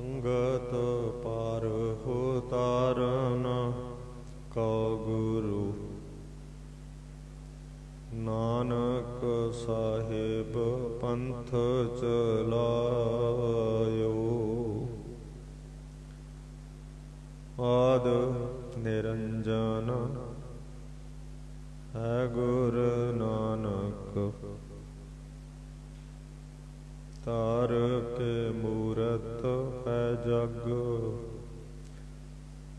ਸੰਗਤ ਪਰ ਹੋ ਤਾਰਨ ਕਉ ਗੁਰੂ ਨਾਨਕ ਸਾਹਿਬ ਪੰਥ ਚਲਾਇਓ। ਆਦ ਨਿਰੰਜਨ ਹੈ ਗੁਰ ਨਾਨਕ ਤਾਰ ਕੇ ਮੂਰਤ ਹੈ ਜਗ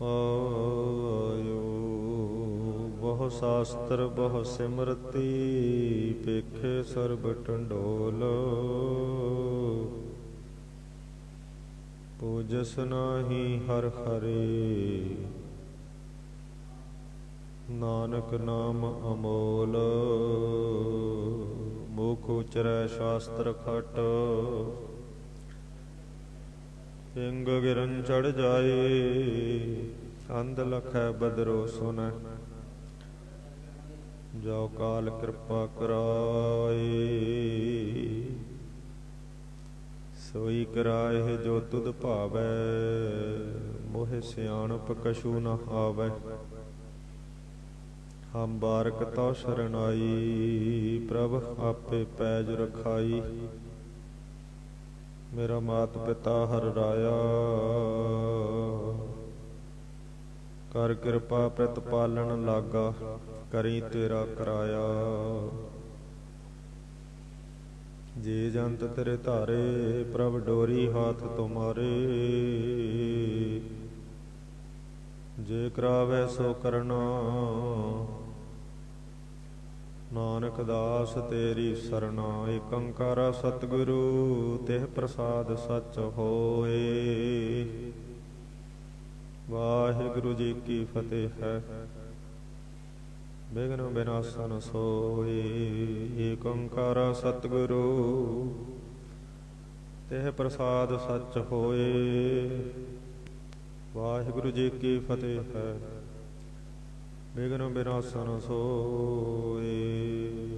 ਆਇਓ। ਬਹੁ ਸ਼ਾਸਤਰ ਬਹੁ ਸਿਮਰਤੀ ਪੇਖੇ ਸਰਬ ਟੰਡੋਲ ਪੂਜਸ ਨਾਹੀ ਹਰਿ ਹਰਿ ਨਾਨਕ ਨਾਮ ਅਮੋਲ। ਮੁਖ ਉਚਰੈ ਸ਼ਾਸਤਰ ਖਟ ਪਿੰਗ ਗਿਰਨ ਚੜ ਜਾਏ ਅੰਧ ਲਖੈ ਬਦਰੋ ਸੁਨੈ ਜੋ ਕਾਲ ਕਿਰਪਾ ਕਰਾਏ। ਸੋਈ ਕਰਾਏ ਜੋ ਤੁਧ ਭਾਵੈ ਮੋਹਿ ਸਿਆਣਪ ਕਛੂ ਨ ਆਵੈ। ਹਮ ਬਾਰਕ ਤਉ ਸ਼ਰਨਾਈ ਪ੍ਰਭ ਆਪੇ ਪੈਜ ਰਖਾਈ। ਮੇਰਾ ਮਾਤ ਪਿਤਾ ਹਰ ਰਾਇਆ ਕਰ ਕਿਰਪਾ ਪ੍ਰਤ ਪਾਲਣ ਲਾਗਾ ਕਰੀ ਤੇਰਾ ਕਰਾਇਆ। ਜੇ ਜੰਤ ਤੇਰੇ ਧਾਰੇ ਪ੍ਰਭ ਡੋਰੀ ਹਾਥ ਤੁਮਾਰੇ। ਜੇ ਕਰਾਵੇ ਸੋ ਕਰਨਾ ਨਾਨਕ ਦਾਸ ਤੇਰੀ ਸਰਨਾ। ਏਕ ਓੰਕਾਰ ਸਤਿਗੁਰੂ ਤਿਹ ਪ੍ਰਸਾਦ ਸਚ ਹੋਏ। ਵਾਹਿਗੁਰੂ ਜੀ ਕੀ ਫਤਿਹ ਹੈ। ਬਿਘਨ ਬਿਨਾਸਨ ਸੋਏ। ਏਕ ਓੰਕਾਰ ਸਤਿਗੁਰੂ ਤਿਹ ਪ੍ਰਸਾਦ ਸਚ ਹੋਏ। ਵਾਹਿਗੁਰੂ ਜੀ ਕੀ ਫਤਿਹ ਹੈ। ਬਿਘਨ ਬਿਨਾਸਨ ਸੋਏ।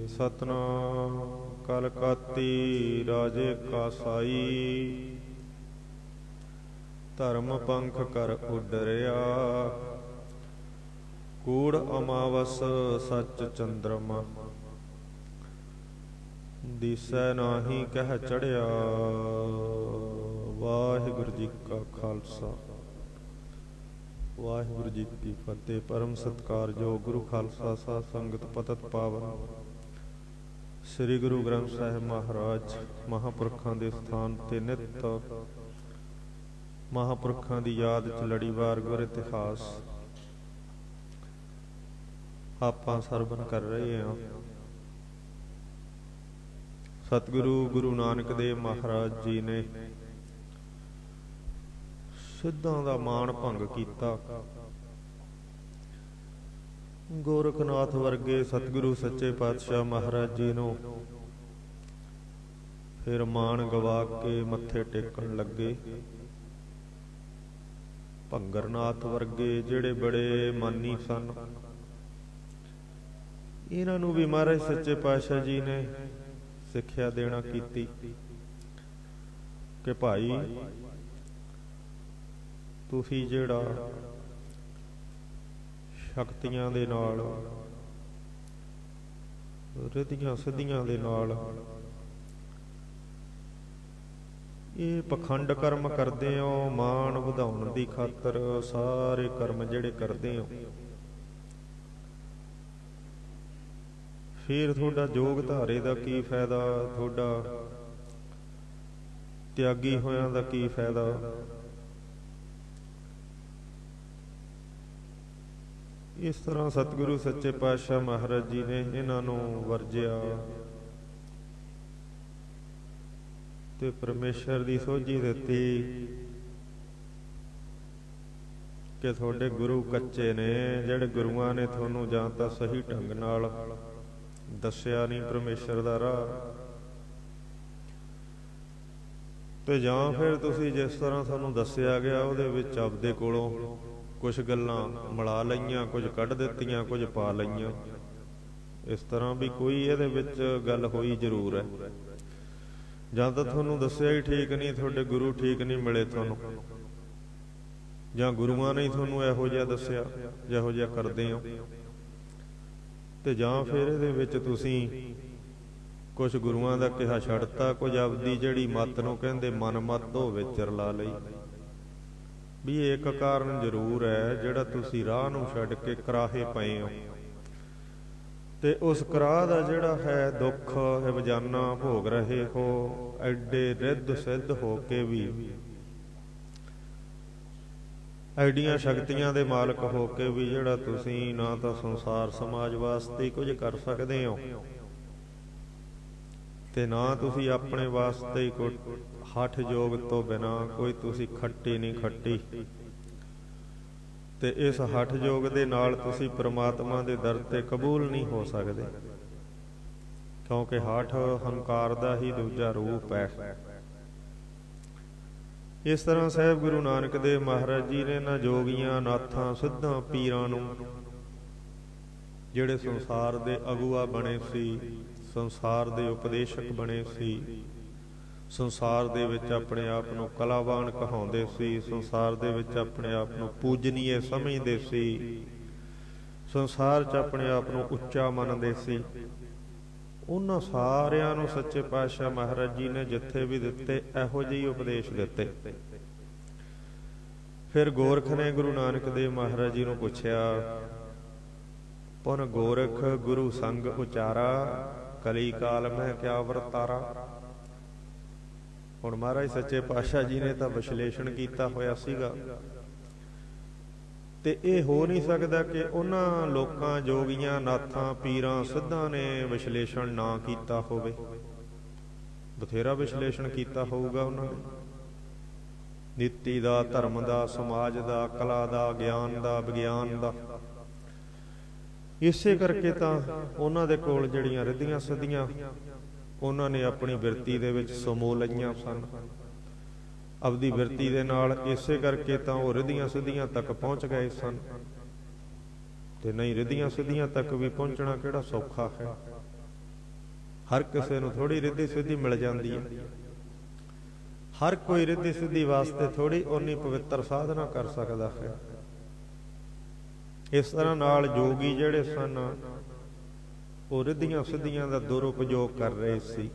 ਸਤਨਾਮ ਕਲਕਾਤੀ ਰਾਜੇ ਕਾਸਾਈ ਧਰਮ ਪੰਖ ਕਰ ਉਡਰਿਆ। ਕੂੜ ਅਮਾਵਸ ਸੱਚ ਚੰਦਰਮਾ ਦਿਸੈ ਨਾਹੀ ਕਹਿ ਚੜਿਆ। ਵਾਹਿਗੁਰੂ ਜੀ ਕਾ ਖਾਲਸਾ ਵਾਹਿਗੁਰੂ ਜੀ ਕੀ ਫਤਿਹ। ਪਰਮ ਸਤਿਕਾਰਯੋਗ ਗੁਰੂ ਖਾਲਸਾ ਸਾਧ ਸੰਗਤ ਪਤਿਤ ਪਾਵਨ ਸ੍ਰੀ ਗੁਰੂ ਗ੍ਰੰਥ ਸਾਹਿਬ ਮਹਾਰਾਜ ਮਹਾਂਪੁਰਖਾਂ ਦੇ ਸਥਾਨ ਤੇ ਨਿਤ ਮਹਾਂਪੁਰਖਾਂ ਦੀ ਯਾਦ ਚ ਲੜੀਵਾਰ ਗੁਰ ਇਤਿਹਾਸ ਆਪਾਂ ਸਰਵਣ ਕਰ ਰਹੇ ਹਾਂ। ਸਤਿਗੁਰੂ ਗੁਰੂ ਨਾਨਕ ਦੇਵ ਮਹਾਰਾਜ ਜੀ ਨੇ ਸਿੱਧਾਂ ਦਾ ਮਾਣ ਭੰਗ ਕੀਤਾ। ਗੋਰਖਨਾਥ ਵਰਗੇ ਸਤਿਗੁਰੂ ਸੱਚੇ ਪਾਤਸ਼ਾਹ ਮਹਾਰਾਜ ਜੀ ਨੂੰ ਫਿਰ ਮਾਣ ਗਵਾ ਕੇ ਮੱਥੇ ਟੇਕਣ ਲੱਗੇ। ਭੰਗਰਨਾਥ ਵਰਗੇ ਜਿਹੜੇ ਬੜੇ ਮਾਨੀ ਸਨ ਇਹਨਾਂ ਨੂੰ ਵੀ ਮਹਾਰਾਜ ਸੱਚੇ ਪਾਤਸ਼ਾਹ ਜੀ ਨੇ ਸਿੱਖਿਆ ਦੇਣਾ ਕੀਤੀ ਕਿ ਭਾਈ ਤੁਸੀਂ ਜਿਹੜਾ ਸ਼ਕਤੀਆਂ ਦੇ ਨਾਲ ਰਿੱਧੀਆਂ ਸਿੱਧੀਆਂ ਦੇ ਨਾਲ ਇਹ ਪਖੰਡ ਕਰਮ ਕਰਦੇ ਹੋ, ਮਾਣ ਵਧਾਉਣ ਦੀ ਖਾਤਰ ਸਾਰੇ ਕਰਮ ਜਿਹੜੇ ਕਰਦੇ ਹੋ, ਫਿਰ ਤੁਹਾਡਾ ਜੋਗ ਧਾਰੇ ਦਾ ਕੀ ਫਾਇਦਾ, ਤੁਹਾਡਾ ਤਿਆਗੀ ਹੋਇਆਂ ਦਾ ਕੀ ਫਾਇਦਾ। ਇਸ ਤਰ੍ਹਾਂ ਸਤਿਗੁਰੂ ਸੱਚੇ ਪਾਤਸ਼ਾਹ ਮਹਾਰਾਜ ਜੀ ਨੇ ਇਹਨਾਂ ਨੂੰ ਵਰਜਿਆ ਤੇ ਪਰਮੇਸ਼ਰ ਦੀ ਸੋਝੀ ਦਿੱਤੀ ਕਿ ਤੁਹਾਡੇ ਗੁਰੂ ਕੱਚੇ ਨੇ, ਜਿਹੜੇ ਗੁਰੂਆਂ ਨੇ ਤੁਹਾਨੂੰ ਜਾਂ ਤਾਂ ਸਹੀ ਢੰਗ ਨਾਲ ਦੱਸਿਆ ਨਹੀਂ ਪਰਮੇਸ਼ਰ ਦਾ ਰਾਹ, ਤੇ ਜਾਂ ਫਿਰ ਤੁਸੀਂ ਜਿਸ ਤਰ੍ਹਾਂ ਤੁਹਾਨੂੰ ਦੱਸਿਆ ਗਿਆ ਉਹਦੇ ਵਿੱਚ ਆਪਦੇ ਕੋਲੋਂ ਕੁਝ ਗੱਲਾਂ ਮਿਲਾ ਲਈਆਂ, ਕੁਝ ਕੱਢ ਦਿੱਤੀਆਂ, ਕੁਝ ਪਾ ਲਈਆਂ। ਇਸ ਤਰ੍ਹਾਂ ਵੀ ਕੋਈ ਇਹਦੇ ਵਿੱਚ ਗੱਲ ਹੋਈ ਜ਼ਰੂਰ ਹੈ। ਜਾਂ ਤਾਂ ਤੁਹਾਨੂੰ ਦੱਸਿਆ ਹੀ ਠੀਕ ਨਹੀਂ, ਤੁਹਾਡੇ ਗੁਰੂ ਠੀਕ ਨਹੀਂ ਮਿਲੇ ਤੁਹਾਨੂੰ, ਜਾਂ ਗੁਰੂਆਂ ਨੇ ਤੁਹਾਨੂੰ ਇਹੋ ਜਿਹਾ ਦੱਸਿਆ ਜਿਹੋ ਜਿਹਾ ਕਰਦੇ ਹੋ, ਤੇ ਜਾਂ ਫਿਰ ਇਹਦੇ ਵਿੱਚ ਤੁਸੀਂ ਕੁਝ ਗੁਰੂਆਂ ਦਾ ਕਿਹਾ ਛੱਡਤਾ, ਕੁਝ ਆਪਦੀ ਜਿਹੜੀ ਮੱਤ ਨੂੰ ਕਹਿੰਦੇ ਮਨ ਮੱਤ ਉਹ ਵਿੱਚ ਰਲਾ ਲਈ। ਵੀ ਇੱਕ ਕਾਰਨ ਜ਼ਰੂਰ ਹੈ ਜਿਹੜਾ ਤੁਸੀਂ ਰਾਹ ਨੂੰ ਛੱਡ ਕੇ ਕਰਾਹੇ ਪਏ ਹੋ, ਤੇ ਉਸ ਕਰਾਹ ਦਾ ਜਿਹੜਾ ਹੈ ਦੁੱਖ ਰੋਜ਼ਾਨਾ ਭੋਗ ਰਹੇ ਹੋ, ਐਡੇ ਰਿੱਧ ਸਿੱਧ ਹੋ ਕੇ ਵੀ, ਐਡੀਆਂ ਸ਼ਕਤੀਆਂ ਦੇ ਮਾਲਕ ਹੋ ਕੇ ਵੀ ਜਿਹੜਾ ਤੁਸੀਂ ਨਾ ਤਾਂ ਸੰਸਾਰ ਸਮਾਜ ਵਾਸਤੇ ਕੁਝ ਕਰ ਸਕਦੇ ਹੋ, ਤੇ ਨਾ ਤੁਸੀਂ ਆਪਣੇ ਵਾਸਤੇ ਕੋਈ ਹਠ ਯੋਗ ਤੋਂ ਬਿਨਾ ਕੋਈ ਤੁਸੀਂ ਖੱਟੀ ਨਹੀਂ ਖੱਟੀ, ਤੇ ਇਸ ਹਠ ਯੋਗ ਦੇ ਨਾਲ ਤੁਸੀਂ ਪ੍ਰਮਾਤਮਾ ਦੇ ਦਰ ਤੇ ਕਬੂਲ ਨਹੀਂ ਹੋ ਸਕਦੇ, ਕਿਉਂਕਿ ਹਠ ਹੰਕਾਰ ਦਾ ਹੀ ਦੂਜਾ ਰੂਪ ਹੈ। ਇਸ ਤਰ੍ਹਾਂ ਸਾਹਿਬ ਗੁਰੂ ਨਾਨਕ ਦੇਵ ਮਹਾਰਾਜ ਜੀ ਨੇ ਇਹਨਾਂ ਜੋਗੀਆਂ, ਨਾਥਾਂ, ਸਿੱਧਾਂ, ਪੀਰਾਂ ਨੂੰ, ਜਿਹੜੇ ਸੰਸਾਰ ਦੇ ਅਗੁਆ ਬਣੇ ਸੀ, ਸੰਸਾਰ ਦੇ ਉਪਦੇਸ਼ਕ ਬਣੇ ਸੀ, ਸੰਸਾਰ ਦੇ ਵਿੱਚ ਆਪਣੇ ਆਪ ਨੂੰ ਕਲਾਵਾਨ ਕਹਾਉਂਦੇ ਸੀ, ਸੰਸਾਰ ਦੇ ਵਿੱਚ ਆਪਣੇ ਆਪ ਨੂੰ ਪੂਜਨੀਏ ਸਮਝਦੇ ਸੀ, ਸੰਸਾਰ 'ਚ ਆਪਣੇ ਆਪ ਨੂੰ ਉੱਚਾ ਮੰਨਦੇ ਸੀ, ਉਹਨਾਂ ਸਾਰਿਆਂ ਨੂੰ ਸੱਚੇ ਪਾਤਸ਼ਾਹ ਮਹਾਰਾਜ ਜੀ ਨੇ ਜਿੱਥੇ ਵੀ ਦਿੱਤੇ ਇਹੋ ਜਿਹੇ ਉਪਦੇਸ਼ ਦਿੱਤੇ। ਫਿਰ ਗੋਰਖ ਨੇ ਗੁਰੂ ਨਾਨਕ ਦੇਵ ਮਹਾਰਾਜ ਜੀ ਨੂੰ ਪੁੱਛਿਆ, ਪੁਨ ਗੋਰਖ ਗੁਰੂ ਸੰਗ ਉਚਾਰਾ, ਕਲੀ ਕਾਲ ਮੈਂ ਕਿਆ ਵਰਤਾਰਾ। ਹੁਣ ਮਹਾਰਾਜ ਸੱਚੇ ਪਾਤਸ਼ਾਹ ਜੀ ਨੇ ਤਾਂ ਵਿਸ਼ਲੇਸ਼ਣ ਕੀਤਾ ਹੋਇਆ ਸੀਗਾ, ਤੇ ਇਹ ਹੋ ਨਹੀਂ ਸਕਦਾ ਕਿ ਉਹਨਾਂ ਲੋਕਾਂ, ਜੋਗੀਆਂ, ਨਾਥਾਂ, ਪੀਰਾਂ, ਸਿੱਧਾਂ ਨੇ ਵਿਸ਼ਲੇਸ਼ਣ ਨਾ ਕੀਤਾ ਹੋਵੇ। ਬਥੇਰਾ ਵਿਸ਼ਲੇਸ਼ਣ ਕੀਤਾ ਹੋਊਗਾ ਉਹਨਾਂ ਨੇ, ਨੀਤੀ ਦਾ, ਧਰਮ ਦਾ, ਸਮਾਜ ਦਾ, ਕਲਾ ਦਾ, ਗਿਆਨ ਦਾ, ਵਿਗਿਆਨ ਦਾ। ਇਸੇ ਕਰਕੇ ਤਾਂ ਉਹਨਾਂ ਦੇ ਕੋਲ ਜਿਹੜੀਆਂ ਰਿੱਧੀਆਂ ਸਿੱਧੀਆਂ ਉਹਨਾਂ ਨੇ ਆਪਣੀ ਬਿਰਤੀ ਦੇ ਵਿੱਚ ਸਮੋ ਲਈਆਂ ਸਨ, ਆਪਦੀ ਬਿਰਤੀ ਦੇ ਨਾਲ। ਇਸੇ ਕਰਕੇ ਤਾਂ ਉਹ ਰਿੱਧੀਆਂ ਸਿੱਧੀਆਂ ਤੱਕ ਪਹੁੰਚ ਗਏ ਸਨ, ਤੇ ਨਹੀਂ ਰਿੱਧੀਆਂ ਸਿੱਧੀਆਂ ਤੱਕ ਵੀ ਪਹੁੰਚਣਾ ਕਿਹੜਾ ਸੌਖਾ ਹੈ। ਹਰ ਕਿਸੇ ਨੂੰ ਥੋੜੀ ਰਿੱਧੀ ਸਿੱਧੀ ਮਿਲ ਜਾਂਦੀ ਹੈ, ਹਰ ਕੋਈ ਰਿੱਧੀ ਸਿੱਧੀ ਵਾਸਤੇ ਥੋੜੀ ਓਨੀ ਪਵਿੱਤਰ ਸਾਧਨਾ ਕਰ ਸਕਦਾ ਹੈ। ਇਸ ਤਰ੍ਹਾਂ ਨਾਲ ਜੋਗੀ ਜਿਹੜੇ ਸਨ ਉਹ ਰਿੱਧੀਆਂ ਸਿੱਧੀਆਂ ਦਾ ਦੁਰਉਪਯੋਗ ਕਰ ਰਹੇ ਸੀ,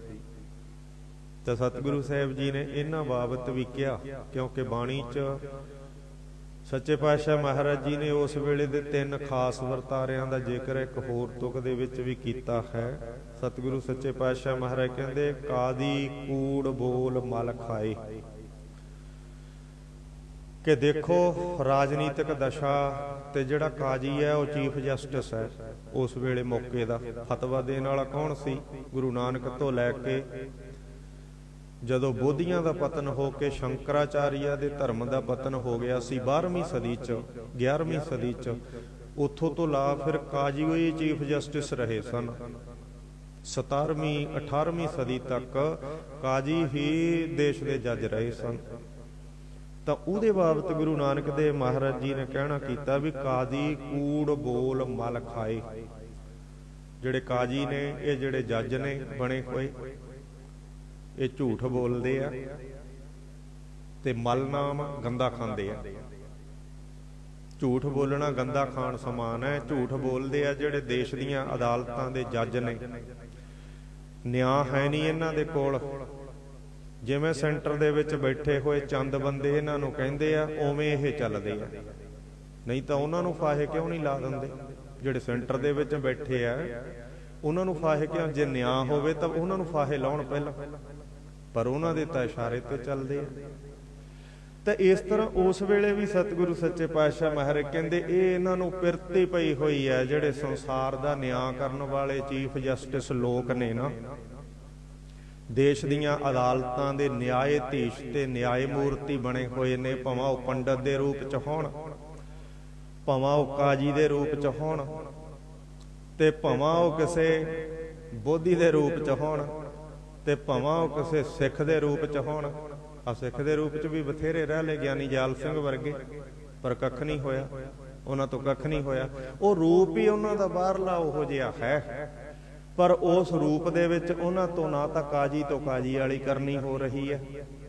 ਤਾਂ ਸਤਿਗੁਰੂ ਸਾਹਿਬ ਜੀ ਨੇ ਇਹਨਾਂ ਬਾਬਤ ਵੀ ਕਿਹਾ, ਕਿਉਂਕਿ ਬਾਣੀ 'ਚ ਸੱਚੇ ਪਾਤਸ਼ਾਹ ਮਹਾਰਾਜ ਜੀ ਨੇ ਉਸ ਵੇਲੇ ਦੇ 3 ਖਾਸ ਵਰਤਾਰਿਆਂ ਦਾ ਜ਼ਿਕਰ ਇੱਕ ਹੋਰ ਤੁਕ ਦੇ ਵਿੱਚ ਵੀ ਕੀਤਾ ਹੈ। ਸਤਿਗੁਰੂ ਸੱਚੇ ਪਾਤਸ਼ਾਹ ਮਹਾਰਾਜ ਕਹਿੰਦੇ, ਕਾਦੀ ਕੂੜ ਬੋਲ ਮਲ ਖਾਏ, ਕਿ ਦੇਖੋ ਰਾਜਨੀਤਿਕ ਦਸ਼ਾ ਤੇ ਜਿਹੜਾ ਕਾਜੀ ਹੈ ਉਹ ਚੀਫ ਜਸਟਿਸ ਹੈ ਉਸ ਵੇਲੇ ਮੌਕੇ ਦਾ। ਫਤਵਾ ਦੇਣ ਵਾਲਾ ਕੌਣ ਸੀ? ਗੁਰੂ ਨਾਨਕ ਤੋਂ ਲੈ ਕੇ ਜਦੋਂ ਬੋਧੀਆਂ ਦਾ ਪਤਨ ਹੋ ਕੇ ਸ਼ੰਕਰਾਚਾਰੀਆ ਦੇ ਧਰਮ ਦਾ ਪਤਨ ਹੋ ਗਿਆ ਸੀ 12ਵੀਂ ਸਦੀ 'ਚ, 11ਵੀਂ ਸਦੀ 'ਚ, ਉੱਥੋਂ ਤੋਂ ਲਾ ਫਿਰ ਕਾਜੀ ਹੋਈ ਚੀਫ ਜਸਟਿਸ ਰਹੇ ਸਨ। 17ਵੀਂ 18ਵੀਂ ਸਦੀ ਤੱਕ ਕਾਜੀ ਹੀ ਦੇਸ਼ ਦੇ ਜੱਜ ਰਹੇ ਸਨ। ਤਾਂ ਉਹਦੇ ਬਾਬਤ ਗੁਰੂ ਨਾਨਕ ਦੇਵ ਮਹਾਰਾਜ ਜੀ ਨੇ ਕਹਿਣਾ ਕੀਤਾ ਵੀ ਕਾਦੀ ਕੂੜ ਬੋਲ ਮਲ ਖਾਏ। ਜਿਹੜੇ ਕਾਜੀ ਨੇ, ਇਹ ਜਿਹੜੇ ਜੱਜ ਨੇ ਬਣੇ ਹੋਏ, ਇਹ ਝੂਠ ਬੋਲਦੇ ਆ ਤੇ ਮਲ ਨਾਮ ਗੰਦਾ ਖਾਂਦੇ ਆ। ਝੂਠ ਬੋਲਣਾ ਗੰਦਾ ਖਾਣ ਸਮਾਨ ਹੈ। ਝੂਠ ਬੋਲਦੇ ਆ ਜਿਹੜੇ ਦੇਸ਼ ਦੀਆਂ ਅਦਾਲਤਾਂ ਦੇ ਜੱਜ ਨੇ। ਨਿਆਂ ਹੈ ਨਹੀਂ ਇਹਨਾਂ ਦੇ ਕੋਲ। ਜਿਵੇਂ ਸੈਂਟਰ ਦੇ ਵਿੱਚ ਬੈਠੇ ਹੋਏ ਚੰਦ ਬੰਦੇ ਇਹਨਾਂ ਨੂੰ ਕਹਿੰਦੇ ਆ, ਉਵੇਂ ਇਹ ਚੱਲਦੇ ਆ। ਨਹੀਂ ਤਾਂ ਉਹਨਾਂ ਨੂੰ ਫਾਹੇ ਕਿਉਂ ਨਹੀਂ ਲਾ ਦਿੰਦੇ? ਜਿਹੜੇ ਸੈਂਟਰ ਦੇ ਵਿੱਚ ਬੈਠੇ ਆ ਉਹਨਾਂ ਨੂੰ ਫਾਹੇ ਕਿਉਂ? ਜੇ ਨਿਆਂ ਹੋਵੇ ਤਾਂ ਉਹਨਾਂ ਨੂੰ ਫਾਹੇ ਲਾਉਣ ਪਹਿਲਾਂ, ਪਰ ਉਹਨਾਂ ਦੇ ਤਾਂ ਇਸ਼ਾਰੇ ਤੇ ਚੱਲਦੇ ਆ। ਤਾਂ ਇਸ ਤਰ੍ਹਾਂ ਉਸ ਵੇਲੇ ਵੀ ਸਤਿਗੁਰੂ ਸੱਚੇ ਪਾਤਸ਼ਾਹ ਮਹਾਰਾਜ ਕਹਿੰਦੇ ਇਹ ਇਹਨਾਂ ਨੂੰ ਪਿਰਤੀ ਪਈ ਹੋਈ ਹੈ। ਜਿਹੜੇ ਸੰਸਾਰ ਦਾ ਨਿਆਂ ਕਰਨ ਵਾਲੇ ਚੀਫ ਜਸਟਿਸ ਲੋਕ ਨੇ ਨਾ, ਦੇਸ਼ ਦੀਆਂ ਅਦਾਲਤਾਂ ਦੇ ਨਿਆਇਧੀਸ਼ ਤੇ ਨਿਆਇ ਮੂਰਤੀ ਬਣੇ ਹੋਏ ਨੇ, ਭਾਵੇਂ ਉਹ ਪੰਡਤ ਦੇ ਰੂਪ 'ਚ ਹੋਣ, ਭਾਵੇਂ ਉਹ ਕਾਜੀ ਦੇ ਰੂਪ 'ਚ ਹੋਣ, ਤੇ ਭਾਵੇਂ ਉਹ ਕਿਸੇ ਬੋਧੀ ਦੇ ਰੂਪ 'ਚ ਹੋਣ, ਤੇ ਭਾਵੇਂ ਉਹ ਕਿਸੇ ਸਿੱਖ ਦੇ ਰੂਪ 'ਚ ਹੋਣ। ਆ ਸਿੱਖ ਦੇ ਰੂਪ 'ਚ ਵੀ ਬਥੇਰੇ ਰਹਿ ਲਏ ਗਿਆਨੀ ਜਾਲ ਸਿੰਘ ਵਰਗੇ, ਪਰ ਕੱਖ ਨਹੀਂ ਹੋਇਆ ਉਹਨਾਂ ਤੋਂ, ਕੱਖ ਨਹੀਂ ਹੋਇਆ। ਉਹ ਰੂਪ ਹੀ ਉਹਨਾਂ ਦਾ ਬਾਹਰਲਾ ਉਹੋ ਜਿਹਾ ਹੈ। ਪਰ ਉਸ ਰੂਪ ਦੇ ਵਿੱਚ ਉਹਨਾਂ ਤੋਂ ਨਾ ਤਾਂ ਕਾਜੀ ਤੋਂ ਕਾਜੀ ਵਾਲੀ ਕਰਨੀ ਹੋ ਰਹੀ ਹੈ।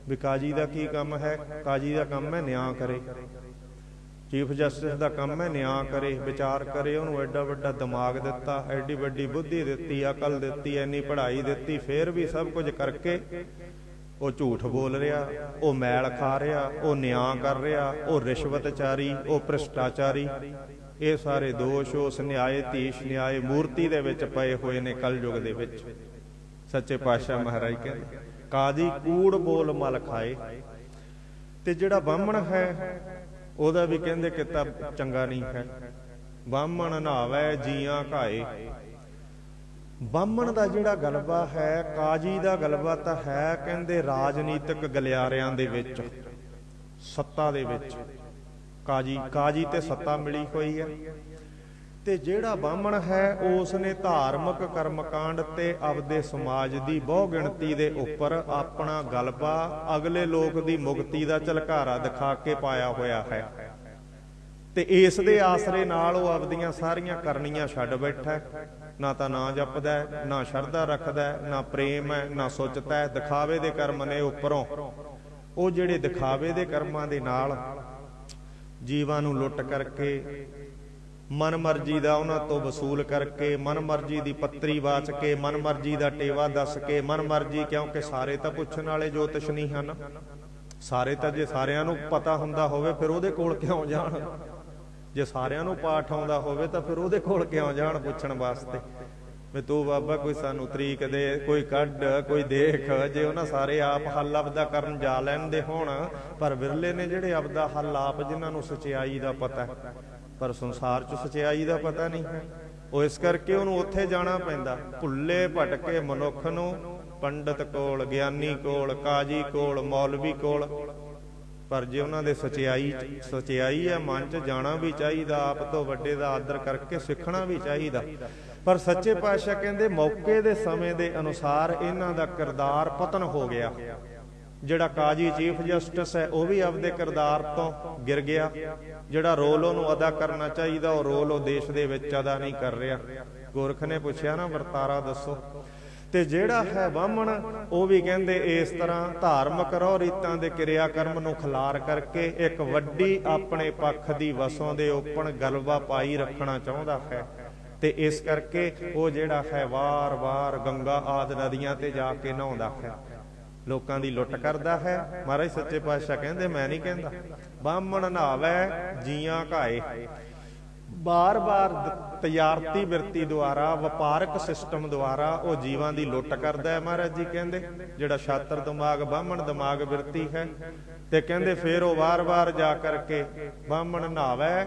ਵੀ ਕਾਜੀ ਦਾ ਕੀ ਕੰਮ ਹੈ? ਕਾਜੀ ਦਾ ਕੰਮ ਹੈ ਨਿਆਂ ਕਰੇ। ਚੀਫ ਜਸਟਿਸ ਦਾ ਕੰਮ ਹੈ ਨਿਆਂ ਕਰੇ, ਵਿਚਾਰ ਕਰੇ। ਉਹਨੂੰ ਐਡਾ ਵੱਡਾ ਦਿਮਾਗ ਦਿੱਤਾ, ਐਡੀ ਵੱਡੀ ਬੁੱਧੀ ਦਿੱਤੀ, ਅਕਲ ਦਿੱਤੀ, ਇੰਨੀ ਪੜ੍ਹਾਈ ਦਿੱਤੀ, ਫਿਰ ਵੀ ਸਭ ਕੁਝ ਕਰਕੇ ਉਹ ਝੂਠ ਬੋਲ ਰਿਹਾ, ਉਹ ਮੈਲ ਖਾ ਰਿਹਾ, ਉਹ ਨਿਆਂ ਕਰ ਰਿਹਾ, ਉਹ ਰਿਸ਼ਵਤਚਾਰੀ, ਉਹ ਭ੍ਰਿਸ਼ਟਾਚਾਰੀ। ਇਹ ਸਾਰੇ ਦੋਸ਼ ਉਸ ਨਿਆਇਧੀਸ਼ ਨਿਆਏ ਮੂਰਤੀ ਦੇ ਵਿੱਚ ਪਏ ਹੋਏ ਨੇ ਕਲਯੁਗ ਦੇ ਵਿੱਚ। ਸੱਚੇ ਪਾਤਸ਼ਾਹ ਮਹਾਰਾਜ ਕਹਿੰਦੇ ਕਾਜੀ ਕੂੜ ਬੋਲ ਮਲ ਖਾਏ। ਤੇ ਜਿਹੜਾ ਬਾਹਮਣ ਹੈ ਉਹਦਾ ਵੀ ਕਹਿੰਦੇ ਕਿੱਤਾ ਚੰਗਾ ਨਹੀਂ ਹੈ। ਬਾਹਮਣ ਨਹਾਵੇ ਜੀਆਂ ਘਾਏ। ਬਾਹਮਣ ਦਾ ਜਿਹੜਾ ਗਲਬਾ ਹੈ, ਕਾਜੀ ਦਾ ਗਲਬਾ ਤਾਂ ਹੈ ਕਹਿੰਦੇ ਰਾਜਨੀਤਿਕ ਗਲਿਆਰਿਆਂ ਦੇ ਵਿੱਚ, ਸੱਤਾ ਦੇ ਵਿੱਚ। ਕਾਜੀ ਤੇ ਸੱਤਾ ਮਿਲੀ ਹੋਈ ਹੈ। ਤੇ ਜਿਹੜਾ ਬਾਹਮਣ ਹੈ ਉਸ ਨੇ ਧਾਰਮਿਕ ਕਰਮਕਾਂਡ ਤੇ ਆਪਦੇ ਸਮਾਜ ਦੀ ਬਹੁ ਗਿਣਤੀ ਦੇ ਉੱਪਰ ਆਪਣਾ ਗਲਬਾ ਅਗਲੇ ਲੋਕ ਦੀ ਮੁਕਤੀ ਦਾ ਝਲਕਾਰਾ ਦਿਖਾ ਕੇ ਪਾਇਆ ਹੋਇਆ ਹੈ। ਤੇ ਇਸ ਦੇ ਆਸਰੇ ਨਾਲ ਉਹ ਆਪਦੀਆਂ ਸਾਰੀਆਂ ਕਰਨੀਆਂ ਛੱਡ ਬੈਠਾ। ਨਾ ਤਾਂ ਨਾਂ ਜਪਦਾ ਹੈ, ਨਾ ਸ਼ਰਧਾ ਰੱਖਦਾ ਹੈ, ਨਾ ਪ੍ਰੇਮ ਹੈ, ਨਾ ਸੁੱਚਤਾ ਹੈ। ਦਿਖਾਵੇ ਦੇ ਕਰਮ ਨੇ ਉੱਪਰੋਂ। ਉਹ ਜਿਹੜੇ ਦਿਖਾਵੇ ਦੇ ਕਰਮਾਂ ਦੇ ਨਾਲ ਜੀਵਾਂ ਨੂੰ ਲੁੱਟ ਕਰਕੇ, ਮਨ ਮਰਜ਼ੀ ਦਾ ਉਹਨਾਂ ਤੋਂ ਵਸੂਲ ਕਰਕੇ, ਮਨ ਮਰਜ਼ੀ ਦੀ ਪੱਤਰੀ ਵਾਚ ਕੇ, ਮਨ ਮਰਜ਼ੀ ਦਾ ਟੇਵਾ ਦੱਸ ਕੇ, ਮਨ ਮਰਜ਼ੀ, ਕਿਉਂਕਿ ਸਾਰੇ ਤਾਂ ਪੁੱਛਣ ਵਾਲੇ ਜੋਤਿਸ਼ ਨਹੀਂ ਹਨ। ਸਾਰੇ ਤਾਂ ਜੇ ਸਾਰਿਆਂ ਨੂੰ ਪਤਾ ਹੁੰਦਾ ਹੋਵੇ ਫਿਰ ਉਹਦੇ ਕੋਲ ਕਿਉਂ ਜਾਣ? ਜੇ ਸਾਰਿਆਂ ਨੂੰ ਪਾਠ ਆਉਂਦਾ ਹੋਵੇ ਤਾਂ ਫਿਰ ਉਹਦੇ ਕੋਲ ਕਿਉਂ ਜਾਣ ਪੁੱਛਣ ਵਾਸਤੇ? ਵੀ ਤੂੰ ਬਾਬਾ ਕੋਈ ਸਾਨੂੰ ਤਰੀਕ ਦੇ, ਕੋਈ ਕੱਢ, ਕੋਈ ਦੇਖ। ਜੇ ਉਹਨਾਂ ਸਾਰੇ ਆਪ ਹੱਲ ਆਪਦਾ ਕਰਨ ਜਾ ਲੈਂਦੇ ਹੋਣ। ਪਰ ਵਿਰਲੇ ਨੇ ਜਿਹੜੇ ਆਪਦਾ ਹੱਲ ਆਪ, ਜਿਨ੍ਹਾਂ ਨੂੰ ਸੱਚਾਈ ਦਾ ਪਤਾ, ਪਰ ਸੰਸਾਰ 'ਚ ਸੱਚਾਈ ਦਾ ਪਤਾ ਨਹੀਂ ਹੈ। ਉਹ ਇਸ ਕਰਕੇ ਉਹਨੂੰ ਉੱਥੇ ਜਾਣਾ ਪੈਂਦਾ। ਭੁੱਲੇ ਭਟਕੇ ਮਨੁੱਖ ਨੂੰ ਪੰਡਤ ਕੋਲ, ਗਿਆਨੀ ਕੋਲ, ਕਾਜੀ ਕੋਲ, ਮੌਲਵੀ ਕੋਲ। ਪਰ ਜੇ ਉਹਨਾਂ ਦੇ ਸੱਚਾਈ ਹੈ ਮਨ 'ਚ, ਜਾਣਾ ਵੀ ਚਾਹੀਦਾ। ਆਪ ਤੋਂ ਵੱਡੇ ਦਾ ਆਦਰ ਕਰਕੇ ਸਿੱਖਣਾ ਵੀ ਚਾਹੀਦਾ। ਪਰ ਸੱਚੇ ਪਾਤਸ਼ਾਹ ਕਹਿੰਦੇ ਮੌਕੇ ਦੇ ਸਮੇਂ ਦੇ ਅਨੁਸਾਰ ਇਹਨਾਂ ਦਾ ਕਿਰਦਾਰ ਪਤਨ ਹੋ ਗਿਆ। ਜਿਹੜਾ ਕਾਜੀ ਚੀਫ ਜਸਟਿਸ ਹੈ ਉਹ ਵੀ ਆਪਦੇ ਕਿਰਦਾਰ ਤੋਂ ਗਿਰ ਗਿਆ। ਜਿਹੜਾ ਰੋਲ ਉਹਨੂੰ ਅਦਾ ਕਰਨਾ ਚਾਹੀਦਾ ਉਹ ਰੋਲ ਉਹ ਦੇਸ਼ ਦੇ ਵਿੱਚ ਅਦਾ ਨਹੀਂ ਕਰ ਰਿਹਾ। ਗੋਰਖ ਨੇ ਪੁੱਛਿਆ ਨਾ ਵਰਤਾਰਾ ਦੱਸੋ। ਤੇ ਜਿਹੜਾ ਹੈ ਬਾਹਮਣ ਉਹ ਵੀ ਕਹਿੰਦੇ ਇਸ ਤਰ੍ਹਾਂ ਧਾਰਮਿਕ ਰਹੁ ਰੀਤਾਂ ਦੇ ਕਿਰਿਆ ਕਰਮ ਨੂੰ ਖਿਲਾਰ ਕਰਕੇ ਇੱਕ ਵੱਡੀ ਆਪਣੇ ਪੱਖ ਦੀ ਵਸੋਂ ਦੇ ਉੱਪਰ ਗਲਬਾ ਪਾਈ ਰੱਖਣਾ ਚਾਹੁੰਦਾ ਹੈ। ਤੇ ਇਸ ਕਰਕੇ ਉਹ ਜਿਹੜਾ ਹੈ ਵਾਰ-ਵਾਰ ਗੰਗਾ ਆਦਿ ਨਦੀਆਂ ਤੇ ਜਾ ਕੇ ਨਹਾਉਂਦਾ ਹੈ, ਲੋਕਾਂ ਦੀ ਲੁੱਟ ਕਰਦਾ ਹੈ। ਮਹਾਰਾਜ ਸੱਚੇ ਪਾਤਸ਼ਾਹ ਕਹਿੰਦੇ, ਮੈਂ ਨਹੀਂ ਕਹਿੰਦਾ, ਬਾਹਮਣ ਨਹਾਵੇ ਜੀਆਂ ਘਾਏ। ਬਾਰ-ਬਾਰ ਤਜਾਰਤੀ ਬਿਰਤੀ ਦੁਆਰਾ, ਵਪਾਰਕ ਸਿਸਟਮ ਦੁਆਰਾ ਉਹ ਜੀਵਾਂ ਦੀ ਲੁੱਟ ਕਰਦਾ ਹੈ। ਮਹਾਰਾਜ ਜੀ ਕਹਿੰਦੇ ਜਿਹੜਾ ਛਾਤਰ ਦਿਮਾਗ, ਬਾਹਮਣ ਦਿਮਾਗ ਬਿਰਤੀ ਹੈ। ਤੇ ਕਹਿੰਦੇ ਫਿਰ ਉਹ ਵਾਰ-ਵਾਰ ਜਾ ਕਰਕੇ ਬਾਹਮਣ ਨਹਾਵੇ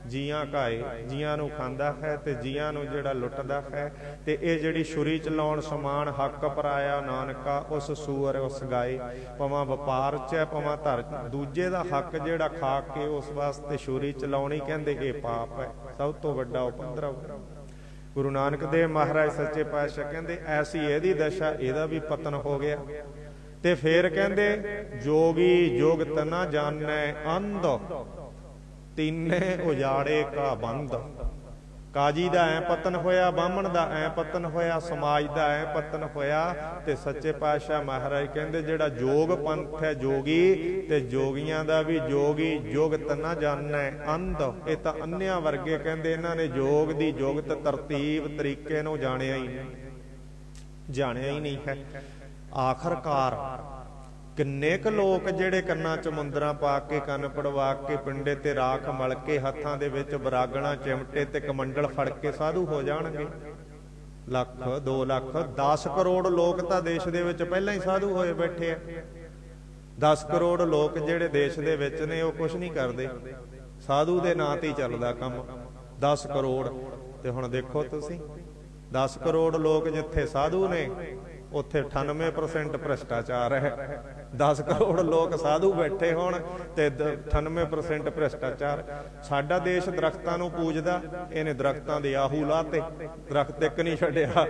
ਜੀਆਂ ਘਾਏ, ਜੀਆਂ ਨੂੰ ਖਾਂਦਾ ਹੈ ਤੇ ਜੀਆਂ ਨੂੰ ਜਿਹੜਾ ਲੁੱਟਦਾ ਹੈ। ਤੇ ਇਹ ਜਿਹੜੀ ਛੁਰੀ ਚਲਾਉਣ ਸਮਾਨ ਹੱਕ ਪਰਾਇਆ ਨਾਨਕਾ ਉਸ ਸੂਰ ਉਸ ਗਾਏ। ਭਾਵੇਂ ਵਪਾਰ 'ਚ ਹੈ, ਭਾਵੇਂ ਦੂਜੇ ਦਾ ਹੱਕ ਜਿਹੜਾ ਖਾ ਕੇ ਉਸ ਵਾਸਤੇ ਛੁਰੀ ਚਲਾਉਣੀ, ਕਹਿੰਦੇ ਇਹ ਪਾਪ ਹੈ, ਸਭ ਤੋਂ ਵੱਡਾ ਉਪਦਰਵ। ਗੁਰੂ ਨਾਨਕ ਦੇਵ ਮਹਾਰਾਜ ਸੱਚੇ ਪਾਤਸ਼ਾਹ ਕਹਿੰਦੇ ਐਸੀ ਇਹਦੀ ਦਸ਼ਾ, ਇਹਦਾ ਵੀ ਪਤਨ ਹੋ ਗਿਆ। ਤੇ ਫੇਰ ਕਹਿੰਦੇ ਜੋਗੀ ਜੁਗਤ ਨਾ ਜਾਣੈ ਅੰਧ, ਤਿੰਨੇ ਉਜਾੜੇ ਕਾ ਬੰਦ। ਕਾਜੀ ਦਾ ਐ ਪਤਨ ਹੋਇਆ, ਬਾਹਮਣ ਦਾ ਐ ਪਤਨ ਹੋਇਆ, ਸਮਾਜ ਦਾ ਐ ਪਤਨ ਹੋਇਆ। ਤੇ ਸੱਚੇ ਪਾਤਸ਼ਾਹ ਮਹਾਰਾਜ ਕਹਿੰਦੇ ਜਿਹੜਾ ਜੋਗ ਪੰਥ ਹੈ ਜੋਗੀ, ਤੇ ਜੋਗੀਆਂ ਦਾ ਵੀ ਜੋਗੀ ਜੁਗਤ ਨਾ ਜਾਣੈ ਅੰਧ। ਇਹ ਤਾਂ ਅੰਨਿਆਂ ਵਰਗੇ ਕਹਿੰਦੇ ਇਹਨਾਂ ਨੇ ਜੋਗ ਦੀ ਜੁਗਤ ਤਰਤੀਬ ਤਰੀਕੇ ਨੂੰ ਜਾਣਿਆ ਹੀ ਨਹੀਂ ਹੈ। ਆਖਰਕਾਰ ਕਿੰਨੇ ਕੁ ਲੋਕ ਜਿਹੜੇ ਕੰਨਾਂ 'ਚ ਮੁੰਦਰਾਂ ਪਾ ਕੇ, ਕੰਨ ਪੜਵਾ ਕੇ, ਪਿੰਡੇ ਤੇ ਰਾਖ ਮਲ ਕੇ, ਹੱਥਾਂ ਦੇ ਵਿੱਚ ਬਰਾਗਣਾ, ਚਿਮਟੇ ਤੇ ਕਮੰਡਲ ਫੜ ਕੇ ਸਾਧੂ ਹੋ ਜਾਣਗੇ? ਲੱਖ, 2 ਲੱਖ, 10 ਕਰੋੜ ਲੋਕ ਤਾਂ ਦੇਸ਼ ਦੇ ਵਿੱਚ ਪਹਿਲਾਂ ਹੀ ਸਾਧੂ ਹੋਏ ਬੈਠੇ ਆ। 10 ਕਰੋੜ ਲੋਕ ਜਿਹੜੇ ਦੇਸ਼ ਦੇ ਵਿੱਚ ਨੇ ਉਹ ਕੁਛ ਨਹੀਂ ਕਰਦੇ, ਸਾਧੂ ਦੇ ਨਾਂ ਤੇ ਹੀ ਚੱਲਦਾ ਕੰਮ। 10 ਕਰੋੜ। ਤੇ ਹੁਣ ਦੇਖੋ ਤੁਸੀਂ, 10 ਕਰੋੜ ਲੋਕ ਜਿੱਥੇ ਸਾਧੂ ਨੇ ਉੱਥੇ 98% ਭ੍ਰਿਸ਼ਟਾਚਾਰ ਹੈ। 10 ਕਰੋੜ ਲੋਕ ਸਾਧੂ ਬੈਠੇ ਹੋਣ ਤੇ 98% ਭ੍ਰਿਸ਼ਟਾਚਾਰ। ਸਾਡਾ ਦੇਸ਼ ਦਰਖਤਾਂ ਨੂੰ ਪੂਜਦਾ, ਇਹਨੇ ਦਰਖਤਾਂ ਦੇ ਆਹੂ ਲਾਤੇ, ਦਰਖਤ ਇੱਕ ਨਹੀਂ ਛੱਡਿਆ।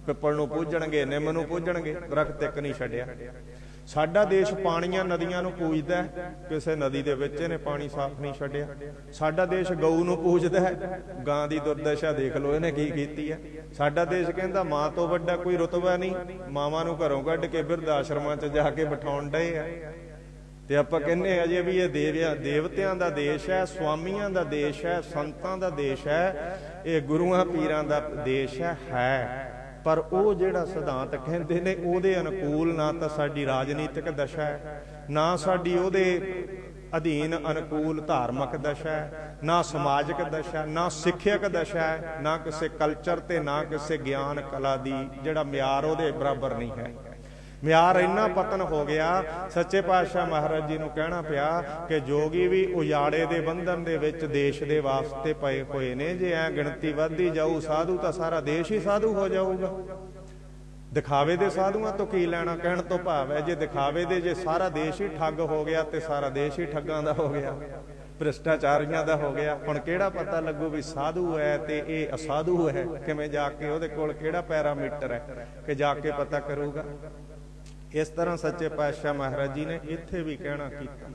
ਪਿੱਪਲ ਨੂੰ ਪੂਜਣਗੇ, ਨਿੰਮ ਨੂੰ ਪੂਜਣਗੇ, ਦਰਖਤ ਇੱਕ ਨਹੀਂ ਛੱਡਿਆ। ਸਾਡਾ ਦੇਸ਼ ਪਾਣੀਆਂ ਨਦੀਆਂ ਨੂੰ ਪੂਜਦਾ, ਕਿਸੇ ਨਦੀ ਦੇ ਵਿੱਚ ਇਹਨੇ ਪਾਣੀ ਸਾਫ਼ ਨਹੀਂ ਛੱਡਿਆ। ਸਾਡਾ ਦੇਸ਼ ਗਊ ਨੂੰ ਪੂਜਦਾ ਹੈ, ਗਾਂ ਦੀ ਦੁਰਦਸ਼ਾ ਦੇਖ ਲਓ ਇਹਨੇ ਕੀ ਕੀਤੀ ਹੈ। ਸਾਡਾ ਦੇਸ਼ ਕਹਿੰਦਾ ਮਾਂ ਤੋਂ ਵੱਡਾ ਕੋਈ ਰੁਤਬਾ ਨਹੀਂ, ਮਾਵਾਂ ਨੂੰ ਘਰੋਂ ਕੱਢ ਕੇ ਬਿਰਧ ਆਸ਼ਰਮਾਂ 'ਚ ਜਾ ਕੇ ਬਿਠਾਉਣ ਡਏ ਆ। ਤੇ ਆਪਾਂ ਕਹਿੰਦੇ ਅਜੇ ਵੀ ਇਹ ਦੇਵਤਿਆਂ ਦਾ ਦੇਸ਼ ਹੈ, ਸਵਾਮੀਆਂ ਦਾ ਦੇਸ਼ ਹੈ, ਸੰਤਾਂ ਦਾ ਦੇਸ਼ ਹੈ, ਇਹ ਗੁਰੂਆਂ ਪੀਰਾਂ ਦਾ ਦੇਸ਼ ਹੈ। ਪਰ ਉਹ ਜਿਹੜਾ ਸਿਧਾਂਤ ਕਹਿੰਦੇ ਨੇ ਉਹਦੇ ਅਨੁਕੂਲ ਨਾ ਤਾਂ ਸਾਡੀ ਰਾਜਨੀਤਿਕ ਦਸ਼ਾ ਹੈ, ਨਾ ਸਾਡੀ ਉਹਦੇ ਅਧੀਨ ਅਨੁਕੂਲ ਧਾਰਮਿਕ ਦਸ਼ਾ ਹੈ, ਨਾ ਸਮਾਜਿਕ ਦਸ਼ਾ, ਨਾ ਸਿੱਖਿਅਕ ਦਸ਼ਾ ਹੈ, ਨਾ ਕਿਸੇ ਕਲਚਰ ਤੇ ਨਾ ਕਿਸੇ ਗਿਆਨ ਕਲਾ ਦੀ ਜਿਹੜਾ ਮਿਆਰ ਉਹਦੇ ਬਰਾਬਰ ਨਹੀਂ ਹੈ। ਮਿਆਰ ਇੰਨਾ ਪਤਨ ਹੋ ਗਿਆ, ਸੱਚੇ ਪਾਤਸ਼ਾਹ ਮਹਾਰਾਜ ਜੀ ਨੂੰ ਕਹਿਣਾ ਪਿਆ ਕਿ ਜੋਗੀ ਵੀ ਉਜਾੜੇ ਦੇ ਬੰਧਨ ਦੇ ਵਿੱਚ ਦੇਸ਼ ਦੇ ਵਾਸਤੇ ਪਏ ਹੋਏ ਨੇ। ਜੇ ਐ ਗਿਣਤੀ ਵੱਧਦੀ ਜਾਊ ਸਾਧੂ ਤਾਂ ਸਾਰਾ ਦੇਸ਼ ਹੀ ਸਾਧੂ ਹੋ ਜਾਊਗਾ। ਦਿਖਾਵੇ ਦੇ ਸਾਧੂਆਂ ਤੋਂ ਕੀ ਲੈਣਾ? ਕਹਿਣ ਤੋਂ ਭਾਵ ਹੈ ਜੇ ਦਿਖਾਵੇ ਦੇ ਜੇ ਸਾਰਾ ਦੇਸ਼ ਹੀ ਠੱਗ ਹੋ ਗਿਆ ਤੇ ਸਾਰਾ ਦੇਸ਼ ਹੀ ਠੱਗਾਂ ਦਾ ਹੋ ਗਿਆ, ਭ੍ਰਿਸ਼ਟਾਚਾਰੀਆਂ ਦਾ ਹੋ ਗਿਆ। ਹੁਣ ਕਿਹੜਾ ਪਤਾ ਲੱਗੂ ਵੀ ਸਾਧੂ ਹੈ ਤੇ ਇਹ ਅਸਾਧੂ ਹੈ? ਕਿਵੇਂ ਜਾ ਕੇ ਉਹਦੇ ਕੋਲ ਕਿਹੜਾ ਪੈਰਾਮੀਟਰ ਹੈ ਕਿ ਜਾ ਕੇ ਪਤਾ ਕਰੂਗਾ? ਇਸ ਤਰ੍ਹਾਂ ਸੱਚੇ ਪਾਤਸ਼ਾਹ ਮਹਾਰਾਜ ਜੀ ਨੇ ਇੱਥੇ ਵੀ ਕਹਿਣਾ ਕੀਤਾ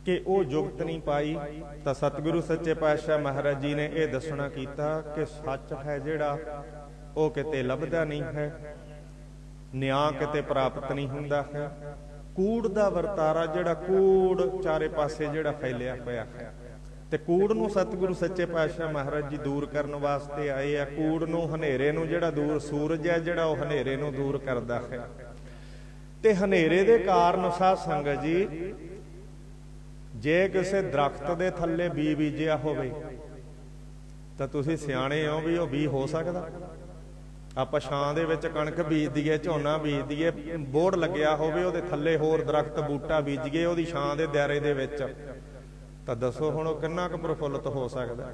ਕਿ ਉਹ ਜੁਗਤ ਨਹੀਂ ਪਾਈ। ਤਾਂ ਸਤਿਗੁਰੂ ਸੱਚੇ ਪਾਤਸ਼ਾਹ ਮਹਾਰਾਜ ਜੀ ਨੇ ਇਹ ਦੱਸਣਾ ਕੀਤਾ ਕਿ ਸੱਚ ਹੈ ਜਿਹੜਾ ਉਹ ਕਿਤੇ ਲੱਭਦਾ ਨਹੀਂ ਹੈ, ਨਿਆਂ ਕਿਤੇ ਪ੍ਰਾਪਤ ਨਹੀਂ ਹੁੰਦਾ ਹੈ। ਕੂੜ ਦਾ ਵਰਤਾਰਾ ਜਿਹੜਾ ਕੂੜ ਚਾਰੇ ਪਾਸੇ ਜਿਹੜਾ ਫੈਲਿਆ ਹੋਇਆ ਹੈ, ਤੇ ਕੂੜ ਨੂੰ ਸਤਿਗੁਰੂ ਸੱਚੇ ਪਾਤਸ਼ਾਹ ਮਹਾਰਾਜ ਜੀ ਦੂਰ ਕਰਨ ਵਾਸਤੇ ਆਏ ਆ। ਕੂੜ ਨੂੰ, ਹਨੇਰੇ ਨੂੰ ਜਿਹੜਾ ਦੂਰ, ਸੂਰਜ ਹੈ ਜਿਹੜਾ ਉਹ ਹਨੇਰੇ ਨੂੰ ਦੂਰ ਕਰਦਾ ਹੈ। ਤੇ ਹਨੇਰੇ ਦੇ ਕਾਰਨ ਸਾਧ ਸੰਗਤ ਜੀ, ਜੇ ਕਿਸੇ ਦਰਖਤ ਦੇ ਥੱਲੇ ਬੀ ਬੀਜਿਆ ਹੋਵੇ ਤਾਂ ਤੁਸੀਂ ਸਿਆਣੇ ਹੋ ਵੀ ਉਹ ਬੀ ਹੋ ਸਕਦਾ? ਆਪਾਂ ਛਾਂ ਦੇ ਵਿੱਚ ਕਣਕ ਬੀਜ ਦਈਏ, ਝੋਨਾ ਬੀਜ ਦਈਏ, ਬੋਹੜ ਲੱਗਿਆ ਹੋਵੇ ਉਹਦੇ ਥੱਲੇ ਹੋਰ ਦਰਖਤ ਬੂਟਾ ਬੀਜੀਏ ਉਹਦੀ ਛਾਂ ਦੇ ਦਾਇਰੇ ਦੇ ਵਿੱਚ, ਤਾਂ ਦੱਸੋ ਹੁਣ ਉਹ ਕਿੰਨਾ ਕੁ ਪ੍ਰਫੁੱਲਤ ਹੋ ਸਕਦਾ?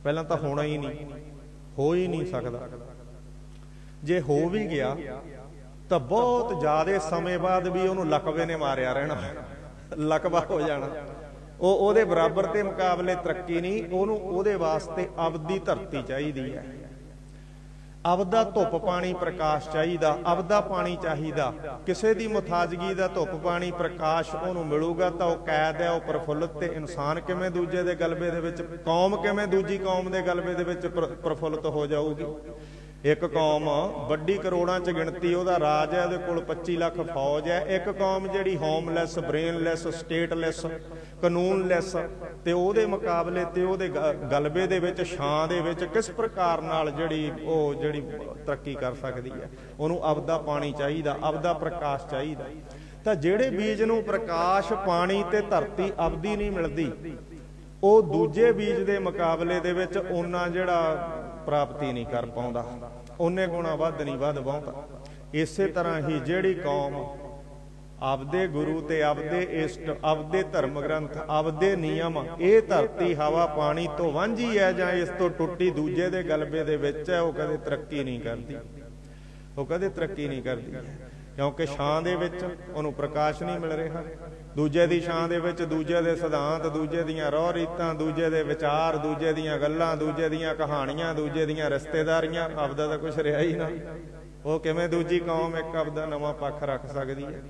ਪਹਿਲਾਂ ਤਾਂ ਹੋਣਾ ਹੀ ਨਹੀਂ, ਹੋ ਹੀ ਨਹੀਂ ਸਕਦਾ। ਜੇ ਹੋ ਵੀ ਗਿਆ ਤਾਂ ਬਹੁਤ ਜ਼ਿਆਦਾ ਸਮੇਂ ਬਾਅਦ ਵੀ ਉਹਨੂੰ ਲਕਵੇ ਨੇ ਮਾਰਿਆ ਰਹਿਣਾ, ਲਕਵਾ ਹੋ ਜਾਣਾ। ਉਹਦੇ ਬਰਾਬਰ ਤੇ ਮੁਕਾਬਲੇ ਤਰੱਕੀ ਨਹੀਂ। ਉਹਨੂੰ ਉਹਦੇ ਵਾਸਤੇ ਆਪਦੀ ਧਰਤੀ ਚਾਹੀਦੀ ਹੈ, ਆਪਦਾ ਧੁੱਪ ਪਾਣੀ ਪ੍ਰਕਾਸ਼ ਚਾਹੀਦਾ, ਆਪਦਾ ਪਾਣੀ ਚਾਹੀਦਾ। ਕਿਸੇ ਦੀ ਮੁਤਾਜਗੀ ਦਾ ਧੁੱਪ ਪਾਣੀ ਪ੍ਰਕਾਸ਼ ਉਹਨੂੰ ਮਿਲੂਗਾ ਤਾਂ ਉਹ ਕੈਦ ਹੈ, ਉਹ ਪ੍ਰਫੁੱਲਤ। ਤੇ ਇਨਸਾਨ ਕਿਵੇਂ ਦੂਜੇ ਦੇ ਗਲਬੇ ਦੇ ਵਿੱਚ, ਕੌਮ ਕਿਵੇਂ ਦੂਜੀ ਕੌਮ ਦੇ ਗਲਬੇ ਦੇ ਵਿੱਚ ਪ੍ਰਫੁੱਲਤ ਹੋ ਜਾਊਗੀ? ਇੱਕ ਕੌਮ ਵੱਡੀ ਕਰੋੜਾਂ 'ਚ ਗਿਣਤੀ ਉਹਦਾ ਰਾਜ ਹੈ, ਉਹਦੇ ਕੋਲ 25 ਲੱਖ ਫੌਜ ਹੈ। ਇੱਕ ਕੌਮ ਜਿਹੜੀ ਹੋਮਲੈਸ, ਬ੍ਰੇਨਲੈਸ, ਸਟੇਟਲੈਸ, ਕਾਨੂੰਨਲੈਸ, ਤੇ ਉਹਦੇ ਮੁਕਾਬਲੇ ਤੇ ਉਹਦੇ ਗਲਬੇ ਦੇ ਵਿੱਚ, ਛਾਂ ਦੇ ਵਿੱਚ ਕਿਸ ਪ੍ਰਕਾਰ ਨਾਲ ਜਿਹੜੀ ਤਰੱਕੀ ਕਰ ਸਕਦੀ ਹੈ? ਉਹਨੂੰ ਆਪਦਾ ਪਾਣੀ ਚਾਹੀਦਾ, ਆਪਦਾ ਪ੍ਰਕਾਸ਼ ਚਾਹੀਦਾ। ਤਾਂ ਜਿਹੜੇ ਬੀਜ ਨੂੰ ਪ੍ਰਕਾਸ਼, ਪਾਣੀ ਤੇ ਧਰਤੀ ਆਪਦੀ ਨਹੀਂ ਮਿਲਦੀ, ਉਹ ਦੂਜੇ ਬੀਜ ਦੇ ਮੁਕਾਬਲੇ ਦੇ ਵਿੱਚ ਉਹਨਾਂ ਜਿਹੜਾ ਪ੍ਰਾਪਤੀ ਨਹੀਂ ਕਰ ਪਾਉਂਦਾ, ਉਹਨੇ ਗੁਣਾ ਵੱਧ ਨਹੀਂ ਵੱਧ ਪਾਉਂਦਾ। ਇਸੇ ਤਰ੍ਹਾਂ ਹੀ ਜਿਹੜੀ ਕੌਮ ਆਪਦੇ ਗੁਰੂ ਤੇ ਆਪਦੇ ਇਸ਼ਟ, ਆਪਦੇ ਧਰਮ ਗ੍ਰੰਥ, ਆਪਦੇ ਨਿਯਮ, ਇਹ ਧਰਤੀ ਹਵਾ ਪਾਣੀ ਤੋਂ ਵਾਂਝੀ ਹੈ ਜਾਂ ਇਸ ਤੋਂ ਟੁੱਟੀ ਦੂਜੇ ਦੇ ਗਲਬੇ ਦੇ ਵਿੱਚ ਹੈ, ਉਹ ਕਦੇ ਤਰੱਕੀ ਨਹੀਂ ਕਰਦੀ, ਉਹ ਕਦੇ ਤਰੱਕੀ ਨਹੀਂ ਕਰਦੀ। ਕਿਉਂਕਿ ਛਾਂ ਦੇ ਵਿੱਚ ਉਹਨੂੰ ਪ੍ਰਕਾਸ਼ ਨਹੀਂ ਮਿਲ ਰਿਹਾ, ਦੂਜੇ ਦੀ ਛਾਂ ਦੇ ਵਿੱਚ ਦੂਜੇ ਦੇ ਸਿਧਾਂਤ, ਦੂਜੇ ਦੀਆਂ ਰਹੁ ਰੀਤਾਂ, ਦੂਜੇ ਦੇ ਵਿਚਾਰ, ਦੂਜੇ ਦੀਆਂ ਗੱਲਾਂ, ਦੂਜੇ ਦੀਆਂ ਕਹਾਣੀਆਂ, ਦੂਜੇ ਦੀਆਂ ਰਿਸ਼ਤੇਦਾਰੀਆਂ, ਆਪਦਾ ਤਾਂ ਕੁਛ ਰਿਹਾ ਹੀ ਨਾ। ਉਹ ਕਿਵੇਂ ਦੂਜੀ ਕੌਮ ਇੱਕ ਆਪਦਾ ਨਵਾਂ ਪੱਖ ਰੱਖ ਸਕਦੀ ਹੈ?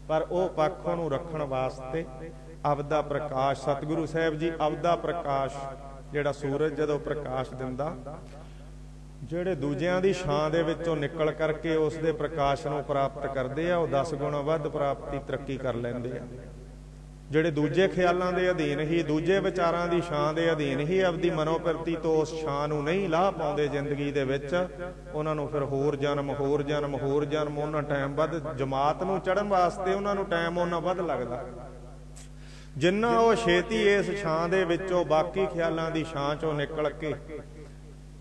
ਪਰ ਉਹ ਪੱਖ ਨੂੰ ਰੱਖਣ ਵਾਸਤੇ ਆਪਦਾ ਪ੍ਰਕਾਸ਼, ਸਤਿਗੁਰੂ ਸਾਹਿਬ ਜੀ ਆਪਦਾ ਪ੍ਰਕਾਸ਼, ਜਿਹੜਾ ਸੂਰਜ ਜਦੋਂ ਪ੍ਰਕਾਸ਼ ਦਿੰਦਾ, ਜਿਹੜੇ ਦੂਜਿਆਂ ਦੀ ਛਾਂ ਦੇ ਵਿੱਚੋਂ ਨਿਕਲ ਕਰਕੇ ਉਸ ਦੇ ਪ੍ਰਕਾਸ਼ ਨੂੰ ਪ੍ਰਾਪਤ ਕਰਦੇ ਆ, ਉਹ 10 ਗੁਣਾ ਵੱਧ ਪ੍ਰਾਪਤੀ ਤਰੱਕੀ ਕਰ ਲੈਂਦੇ ਆ। ਜਿਹੜੇ ਦੂਜੇ ਖਿਆਲਾਂ ਦੇ ਅਧੀਨ ਹੀ, ਦੂਜੇ ਵਿਚਾਰਾਂ ਦੀ ਛਾਂ ਦੇ ਅਧੀਨ ਹੀ ਆਪਦੀ ਮਨੋਪ੍ਰਤੀ ਤੋਂ ਉਸ ਛਾਂ ਨੂੰ ਨਹੀਂ ਲਾਹ ਪਾਉਂਦੇ ਜ਼ਿੰਦਗੀ ਦੇ ਵਿੱਚ, ਉਹਨਾਂ ਨੂੰ ਫਿਰ ਹੋਰ ਜਨਮ, ਹੋਰ ਜਨਮ, ਹੋਰ ਜਨਮ, ਉਹਨਾਂ ਟਾਈਮ ਵੱਧ ਜਮਾਤ ਨੂੰ ਚੜ੍ਹਨ ਵਾਸਤੇ ਉਹਨਾਂ ਨੂੰ ਟਾਈਮ ਉਹਨਾਂ ਵੱਧ ਲੱਗਦਾ। ਜਿੰਨਾ ਉਹ ਛੇਤੀ ਇਸ ਛਾਂ ਦੇ ਵਿੱਚੋਂ, ਬਾਕੀ ਖਿਆਲਾਂ ਦੀ ਛਾਂ ਚੋਂ ਨਿਕਲ ਕੇ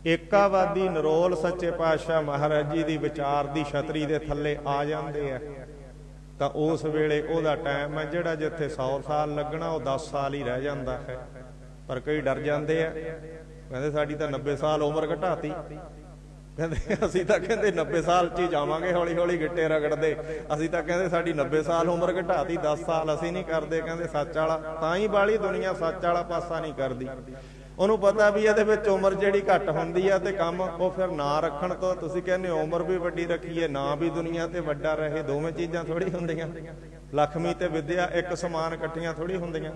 ਏਕਾਵਾਦੀ ਨਿਰੋਲ ਸੱਚੇ ਪਾਤਸ਼ਾਹ ਮਹਾਰਾਜ ਜੀ ਦੀ ਵਿਚਾਰ ਦੀ ਛਤਰੀ ਦੇ ਥੱਲੇ ਆ ਜਾਂਦੇ ਆ, ਤਾਂ ਉਸ ਵੇਲੇ ਉਹਦਾ ਟਾਈਮ ਹੈ ਜਿਹੜਾ ਜਿੱਥੇ 100 ਸਾਲ ਲੱਗਣਾ ਉਹ 10 ਸਾਲ ਹੀ ਰਹਿ ਜਾਂਦਾ ਹੈ। ਪਰ ਕਈ ਡਰ ਜਾਂਦੇ ਆ, ਕਹਿੰਦੇ ਸਾਡੀ ਤਾਂ 90 ਸਾਲ ਉਮਰ ਘਟਾਤੀ, ਕਹਿੰਦੇ ਅਸੀਂ ਤਾਂ ਕਹਿੰਦੇ 90 ਸਾਲ 'ਚ ਹੀ ਜਾਵਾਂਗੇ, ਹੌਲੀ ਹੌਲੀ ਗਿੱਟੇ ਰਗੜਦੇ। ਅਸੀਂ ਤਾਂ ਕਹਿੰਦੇ ਸਾਡੀ 90 ਸਾਲ ਉਮਰ ਘਟਾਤੀ, 10 ਸਾਲ ਅਸੀਂ ਨਹੀਂ ਕਰਦੇ। ਕਹਿੰਦੇ ਸੱਚ ਵਾਲਾ ਤਾਂ ਹੀ ਬਾਹਲੀ ਦੁਨੀਆ ਸੱਚ ਵਾਲਾ ਪਾਸਾ ਨਹੀਂ ਕਰਦੀ। ਉਹਨੂੰ ਪਤਾ ਵੀ ਇਹਦੇ ਵਿੱਚ ਉਮਰ ਜਿਹੜੀ ਘੱਟ ਹੁੰਦੀ ਆ ਤੇ ਕੰਮ ਉਹ ਫਿਰ ਨਾ ਰੱਖਣ ਤੋਂ, ਤੁਸੀਂ ਕਹਿੰਦੇ ਉਮਰ ਵੀ ਵੱਡੀ ਰੱਖੀਏ, ਨਾ ਵੀ ਦੁਨੀਆ ਤੇ ਵੱਡਾ ਰਹੇ, ਦੋਵੇਂ ਚੀਜ਼ਾਂ ਥੋੜੀ ਹੁੰਦੀਆਂ। ਲక్ష్ਮੀ ਤੇ ਵਿਦਿਆ ਇੱਕ ਸਮਾਨ ਇਕੱਠੀਆਂ ਥੋੜੀ ਹੁੰਦੀਆਂ।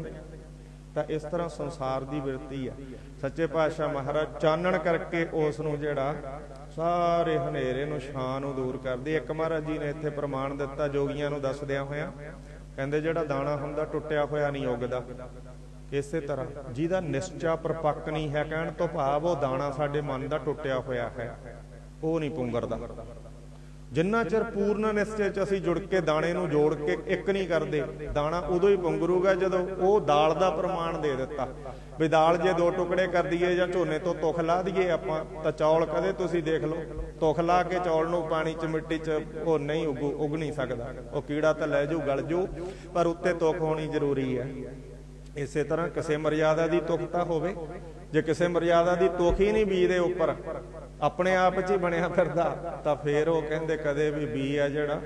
ਤਾਂ ਇਸ ਤਰ੍ਹਾਂ ਸੰਸਾਰ ਦੀ ਬਿਰਤੀ ਹੈ। ਸੱਚੇ ਪਾਤਸ਼ਾਹ ਮਹਾਰਾਜ ਚਾਨਣ ਕਰਕੇ ਉਸ ਨੂੰ ਜਿਹੜਾ ਸਾਰੇ ਹਨੇਰੇ ਨੂੰ ਛਾਂ ਨੂੰ ਦੂਰ ਕਰਦੀ। ਇੱਕ ਮਹਾਰਾਜ ਜੀ ਨੇ ਇੱਥੇ ਪ੍ਰਮਾਣ ਦਿੱਤਾ ਜੋਗੀਆਂ ਨੂੰ ਦੱਸਦਿਆਂ ਹੋਇਆਂ, ਕਹਿੰਦੇ ਜਿਹੜਾ ਦਾਣਾ ਹੁੰਦਾ ਟੁੱਟਿਆ ਹੋਇਆ ਨਹੀਂ ਉੱਗਦਾ। ਇਸੇ ਤਰ੍ਹਾਂ ਜਿਹਦਾ ਨਿਸ਼ਚਾ ਪਰਪੱਕ ਨਹੀਂ ਹੈ, ਕਹਿਣ ਤੋਂ ਭਾਵ ਉਹ ਦਾਣਾ ਸਾਡੇ ਮਨ ਦਾ ਟੁੱਟਿਆ ਹੋਇਆ ਹੈ, ਉਹ ਨਹੀਂ ਪੁੰਗਰਦਾ। ਜਿੰਨਾ ਚਿਰ ਪੂਰਨ ਨਿਸ਼ਚੇ 'ਚ ਅਸੀਂ ਜੁੜ ਕੇ ਦਾਣੇ ਨੂੰ ਜੋੜ ਕੇ ਇੱਕ ਨਹੀਂ ਕਰਦੇ, ਦਾਣਾ ਉਦੋਂ ਹੀ ਪੁੰਗਰੂਗਾ ਜਦੋਂ ਉਹ ਦਾਲ ਦਾ ਪ੍ਰਮਾਣ ਦੇ ਦਿੱਤਾ ਵੀ ਦਾਲ ਜੇ 2 ਟੁਕੜੇ ਕਰ ਦਈਏ ਜਾਂ ਝੋਨੇ ਤੋਂ ਤੁਖ ਲਾ ਦਈਏ ਆਪਾਂ, ਤਾਂ ਚੌਲ ਕਦੇ ਤੁਸੀਂ ਦੇਖ ਲਓ ਤੁਖ ਲਾ ਕੇ ਚੌਲ ਨੂੰ ਪਾਣੀ 'ਚ ਮਿੱਟੀ 'ਚ ਉਹ ਨਹੀਂ ਉੱਗ ਨਹੀਂ ਸਕਦਾ, ਉਹ ਕੀੜਾ ਤਾਂ ਲੈ ਜਾਊ ਗਲ ਜਾਊ, ਪਰ ਉੱਤੇ ਤੁਖ ਹੋਣੀ ਜ਼ਰੂਰੀ ਹੈ। ਇਸੇ ਤਰ੍ਹਾਂ ਕਿਸੇ ਮਰਿਆਦਾ ਦੀ ਤੁਖਤਾ ਹੋਵੇ, ਜੇ ਕਿਸੇ ਮਰਿਆਦਾ ਦੀ ਤੁਖ ਹੀ ਨਹੀਂ ਬੀਜ ਦੇ ਉੱਪਰ, ਆਪਣੇ ਆਪ 'ਚ ਹੀ ਬਣਿਆ ਫਿਰਦਾ, ਤਾਂ ਫੇਰ ਉਹ ਕਹਿੰਦੇ ਕਦੇ ਵੀ ਬੀ ਆ ਜਿਹੜਾ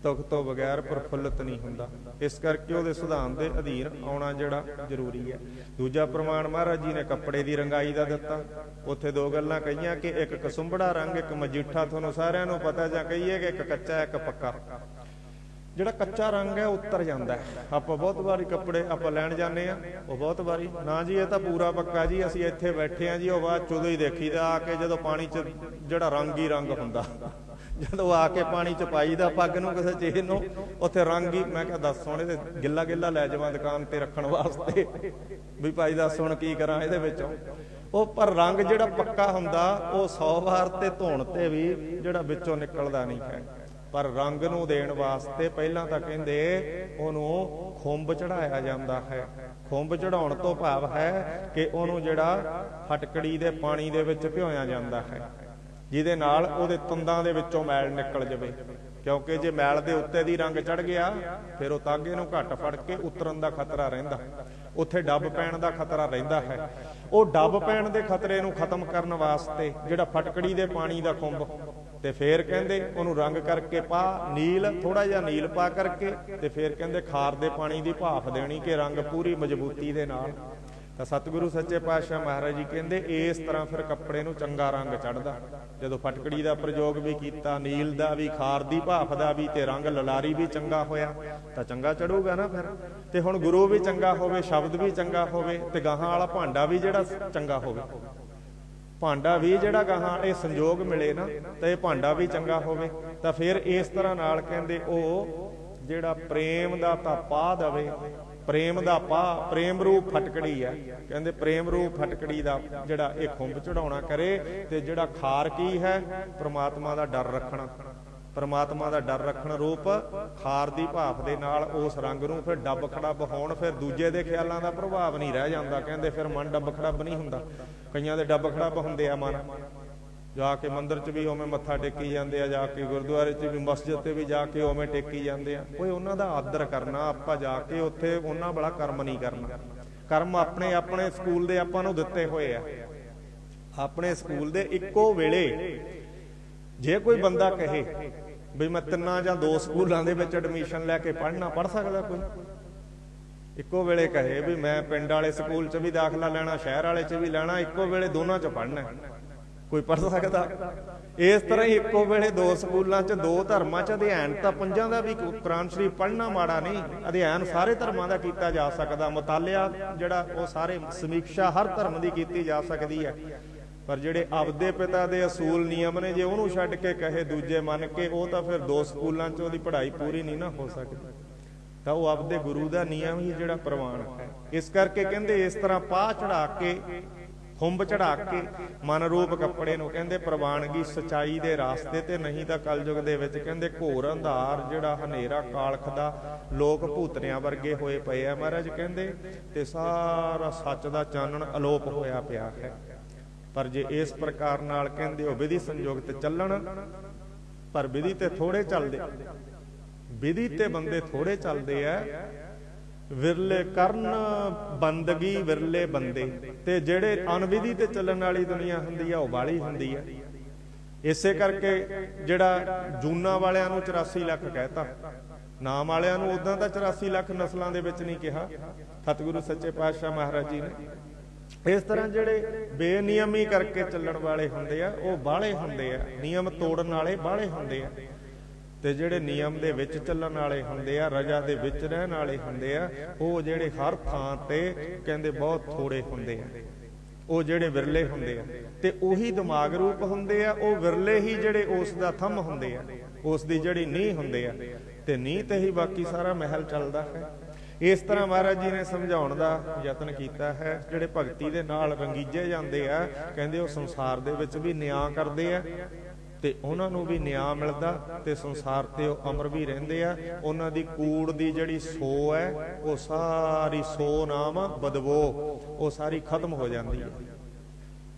ਤੁਖ ਤੋਂ ਬਗੈਰ ਪ੍ਰਫੁੱਲਤ ਨਹੀਂ ਹੁੰਦਾ। ਇਸ ਕਰਕੇ ਉਹਦੇ ਸਿਧਾਂਤ ਦੇ ਅਧੀਨ ਆਉਣਾ ਜਿਹੜਾ ਜ਼ਰੂਰੀ ਹੈ। ਦੂਜਾ ਪ੍ਰਮਾਣ ਮਹਾਰਾਜ ਜੀ ਨੇ ਕੱਪੜੇ ਦੀ ਰੰਗਾਈ ਦਾ ਦਿੱਤਾ। ਉੱਥੇ 2 ਗੱਲਾਂ ਕਹੀਆਂ ਕਿ ਇੱਕ ਕਸੁੰਬੜਾ ਰੰਗ, ਇੱਕ ਮਜੀਠਾ। ਤੁਹਾਨੂੰ ਸਾਰਿਆਂ ਨੂੰ ਪਤਾ, ਜਾਂ ਕਹੀਏ ਕਿ ਇੱਕ ਕੱਚਾ ਇੱਕ ਪੱਕਾ। ਜਿਹੜਾ ਕੱਚਾ ਰੰਗ ਹੈ ਉਤਰ ਜਾਂਦਾ ਹੈ। ਆਪਾਂ ਬਹੁਤ ਵਾਰੀ ਕੱਪੜੇ ਆਪਾਂ ਲੈਣ ਜਾਂਦੇ ਆ, ਉਹ ਬਹੁਤ ਵਾਰੀ ਨਾ ਜੀ ਇਹ ਤਾਂ ਪੂਰਾ ਪੱਕਾ ਜੀ, ਅਸੀਂ ਇੱਥੇ ਬੈਠੇ ਆ ਜੀ, ਉਹ ਬਾਅਦ ਚ ਉਦੋਂ ਹੀ ਦੇਖੀਦਾ ਆ ਕੇ ਜਦੋਂ ਪਾਣੀ 'ਚ ਜਿਹੜਾ ਰੰਗ ਹੀ ਰੰਗ ਹੁੰਦਾ, ਜਦੋਂ ਆ ਕੇ ਪਾਣੀ 'ਚ ਪਾਈਦਾ ਪੱਗ ਨੂੰ ਕਿਸੇ ਚੀਜ਼ ਨੂੰ, ਉੱਥੇ ਰੰਗ ਹੀ। ਮੈਂ ਕਿਹਾ ਦੱਸ ਹੁਣ ਇਹਦੇ ਗਿੱਲਾ ਗਿੱਲਾ ਲੈ ਜਾਵਾਂ ਦੁਕਾਨ ਤੇ ਰੱਖਣ ਵਾਸਤੇ, ਵੀ ਭਾਈ ਦੱਸ ਹੁਣ ਕੀ ਕਰਾਂ ਇਹਦੇ ਵਿੱਚੋਂ। ਉਹ ਪਰ ਰੰਗ ਜਿਹੜਾ ਪੱਕਾ ਹੁੰਦਾ ਉਹ 100 ਵਾਰ ਤੇ ਧੋਣ ਤੇ ਵੀ ਜਿਹੜਾ ਵਿੱਚੋਂ ਨਿਕਲਦਾ ਨਹੀਂ ਹੈ। ਪਰ ਰੰਗ ਨੂੰ ਦੇਣ ਵਾਸਤੇ ਪਹਿਲਾਂ ਤਾਂ ਕਹਿੰਦੇ ਉਹਨੂੰ ਖੁੰਬ ਚੜਾਇਆ ਜਾਂਦਾ ਹੈ। ਖੁੰਬ ਚੜਾਉਣ ਤੋਂ ਭਾਵ ਹੈ ਕਿ ਉਹਨੂੰ ਜਿਹੜਾ ਫਟਕੜੀ ਦੇ ਪਾਣੀ ਦੇ ਵਿੱਚ ਭਿਓਇਆ ਜਾਂਦਾ ਹੈ, ਜਿਹਦੇ ਨਾਲ ਉਹਦੇ ਤੰਦਾਂ ਦੇ ਵਿੱਚੋਂ ਮੈਲ ਨਿਕਲ ਜਾਵੇ। ਕਿਉਂਕਿ ਜੇ ਮੈਲ ਦੇ ਉੱਤੇ ਦੀ ਰੰਗ ਚੜ ਗਿਆ ਫਿਰ ਉਹ ਤਾਗੇ ਨੂੰ ਘੱਟ ਫੜ ਕੇ ਉਤਰਨ ਦਾ ਖਤਰਾ ਰਹਿੰਦਾ, ਉੱਥੇ ਡੱਬ ਪੈਣ ਦਾ ਖਤਰਾ ਰਹਿੰਦਾ ਹੈ। ਉਹ ਡੱਬ ਪੈਣ ਦੇ ਖਤਰੇ ਨੂੰ ਖਤਮ ਕਰਨ ਵਾਸਤੇ ਜਿਹੜਾ ਫਟਕੜੀ ਦੇ ਪਾਣੀ ਦਾ ਖੁੰਬ, ਤੇ ਫੇਰ ਕਹਿੰਦੇ ਉਹਨੂੰ ਰੰਗ ਕਰਕੇ ਪਾ ਨੀਲ, ਥੋੜਾ ਜਿਹਾ ਨੀਲ ਪਾ ਕਰਕੇ, ਤੇ ਫੇਰ ਕਹਿੰਦੇ ਖਾਰ ਦੇ ਪਾਣੀ ਦੀ ਭਾਫ ਦੇਣੀ ਕਿ ਰੰਗ ਪੂਰੀ ਮਜ਼ਬੂਤੀ ਦੇ ਨਾਲ। ਤਾਂ ਸਤਿਗੁਰੂ ਸੱਚੇ ਪਾਤਸ਼ਾਹ ਮਹਾਰਾਜ ਜੀ ਕਹਿੰਦੇ ਇਸ ਤਰ੍ਹਾਂ ਫਿਰ ਕੱਪੜੇ ਨੂੰ ਚੰਗਾ ਰੰਗ ਚੜ੍ਹਦਾ। ਜਦੋਂ ਫਟਕੜੀ ਦਾ ਪ੍ਰਯੋਗ ਵੀ ਕੀਤਾ, ਨੀਲ ਦਾ ਵੀ, ਖਾਰ ਦੀ ਭਾਫ ਦਾ ਵੀ, ਤੇ ਰੰਗ ਲਲਾਰੀ ਵੀ ਚੰਗਾ ਹੋਇਆ, ਤਾਂ ਚੰਗਾ ਚੜੂਗਾ ਨਾ ਫਿਰ। ਤੇ ਹੁਣ ਗੁਰੂ ਵੀ ਚੰਗਾ ਹੋਵੇ, ਸ਼ਬਦ ਵੀ ਚੰਗਾ ਹੋਵੇ, ਤੇ ਗਾਹਾਂ ਵਾਲਾ ਭਾਂਡਾ ਵੀ ਜਿਹੜਾ ਚੰਗਾ ਹੋਵੇ, ਭਾਂਡਾ ਵੀ ਜਿਹੜਾ ਗਾਹਾਂ ਇਹ ਸੰਜੋਗ ਮਿਲੇ ਨਾ, ਤਾਂ ਇਹ ਭਾਂਡਾ ਵੀ ਚੰਗਾ ਹੋਵੇ। ਤਾਂ ਫਿਰ ਇਸ ਤਰ੍ਹਾਂ ਨਾਲ ਕਹਿੰਦੇ ਉਹ ਜਿਹੜਾ ਪ੍ਰੇਮ ਦਾ ਤਾਂ ਪਾ ਦਵੇ, ਪ੍ਰੇਮ ਦਾ ਪਾ, ਪ੍ਰੇਮ ਰੂਪ ਫਟਕੜੀ ਹੈ। ਕਹਿੰਦੇ ਪ੍ਰੇਮ ਰੂਪ ਫਟਕੜੀ ਦਾ ਜਿਹੜਾ ਇਹ ਖੁੰਬ ਚੜਾਉਣਾ ਕਰੇ। ਤੇ ਜਿਹੜਾ ਖਾਰ ਕੀ ਹੈ? ਪ੍ਰਮਾਤਮਾ ਦਾ ਡਰ ਰੱਖਣਾ, ਪ੍ਰਮਾਤਮਾ ਦਾ ਡਰ ਰੱਖਣ ਰੂਪ ਖਾਰ ਦੀ ਭਾਫ ਦੇ ਨਾਲ ਉਸ ਰੰਗ ਨੂੰ ਫਿਰ ਡੱਬ ਖੜੱਬ ਹੋਣ, ਫਿਰ ਦੂਜੇ ਦੇ ਖਿਆਲਾਂ ਦਾ ਪ੍ਰਭਾਵ ਨਹੀਂ ਰਹਿ ਜਾਂਦਾ। ਕਹਿੰਦੇ ਫਿਰ ਮਨ ਡੱਬ ਖੜੱਬ ਨਹੀਂ ਹੁੰਦਾ। ਕਈਆਂ ਦੇ ਡੱਬ ਖੜੱਬ ਹੁੰਦੇ ਆ ਮਨ, ਜਾ ਕੇ ਮੰਦਿਰ 'ਚ ਵੀ ਉਵੇਂ ਮੱਥਾ ਟੇਕੀ ਜਾਂਦੇ ਆ, ਜਾ ਕੇ ਗੁਰਦੁਆਰੇ 'ਚ ਵੀ, ਮਸਜਿਦ ਤੇ ਵੀ ਜਾ ਕੇ ਉਵੇਂ ਟੇਕੀ ਜਾਂਦੇ ਆ। ਕੋਈ ਉਹਨਾਂ ਦਾ ਆਦਰ ਕਰਨਾ, ਆਪਾਂ ਜਾ ਕੇ ਉੱਥੇ ਉਹਨਾਂ ਵਾਲਾ ਕਰਮ ਨਹੀਂ ਕਰਨਾ। ਕਰਮ ਆਪਣੇ ਆਪਣੇ ਸਕੂਲ ਦੇ ਆਪਾਂ ਨੂੰ ਦਿੱਤੇ ਹੋਏ ਆ। ਆਪਣੇ ਸਕੂਲ ਦੇ ਇੱਕੋ ਵੇਲੇ ਜੇ ਕੋਈ ਬੰਦਾ ਕਹੇ ਵੀ ਮੈਂ 3 ਜਾਂ 2 ਸਕੂਲਾਂ ਦੇ ਵਿੱਚ ਐਡਮਿਸ਼ਨ ਲੈ ਕੇ ਪੜ੍ਹਨਾ, ਪੜ੍ਹ ਸਕਦਾ ਕੋਈ? ਇੱਕੋ ਵੇਲੇ ਕਹੇ ਵੀ ਮੈਂ ਪਿੰਡ ਵਾਲੇ ਸਕੂਲ 'ਚ ਵੀ ਦਾਖਲਾ ਲੈਣਾ, ਸ਼ਹਿਰ ਵਾਲੇ 'ਚ ਵੀ ਲੈਣਾ, ਇੱਕੋ ਵੇਲੇ ਦੋਨਾਂ 'ਚ ਪੜ੍ਹਨਾ, ਕੋਈ ਪੜ੍ਹ ਸਕਦਾ? ਇਸ ਤਰ੍ਹਾਂ ਹੀ ਇੱਕੋ ਵੇਲੇ 2 ਸਕੂਲਾਂ 'ਚ 2 ਧਰਮਾਂ 'ਚ ਅਧਿਐਨ ਤਾਂ 5 ਦਾ ਵੀ ਕੁਰਾਨ ਸ਼ਰੀਫ ਪੜ੍ਹਨਾ ਮਾੜਾ ਨਹੀਂ। ਅਧਿਐਨ ਸਾਰੇ ਧਰਮਾਂ ਦਾ ਕੀਤਾ ਜਾ ਸਕਦਾ, ਮੁਤਾਲਿਆ ਜਿਹੜਾ ਉਹ ਸਾਰੇ ਸਮੀਖਿਆ ਹਰ ਧਰਮ ਦੀ ਕੀਤੀ ਜਾ ਸਕਦੀ ਹੈ। ਪਰ ਜਿਹੜੇ ਆਪਦੇ ਪਿਤਾ ਦੇ ਅਸੂਲ ਨਿਯਮ ਨੇ, ਜੇ ਉਹਨੂੰ ਛੱਡ ਕੇ ਕਹੇ ਦੂਜੇ ਮੰਨ ਕੇ, ਉਹ ਤਾਂ ਫਿਰ 2 ਸਕੂਲਾਂ 'ਚ ਉਹਦੀ ਪੜ੍ਹਾਈ ਪੂਰੀ ਨਹੀਂ ਨਾ ਹੋ ਸਕਦੀ। ਤਾਂ ਉਹ ਆਪਦੇ ਗੁਰੂ ਦਾ ਨਿਯਮ ਹੀ ਜਿਹੜਾ ਪ੍ਰਵਾਨ ਹੈ। ਇਸ ਕਰਕੇ ਕਹਿੰਦੇ ਇਸ ਤਰ੍ਹਾਂ ਪਾ ਚੜਾ ਕੇ, ਖੁੰਬ ਚੜਾ ਕੇ ਮਨ ਰੂਪ ਕੱਪੜੇ ਨੂੰ ਕਹਿੰਦੇ ਪ੍ਰਵਾਨਗੀ ਸਚਾਈ ਦੇ ਰਾਸਤੇ ਤੇ, ਨਹੀਂ ਤਾਂ ਕਲਯੁਗ ਦੇ ਵਿੱਚ ਕਹਿੰਦੇ ਘੋਰ ਅੰਧਾਰ ਜਿਹੜਾ ਹਨੇਰਾ ਕਾਲਖ ਦਾ, ਲੋਕ ਭੂਤਨਿਆਂ ਵਰਗੇ ਹੋਏ ਪਏ ਆ ਮਹਾਰਾਜ ਕਹਿੰਦੇ, ਤੇ ਸਾਰਾ ਸੱਚ ਦਾ ਚਾਨਣ ਅਲੋਪ ਹੋਇਆ ਪਿਆ ਹੈ। ਪਰ ਜੇ ਇਸ ਪ੍ਰਕਾਰ ਨਾਲ ਕਹਿੰਦੇ ਉਹ ਵਿਧੀ ਸੰਯੋਗ ਤੇ ਚੱਲਣ, ਪਰ ਵਿਧੀ ਤੇ ਥੋੜੇ ਚੱਲਦੇ, ਵਿਧੀ ਤੇ ਬੰਦੇ ਥੋੜੇ ਚੱਲਦੇ ਆ। ਵਿਰਲੇ ਕਰਨ ਬੰਦਗੀ, ਵਿਰਲੇ ਬੰਦੇ, ਤੇ ਜਿਹੜੇ ਅਨਵਿਧੀ ਤੇ ਚੱਲਣ ਵਾਲੀ ਦੁਨੀਆ ਹੁੰਦੀ ਆ ਉਹ ਬਾਹਲੀ ਹੁੰਦੀ ਆ। ਇਸੇ ਕਰਕੇ ਜਿਹੜਾ ਜੂਨਾ ਵਾਲਿਆਂ ਨੂੰ 84 ਲੱਖ ਕਹਿਤਾ, ਨਾਮ ਵਾਲਿਆਂ ਨੂੰ ਉਦਾਂ ਤਾਂ 84 ਲੱਖ ਨਸਲਾਂ ਦੇ ਵਿੱਚ ਨਹੀਂ ਕਿਹਾ ਸਤਿਗੁਰੂ ਸੱਚੇ ਪਾਤਸ਼ਾਹ ਮਹਾਰਾਜ ਜੀ ਨੇ। ਇਸ ਤਰ੍ਹਾਂ ਜਿਹੜੇ ਬੇਨਿਯਮੀ ਕਰਕੇ ਚੱਲਣ ਵਾਲੇ ਹੁੰਦੇ ਆ ਉਹ ਬਾਹਲੇ ਹੁੰਦੇ ਆ, ਨਿਯਮ ਤੋੜਨ ਵਾਲੇ ਬਾਹਲੇ ਹੁੰਦੇ ਆ। ਤੇ ਜਿਹੜੇ ਨਿਯਮ ਦੇ ਵਿੱਚ ਚੱਲਣ ਵਾਲੇ ਹੁੰਦੇ ਆ, ਰਜਾ ਦੇ ਵਿੱਚ ਰਹਿਣ ਵਾਲੇ ਹੁੰਦੇ ਆ, ਉਹ ਜਿਹੜੇ ਹਰ ਥਾਂ ਤੇ ਕਹਿੰਦੇ ਬਹੁਤ ਥੋੜੇ ਹੁੰਦੇ ਆ, ਉਹ ਜਿਹੜੇ ਵਿਰਲੇ ਹੁੰਦੇ ਆ। ਤੇ ਉਹੀ ਦਿਮਾਗ ਰੂਪ ਹੁੰਦੇ ਆ, ਉਹ ਵਿਰਲੇ ਹੀ ਜਿਹੜੇ ਉਸ ਦਾ ਥੰਮ ਹੁੰਦੇ ਆ, ਉਸ ਦੀ ਜਿਹੜੀ ਨੀਂਹ ਹੁੰਦੇ ਆ, ਤੇ ਨੀਂਹ ਤੇ ਹੀ ਬਾਕੀ ਸਾਰਾ ਮਹਿਲ ਚੱਲਦਾ ਹੈ। ਇਸ ਤਰ੍ਹਾਂ ਮਹਾਰਾਜ ਜੀ ਨੇ ਸਮਝਾਉਣ ਦਾ ਯਤਨ ਕੀਤਾ ਹੈ। ਜਿਹੜੇ ਭਗਤੀ ਦੇ ਨਾਲ ਰੰਗੀਜੇ ਜਾਂਦੇ ਆ, ਕਹਿੰਦੇ ਉਹ ਸੰਸਾਰ ਦੇ ਵਿੱਚ ਵੀ ਨਿਆਂ ਕਰਦੇ ਆ ਤੇ ਉਹਨਾਂ ਨੂੰ ਵੀ ਨਿਆਂ ਮਿਲਦਾ, ਤੇ ਸੰਸਾਰ ਤੇ ਉਹ ਅਮਰ ਵੀ ਰਹਿੰਦੇ ਆ। ਉਹਨਾਂ ਦੀ ਕੂੜ ਦੀ ਜਿਹੜੀ ਸੋ ਹੈ, ਉਹ ਸਾਰੀ ਸੋ ਨਾਮ ਬਦਬੋ, ਉਹ ਸਾਰੀ ਖਤਮ ਹੋ ਜਾਂਦੀ ਹੈ।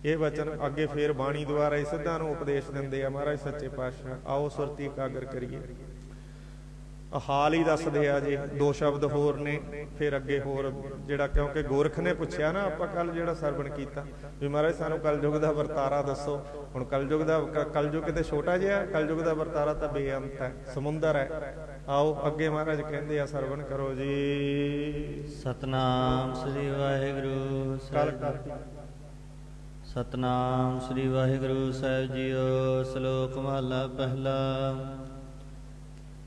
ਇਹ ਵਚਨ ਅੱਗੇ ਫੇਰ ਬਾਣੀ ਦੁਆਰਾ ਹੀ ਸਿੱਧਾਂ ਨੂੰ ਉਪਦੇਸ਼ ਦਿੰਦੇ ਆ ਮਹਾਰਾਜ ਸੱਚੇ ਪਾਤਸ਼ਾਹ। ਆਓ ਸੁਰਤੀ ਇਕਾਗਰ ਕਰੀਏ। ਹਾਲ ਹੀ ਦੱਸਦੇ ਆ ਜੀ, ਦੋ ਸ਼ਬਦ ਹੋਰ ਨੇ ਫਿਰ ਅੱਗੇ ਹੋਰ ਜਿਹੜਾ, ਕਿਉਂਕਿ ਗੋਰਖ ਨੇ ਪੁੱਛਿਆ ਨਾ ਆਪਾਂ ਕੱਲ ਜਿਹੜਾ ਸਰਵਣ ਕੀਤਾ ਵੀ ਮਹਾਰਾਜ ਸਾਨੂੰ ਕਲਯੁਗ ਦਾ ਵਰਤਾਰਾ ਦੱਸੋ। ਹੁਣ ਕਲਯੁਗ ਕਿਤੇ ਛੋਟਾ ਜਿਹਾ, ਕਲਯੁਗ ਦਾ ਵਰਤਾਰਾ ਤਾਂ ਬੇਅੰਤ ਹੈ, ਸਮੁੰਦਰ ਹੈ। ਆਓ ਅੱਗੇ ਮਹਾਰਾਜ ਕਹਿੰਦੇ ਆ, ਸਰਵਣ ਕਰੋ ਜੀ। ਸਤਨਾਮ ਸ੍ਰੀ ਵਾਹਿਗੁਰੂ ਸਤਨਾਮ ਸ੍ਰੀ ਵਾਹਿਗੁਰੂ ਸਾਹਿਬ ਜੀਓ। ਸ਼ਲੋਕ ਮਹਲਾ ਪਹਿਲਾ।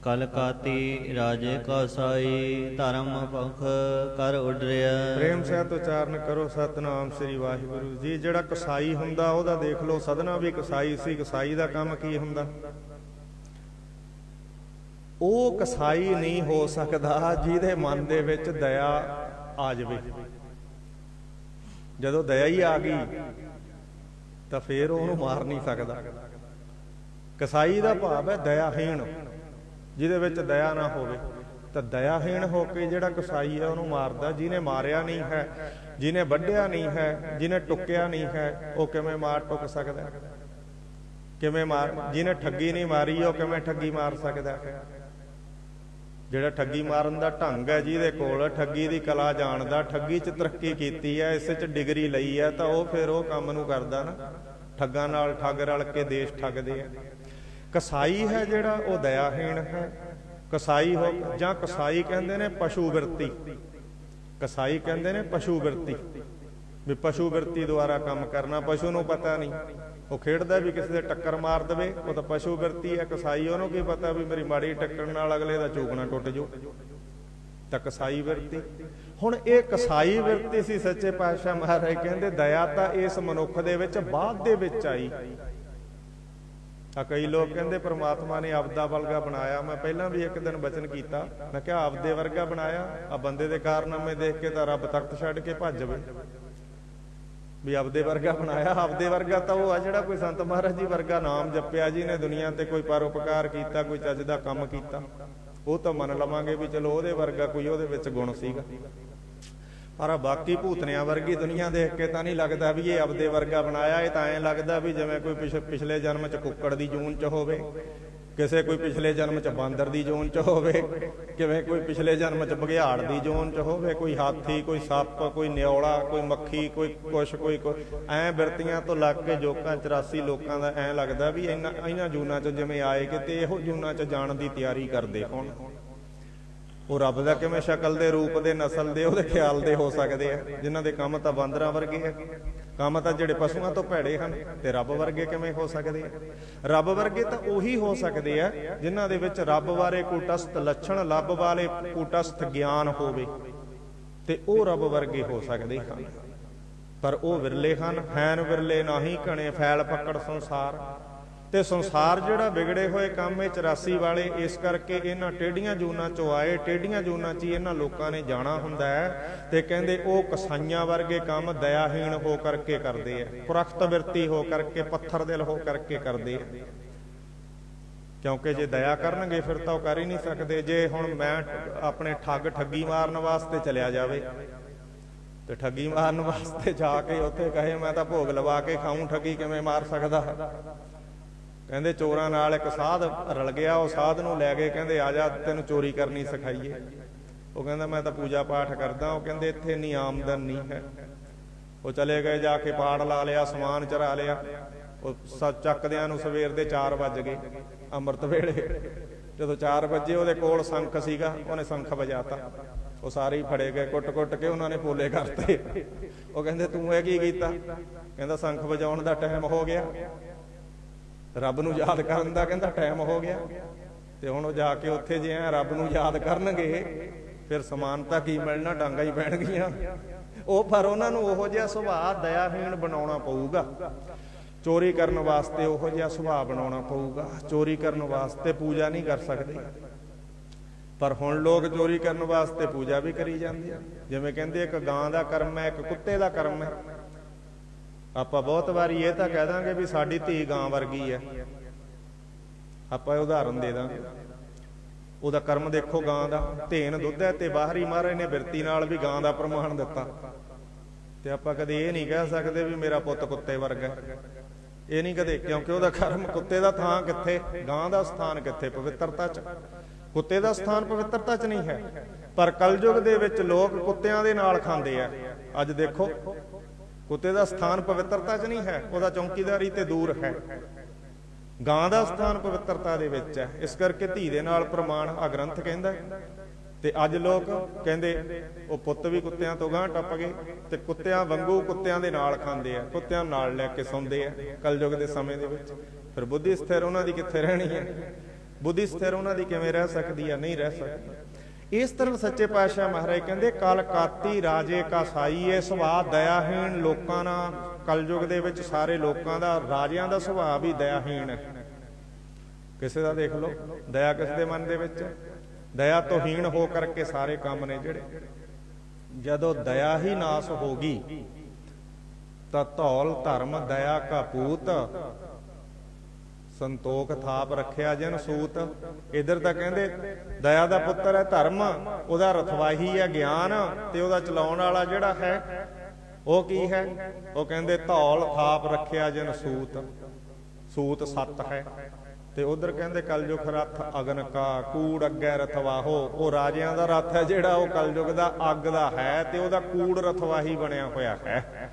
ਕਲ ਕਾਤੀ ਰਾਜੇ ਕਾ ਸਾਈ, ਧਰਮ ਭੁਖ ਕਰ ਉਡਰਿਆ। ਪ੍ਰੇਮ ਸਹਿਤ ਉਚਾਰਨ ਕਰੋ ਸਤਨਾਮ ਸ੍ਰੀ ਵਾਹਿਗੁਰੂ ਜੀ। ਜਿਹੜਾ ਕਸਾਈ ਹੁੰਦਾ ਉਹਦਾ ਦੇਖ ਲਓ, ਸਦਨਾ ਵੀ ਕਸਾਈ ਸੀ। ਕਸਾਈ ਦਾ ਕੰਮ ਕੀ ਹੁੰਦਾ? ਉਹ ਕਸਾਈ ਨਹੀਂ ਹੋ ਸਕਦਾ ਜਿਹਦੇ ਮਨ ਦੇ ਵਿੱਚ ਦਇਆ ਆ ਜਾਵੇ। ਜਦੋਂ ਦਇਆ ਹੀ ਆ ਗਈ ਤਾਂ ਫੇਰ ਉਹਨੂੰ ਮਾਰ ਨਹੀਂ ਸਕਦਾ। ਕਸਾਈ ਦਾ ਭਾਵ ਹੈ ਦਇਆਹੀਣ, ਜਿਹਦੇ ਵਿੱਚ ਦਇਆ ਨਾ ਹੋਵੇ। ਤਾਂ ਦਇਆਹੀਣ ਹੋ ਕੇ ਜਿਹੜਾ ਕਸਾਈ ਹੈ ਉਹਨੂੰ ਮਾਰਦਾ। ਜਿਹਨੇ ਮਾਰਿਆ ਨਹੀਂ ਹੈ, ਜਿਹਨੇ ਵੱਢਿਆ ਨਹੀਂ ਹੈ, ਜਿਹਨੇ ਟੁੱਕਿਆ ਨਹੀਂ ਹੈ, ਉਹ ਕਿਵੇਂ ਮਾਰ ਟੁੱਕ ਸਕਦਾ? ਕਿਵੇਂ ਮਾਰ? ਜਿਹਨੇ ਠੱਗੀ ਨਹੀਂ ਮਾਰੀ ਉਹ ਕਿਵੇਂ ਠੱਗੀ ਮਾਰ ਸਕਦਾ? ਜਿਹੜਾ ਠੱਗੀ ਮਾਰਨ ਦਾ ਢੰਗ ਹੈ, ਜਿਹਦੇ ਕੋਲ ਠੱਗੀ ਦੀ ਕਲਾ ਜਾਣਦਾ, ਠੱਗੀ 'ਚ ਤਰੱਕੀ ਕੀਤੀ ਹੈ, ਇਸ 'ਚ ਡਿਗਰੀ ਲਈ ਹੈ, ਤਾਂ ਉਹ ਫਿਰ ਉਹ ਕੰਮ ਨੂੰ ਕਰਦਾ ਨਾ। ਠੱਗਾਂ ਨਾਲ ਠੱਗ ਰਲ ਕੇ ਦੇਸ਼ ਠੱਗਦੇ ਆ। ਕਸਾਈ ਹੈ ਜਿਹੜਾ, ਉਹ ਦਇਆਹੀਣ ਹੈ। ਕਸਾਈ ਹੋ ਜਾਂ ਕਸਾਈ ਕਹਿੰਦੇ ਨੇ ਪਸ਼ੂ ਬਿਰਤੀ। ਕਸਾਈ ਕਹਿੰਦੇ ਨੇ ਪਸ਼ੂ ਬਿਰਤੀ, ਵੀ ਪਸ਼ੂ ਬਿਰਤੀ ਦੁਆਰਾ ਕੰਮ ਕਰਨਾ। ਪਸ਼ੂ ਨੂੰ ਪਤਾ ਨਹੀਂ, ਉਹ ਖੇਡਦਾ ਵੀ ਕਿਸੇ ਦੇ ਟੱਕਰ ਮਾਰ ਦੇਵੇ, ਉਹ ਤਾਂ ਪਸ਼ੂ ਬਿਰਤੀ ਹੈ। ਕਸਾਈ ਉਹਨੂੰ ਕੀ ਪਤਾ ਵੀ ਮੇਰੀ ਮਾੜੀ ਟੱਕਰ ਨਾਲ ਅਗਲੇ ਦਾ ਚੂਕਣਾ ਟੁੱਟ ਜਾਊ, ਤਾਂ ਕਸਾਈ ਬਿਰਤੀ। ਹੁਣ ਇਹ ਕਸਾਈ ਬਿਰਤੀ ਸੀ। ਸੱਚੇ ਪਾਤਸ਼ਾਹ ਮਹਾਰਾਜ ਕਹਿੰਦੇ ਦਇਆ ਤਾਂ ਇਸ ਮਨੁੱਖ ਦੇ ਵਿੱਚ ਬਾਅਦ ਦੇ ਵਿੱਚ ਆਈ। ਆ ਕਈ ਲੋਕ ਕਹਿੰਦੇ ਪ੍ਰਮਾਤਮਾ ਨੇ ਆਪਦਾ ਵਰਗਾ ਬਣਾਇਆ। ਮੈਂ ਪਹਿਲਾਂ ਵੀ ਇੱਕ ਦਿਨ ਬਚਨ ਕੀਤਾ, ਮੈਂ ਕਿਹਾ ਆਪਦੇ ਵਰਗਾ ਬਣਾਇਆ? ਆ ਬੰਦੇ ਦੇ ਕਾਰਨਾਮੇ ਦੇਖ ਕੇ ਤਾਂ ਰੱਬ ਤਖਤ ਛੱਡ ਕੇ ਭੱਜ ਜਾਵੇ ਵੀ ਆਪਦੇ ਵਰਗਾ ਬਣਾਇਆ। ਆਪਦੇ ਵਰਗਾ ਤਾਂ ਉਹ ਆ ਜਿਹੜਾ ਕੋਈ ਸੰਤ ਮਹਾਰਾਜ ਜੀ ਵਰਗਾ ਨਾਮ ਜਪਿਆ, ਜੀ ਨੇ ਦੁਨੀਆ ਤੇ ਕੋਈ ਪਰਉਪਕਾਰ ਕੀਤਾ, ਕੋਈ ਚੱਜ ਦਾ ਕੰਮ ਕੀਤਾ, ਉਹ ਤਾਂ ਮੰਨ ਲਵਾਂਗੇ ਵੀ ਚਲੋ ਉਹਦੇ ਵਰਗਾ ਕੋਈ ਉਹਦੇ ਵਿੱਚ ਗੁਣ ਸੀਗਾ। ਪਰ ਬਾਕੀ ਭੂਤਨਿਆਂ ਵਰਗੀ ਦੁਨੀਆ ਦੇਖ ਕੇ ਤਾਂ ਨਹੀਂ ਲੱਗਦਾ ਵੀ ਇਹ ਆਪਦੇ ਵਰਗਾ ਬਣਾਇਆ। ਇਹ ਤਾਂ ਐਂ ਲੱਗਦਾ ਵੀ ਜਿਵੇਂ ਕੋਈ ਪਿਛਲੇ ਜਨਮ 'ਚ ਕੁੱਕੜ ਦੀ ਜੂਨ 'ਚ ਹੋਵੇ, ਕਿਸੇ ਕੋਈ ਪਿਛਲੇ ਜਨਮ 'ਚ ਬਾਂਦਰ ਦੀ ਜੂਨ 'ਚ ਹੋਵੇ, ਕਿਵੇਂ ਕੋਈ ਪਿਛਲੇ ਜਨਮ 'ਚ ਬਘਿਆੜ ਦੀ ਜੂਨ 'ਚ ਹੋਵੇ, ਕੋਈ ਹਾਥੀ, ਕੋਈ ਸੱਪ, ਕੋਈ ਨਿਉਲਾ, ਕੋਈ ਮੱਖੀ, ਕੋਈ ਕੁਛ, ਕੋਈ ਐਂ ਬਿਰਤੀਆਂ ਤੋਂ ਲੱਗ ਕੇ ਜੋਕਾਂ 84 ਲੋਕਾਂ ਦਾ ਐਂ ਲੱਗਦਾ ਵੀ ਇਹਨਾਂ ਜੂਨਾਂ 'ਚ ਜਿਵੇਂ ਆਏ ਕਿਤੇ ਇਹੋ ਜੂਨਾਂ 'ਚ ਜਾਣ ਦੀ ਤਿਆਰੀ ਕਰਦੇ ਹੋਣ। ਉਹ ਰੱਬ ਦਾ ਕਿਵੇਂ ਸ਼ਕਲ ਦੇ, ਰੂਪ ਦੇ, ਨਸਲ ਦੇ, ਉਹਦੇ ਖਿਆਲ ਦੇ ਹੋ ਸਕਦੇ ਆ, ਜਿਨ੍ਹਾਂ ਦੇ ਕੰਮ ਤਾਂ ਬਾਂਦਰਾਂ ਵਰਗੇ ਆ, ਕੰਮ ਤਾਂ ਜਿਹੜੇ ਪਸ਼ੂਆਂ ਤੋਂ ਭੈੜੇ ਹਨ। ਤੇ ਰੱਬ ਵਰਗੇ ਕਿਵੇਂ ਹੋ ਸਕਦੇ ਆ? ਰੱਬ ਵਰਗੇ ਤਾਂ ਉਹੀ ਹੋ ਸਕਦੇ ਆ ਜਿਨ੍ਹਾਂ ਦੇ ਵਿੱਚ ਰੱਬ ਬਾਰੇ ਕੂਟਸਥ ਲੱਛਣ, ਰੱਬ ਵਾਲੇ ਕੂਟਸਥ ਗਿਆਨ ਹੋਵੇ, ਤੇ ਉਹ ਰੱਬ ਵਰਗੇ ਹੋ ਸਕਦੇ ਹਨ। ਪਰ ਉਹ ਵਿਰਲੇ ਹਨ, ਹੈਨ ਵਿਰਲੇ ਨਾਹੀਂ ਘਣੇ ਫੈਲ ਪਕੜ ਸੰਸਾਰ। ਤੇ ਸੰਸਾਰ ਜਿਹੜਾ ਵਿਗੜੇ ਹੋਏ ਕੰਮ ਇਹ 84 ਵਾਲੇ, ਇਸ ਕਰਕੇ ਇਹਨਾਂ ਟੇਢੀਆਂ ਜੂਨਾਂ 'ਚੋਂ ਆਏ। ਟੇਢੀਆਂ ਜੂਨਾਂ 'ਚ ਹੀ ਇਹਨਾਂ ਲੋਕਾਂ ਨੇ ਜਾਣਾ ਹੁੰਦਾ ਹੈ। ਤੇ ਕਹਿੰਦੇ ਉਹ ਕਸਾਈਆਂ ਵਰਗੇ ਕੰਮ ਦਇਆਹੀਣ ਹੋ ਕਰਕੇ ਕਰਦੇ ਆ, ਪੁਰਖਤ ਬਿਰਤੀ ਹੋ ਕਰਕੇ, ਪੱਥਰ ਦਿਲ ਹੋ ਕਰਕੇ ਕਰਦੇ ਆ। ਕਿਉਂਕਿ ਜੇ ਦਇਆ ਕਰਨਗੇ ਫਿਰ ਤਾਂ ਉਹ ਕਰ ਹੀ ਨਹੀਂ ਸਕਦੇ। ਜੇ ਹੁਣ ਮੈਂ ਆਪਣੇ ਠੱਗੀ ਮਾਰਨ ਵਾਸਤੇ ਚਲਿਆ ਜਾਵੇ ਤੇ ਠੱਗੀ ਮਾਰਨ ਵਾਸਤੇ ਜਾ ਕੇ ਉੱਥੇ ਕਹੇ ਮੈਂ ਤਾਂ ਭੋਗ ਲਵਾ ਕੇ ਖਾਊਂ, ਠੱਗੀ ਕਿਵੇਂ ਮਾਰ ਸਕਦਾ? ਕਹਿੰਦੇ ਚੋਰਾਂ ਨਾਲ ਇੱਕ ਸਾਧ ਰਲ ਗਿਆ, ਉਹ ਸਾਧ ਨੂੰ ਲੈ ਕੇ ਕਹਿੰਦੇ ਆ ਜਾ ਤੈਨੂੰ ਚੋਰੀ ਕਰਨੀ ਸਿਖਾਈਏ। ਉਹ ਕਹਿੰਦਾ ਮੈਂ ਤਾਂ ਪੂਜਾ ਪਾਠ ਕਰਦਾ। ਉਹ ਕਹਿੰਦੇ ਇੱਥੇ ਇੰਨੀ ਆਮਦਨ ਨਹੀਂ ਹੈ। ਉਹ ਚਲੇ ਗਏ, ਜਾ ਕੇ ਪਾੜ ਲਾ ਲਿਆ, ਸਮਾਨ ਚਰਾ ਲਿਆ। ਉਹ ਚੱਕਦਿਆਂ ਨੂੰ ਸਵੇਰ ਦੇ 4 ਵੱਜ ਗਏ ਅੰਮ੍ਰਿਤ ਵੇਲੇ। ਜਦੋਂ 4 ਵਜੇ ਉਹਦੇ ਕੋਲ ਸ਼ੰਖ ਸੀਗਾ, ਉਹਨੇ ਸ਼ੰਖ ਵਜਾਤਾ। ਉਹ ਸਾਰੇ ਹੀ ਫੜੇ ਗਏ, ਕੁੱਟ-ਕੁੱਟ ਕੇ ਉਹਨਾਂ ਨੇ ਪੋਲੇ ਕਰਤੇ। ਉਹ ਕਹਿੰਦੇ ਤੂੰ ਇਹ ਕੀ ਕੀਤਾ? ਕਹਿੰਦਾ ਸ਼ੰਖ ਵਜਾਉਣ ਦਾ ਟਾਈਮ ਹੋ ਗਿਆ, ਰੱਬ ਨੂੰ ਯਾਦ ਕਰਨ ਦਾ ਕਹਿੰਦਾ ਟਾਈਮ ਹੋ ਗਿਆ। ਤੇ ਹੁਣ ਉਹ ਜਾ ਕੇ ਉੱਥੇ ਜੇ ਰੱਬ ਨੂੰ ਯਾਦ ਕਰਨਗੇ ਫਿਰ ਸਮਾਨਤਾ ਕੀ ਮਿਲਣਾ, ਡਾਂਗਾ ਹੀ ਪੈਣਗੀਆਂ ਉਹ। ਪਰ ਉਹਨਾਂ ਨੂੰ ਉਹੋ ਜਿਹਾ ਸੁਭਾਅ ਦਇਆਹੀਣ ਬਣਾਉਣਾ ਪਊਗਾ। ਚੋਰੀ ਕਰਨ ਵਾਸਤੇ ਉਹੋ ਜਿਹਾ ਸੁਭਾਅ ਬਣਾਉਣਾ ਪਊਗਾ। ਚੋਰੀ ਕਰਨ ਵਾਸਤੇ ਪੂਜਾ ਨਹੀਂ ਕਰ ਸਕਦੇ, ਪਰ ਹੁਣ ਲੋਕ ਚੋਰੀ ਕਰਨ ਵਾਸਤੇ ਪੂਜਾ ਵੀ ਕਰੀ ਜਾਂਦੇ ਆ। ਜਿਵੇਂ ਕਹਿੰਦੇ ਇੱਕ ਗਾਂ ਦਾ ਕਰਮ ਹੈ, ਇੱਕ ਕੁੱਤੇ ਦਾ ਕਰਮ ਹੈ। ਆਪਾਂ ਬਹੁਤ ਵਾਰੀ ਇਹ ਤਾਂ ਕਹਿ ਦਾਂਗੇ ਵੀ ਸਾਡੀ ਧੀ ਗਾਂ ਵਰਗੀ ਹੈ, ਆਪਾਂ ਉਦਾਹਰਨ ਦੇ ਦਾਂਗੇ। ਉਹਦਾ ਕਰਮ ਦੇਖੋ ਗਾਂ ਦਾ, ਧੇਨ ਦੁੱਧ ਹੈ ਤੇ ਬਾਹਰੀ ਮਹਾਰਾਜ ਨੇ ਬਿਰਤੀ ਨਾਲ ਵੀ ਗਾਂ ਦਾ ਪ੍ਰਮਾਣ ਦਿੱਤਾ। ਤੇ ਆਪਾਂ ਕਦੇ ਇਹ ਨਹੀਂ ਕਹਿ ਸਕਦੇ ਵੀ ਮੇਰਾ ਪੁੱਤ ਕੁੱਤੇ ਵਰਗਾ, ਇਹ ਨਹੀਂ ਕਦੇ, ਕਿਉਂਕਿ ਉਹਦਾ ਕਰਮ, ਕੁੱਤੇ ਦਾ ਥਾਂ ਕਿੱਥੇ, ਗਾਂ ਦਾ ਸਥਾਨ ਕਿੱਥੇ ਪਵਿੱਤਰਤਾ 'ਚ। ਕੁੱਤੇ ਦਾ ਸਥਾਨ ਪਵਿੱਤਰਤਾ 'ਚ ਨਹੀਂ ਹੈ। ਪਰ ਕਲਯੁਗ ਦੇ ਵਿੱਚ ਲੋਕ ਕੁੱਤਿਆਂ ਦੇ ਨਾਲ ਖਾਂਦੇ ਆ। ਅੱਜ ਦੇਖੋ ਕੁੱਤੇ ਦਾ ਸਥਾਨ ਪਵਿੱਤਰਤਾ 'ਚ ਨਹੀਂ ਹੈ, ਉਹਦਾ ਚੌਂਕੀਦਾਰੀ ਤੇ ਦੂਰ ਹੈ। ਗਾਂ ਦਾ ਸਥਾਨ ਪਵਿੱਤਰਤਾ ਦੇ ਵਿੱਚ ਹੈ। ਇਸ ਕਰਕੇ ਧੀ ਦੇ ਨਾਲ ਪ੍ਰਮਾਣ ਆ ਗ੍ਰੰਥ ਕਹਿੰਦਾ। ਤੇ ਅੱਜ ਲੋਕ ਕਹਿੰਦੇ ਉਹ ਪੁੱਤ ਵੀ ਕੁੱਤਿਆਂ ਤੋਂ ਗਾਂਹ ਟੱਪ ਗਏ ਤੇ ਕੁੱਤਿਆਂ ਵਾਂਗੂ ਕੁੱਤਿਆਂ ਦੇ ਨਾਲ ਖਾਂਦੇ ਆ, ਕੁੱਤਿਆਂ ਨਾਲ ਲੈ ਕੇ ਸੌਂਦੇ ਆ ਕਲਯੁਗ ਦੇ ਸਮੇਂ ਦੇ ਵਿੱਚ। ਫਿਰ ਬੁੱਧੀ ਸਥਿਰ ਉਹਨਾਂ ਦੀ ਕਿੱਥੇ ਰਹਿਣੀ ਹੈ? ਬੁੱਧੀ ਸਥਿਰ ਉਹਨਾਂ ਦੀ ਕਿਵੇਂ ਰਹਿ ਸਕਦੀ ਹੈ? ਨਹੀਂ ਰਹਿ ਸਕਦੀ। ਇਸ ਤਰ੍ਹਾਂ ਸੱਚੇ ਪਾਤਸ਼ਾਹ ਮਹਾਰਾਜ ਕਹਿੰਦੇ ਕਲ ਕਾਤੀ ਰਾਜੇ ਕਾ ਸਾਈਏ ਸੁਭਾਅ ਦਇਆਹੀਣ ਲੋਕਾਂ ਨਾਲ। ਕਲਯੁਗ ਦੇ ਵਿੱਚ ਸਾਰੇ ਲੋਕਾਂ ਦਾ, ਰਾਜਿਆਂ ਦਾ ਸੁਭਾਅ ਵੀ ਦਇਆਹੀਣ ਹੈ। ਕਿਸੇ ਦਾ ਦੇਖ ਲਓ, ਦਇਆ ਕਿਸ ਦੇ ਮਨ ਦੇ ਵਿੱਚ? ਦਇਆ ਤੋਂ ਹੀਣ ਹੋ ਕਰਕੇ ਸਾਰੇ ਕੰਮ ਨੇ ਜਿਹੜੇ। ਜਦੋਂ ਦਇਆ ਹੀ ਨਾਸ ਹੋਗੀ ਤਾਂ ਧੌਲ ਧਰਮ ਦਇਆ ਕਾ ਪੂਤ, ਸੰਤੋਖ ਥਾਪ ਰੱਖਿਆ ਜਨ ਸੂਤ। ਇਧਰ ਤਾਂ ਕਹਿੰਦੇ ਦਇਆ ਦਾ ਪੁੱਤਰ ਹੈ ਧਰਮ, ਉਹਦਾ ਰਥਵਾਹੀ ਹੈ ਗਿਆਨ, ਤੇ ਉਹਦਾ ਚਲਾਉਣ ਵਾਲਾ ਜਿਹੜਾ ਹੈ ਉਹ ਕੀ ਹੈ? ਉਹ ਕਹਿੰਦੇ ਧੌਲ ਥਾਪ ਰੱਖਿਆ ਜਨ ਸੂਤ, ਸੂਤ ਸੱਤ ਹੈ। ਤੇ ਉਧਰ ਕਹਿੰਦੇ ਕਲਯੁਗ ਰਥ ਅਗਨ ਕਾ, ਕੂੜ ਅੱਗੇ ਰਥਵਾਹੋ। ਉਹ ਰਾਜਿਆਂ ਦਾ ਰਥ ਹੈ ਜਿਹੜਾ, ਉਹ ਕਲਯੁਗ ਦਾ ਅੱਗ ਦਾ ਹੈ ਤੇ ਉਹਦਾ ਕੂੜ ਰਥਵਾਹੀ ਬਣਿਆ ਹੋਇਆ ਹੈ।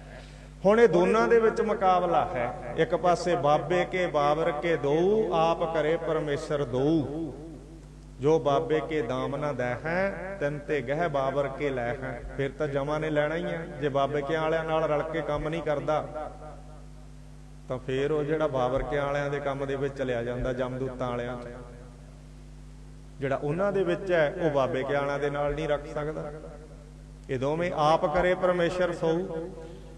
ਹੁਣ ਇਹ ਦੋਨਾਂ ਦੇ ਵਿੱਚ ਮੁਕਾਬਲਾ ਹੈ। ਇੱਕ ਪਾਸੇ ਬਾਬੇ ਕੇ ਬਾਬਰ ਕੇ ਦਊ, ਆਪ ਕਰੇ ਪਰਮੇਸ਼ਰ ਦਊ। ਜੋ ਬਾਬੇ ਕੇ ਦਾਮ ਨਾ ਦੈ ਹੈ, ਤਨ ਤੇ ਗਹਿ ਬਾਬਰ ਕੇ ਲੈ ਹੈ। ਫਿਰ ਤਾਂ ਜਮਾਂ ਨੇ ਲੈਣਾ ਹੀ ਹੈ। ਜੇ ਬਾਬੇ ਕੇ ਵਾਲਿਆਂ ਨਾਲ ਰਲ ਕੇ ਕੰਮ ਨਹੀਂ ਕਰਦਾ ਤਾਂ ਫੇਰ ਉਹ ਜਿਹੜਾ ਬਾਬਰ ਕੇ ਵਾਲਿਆਂ ਦੇ ਕੰਮ ਦੇ ਵਿੱਚ ਚਲਿਆ ਜਾਂਦਾ, ਜਮਦੂਤਾਂ ਵਾਲਿਆਂ ਚ। ਜਿਹੜਾ ਉਹਨਾਂ ਦੇ ਵਿੱਚ ਹੈ ਉਹ ਬਾਬੇ ਕੇ ਵਾਲਿਆਂ ਦੇ ਨਾਲ ਨਹੀਂ ਰੱਖ ਸਕਦਾ। ਇਹ ਦੋਵੇਂ ਆਪ ਕਰੇ ਪਰਮੇਸ਼ਰ ਸਊ।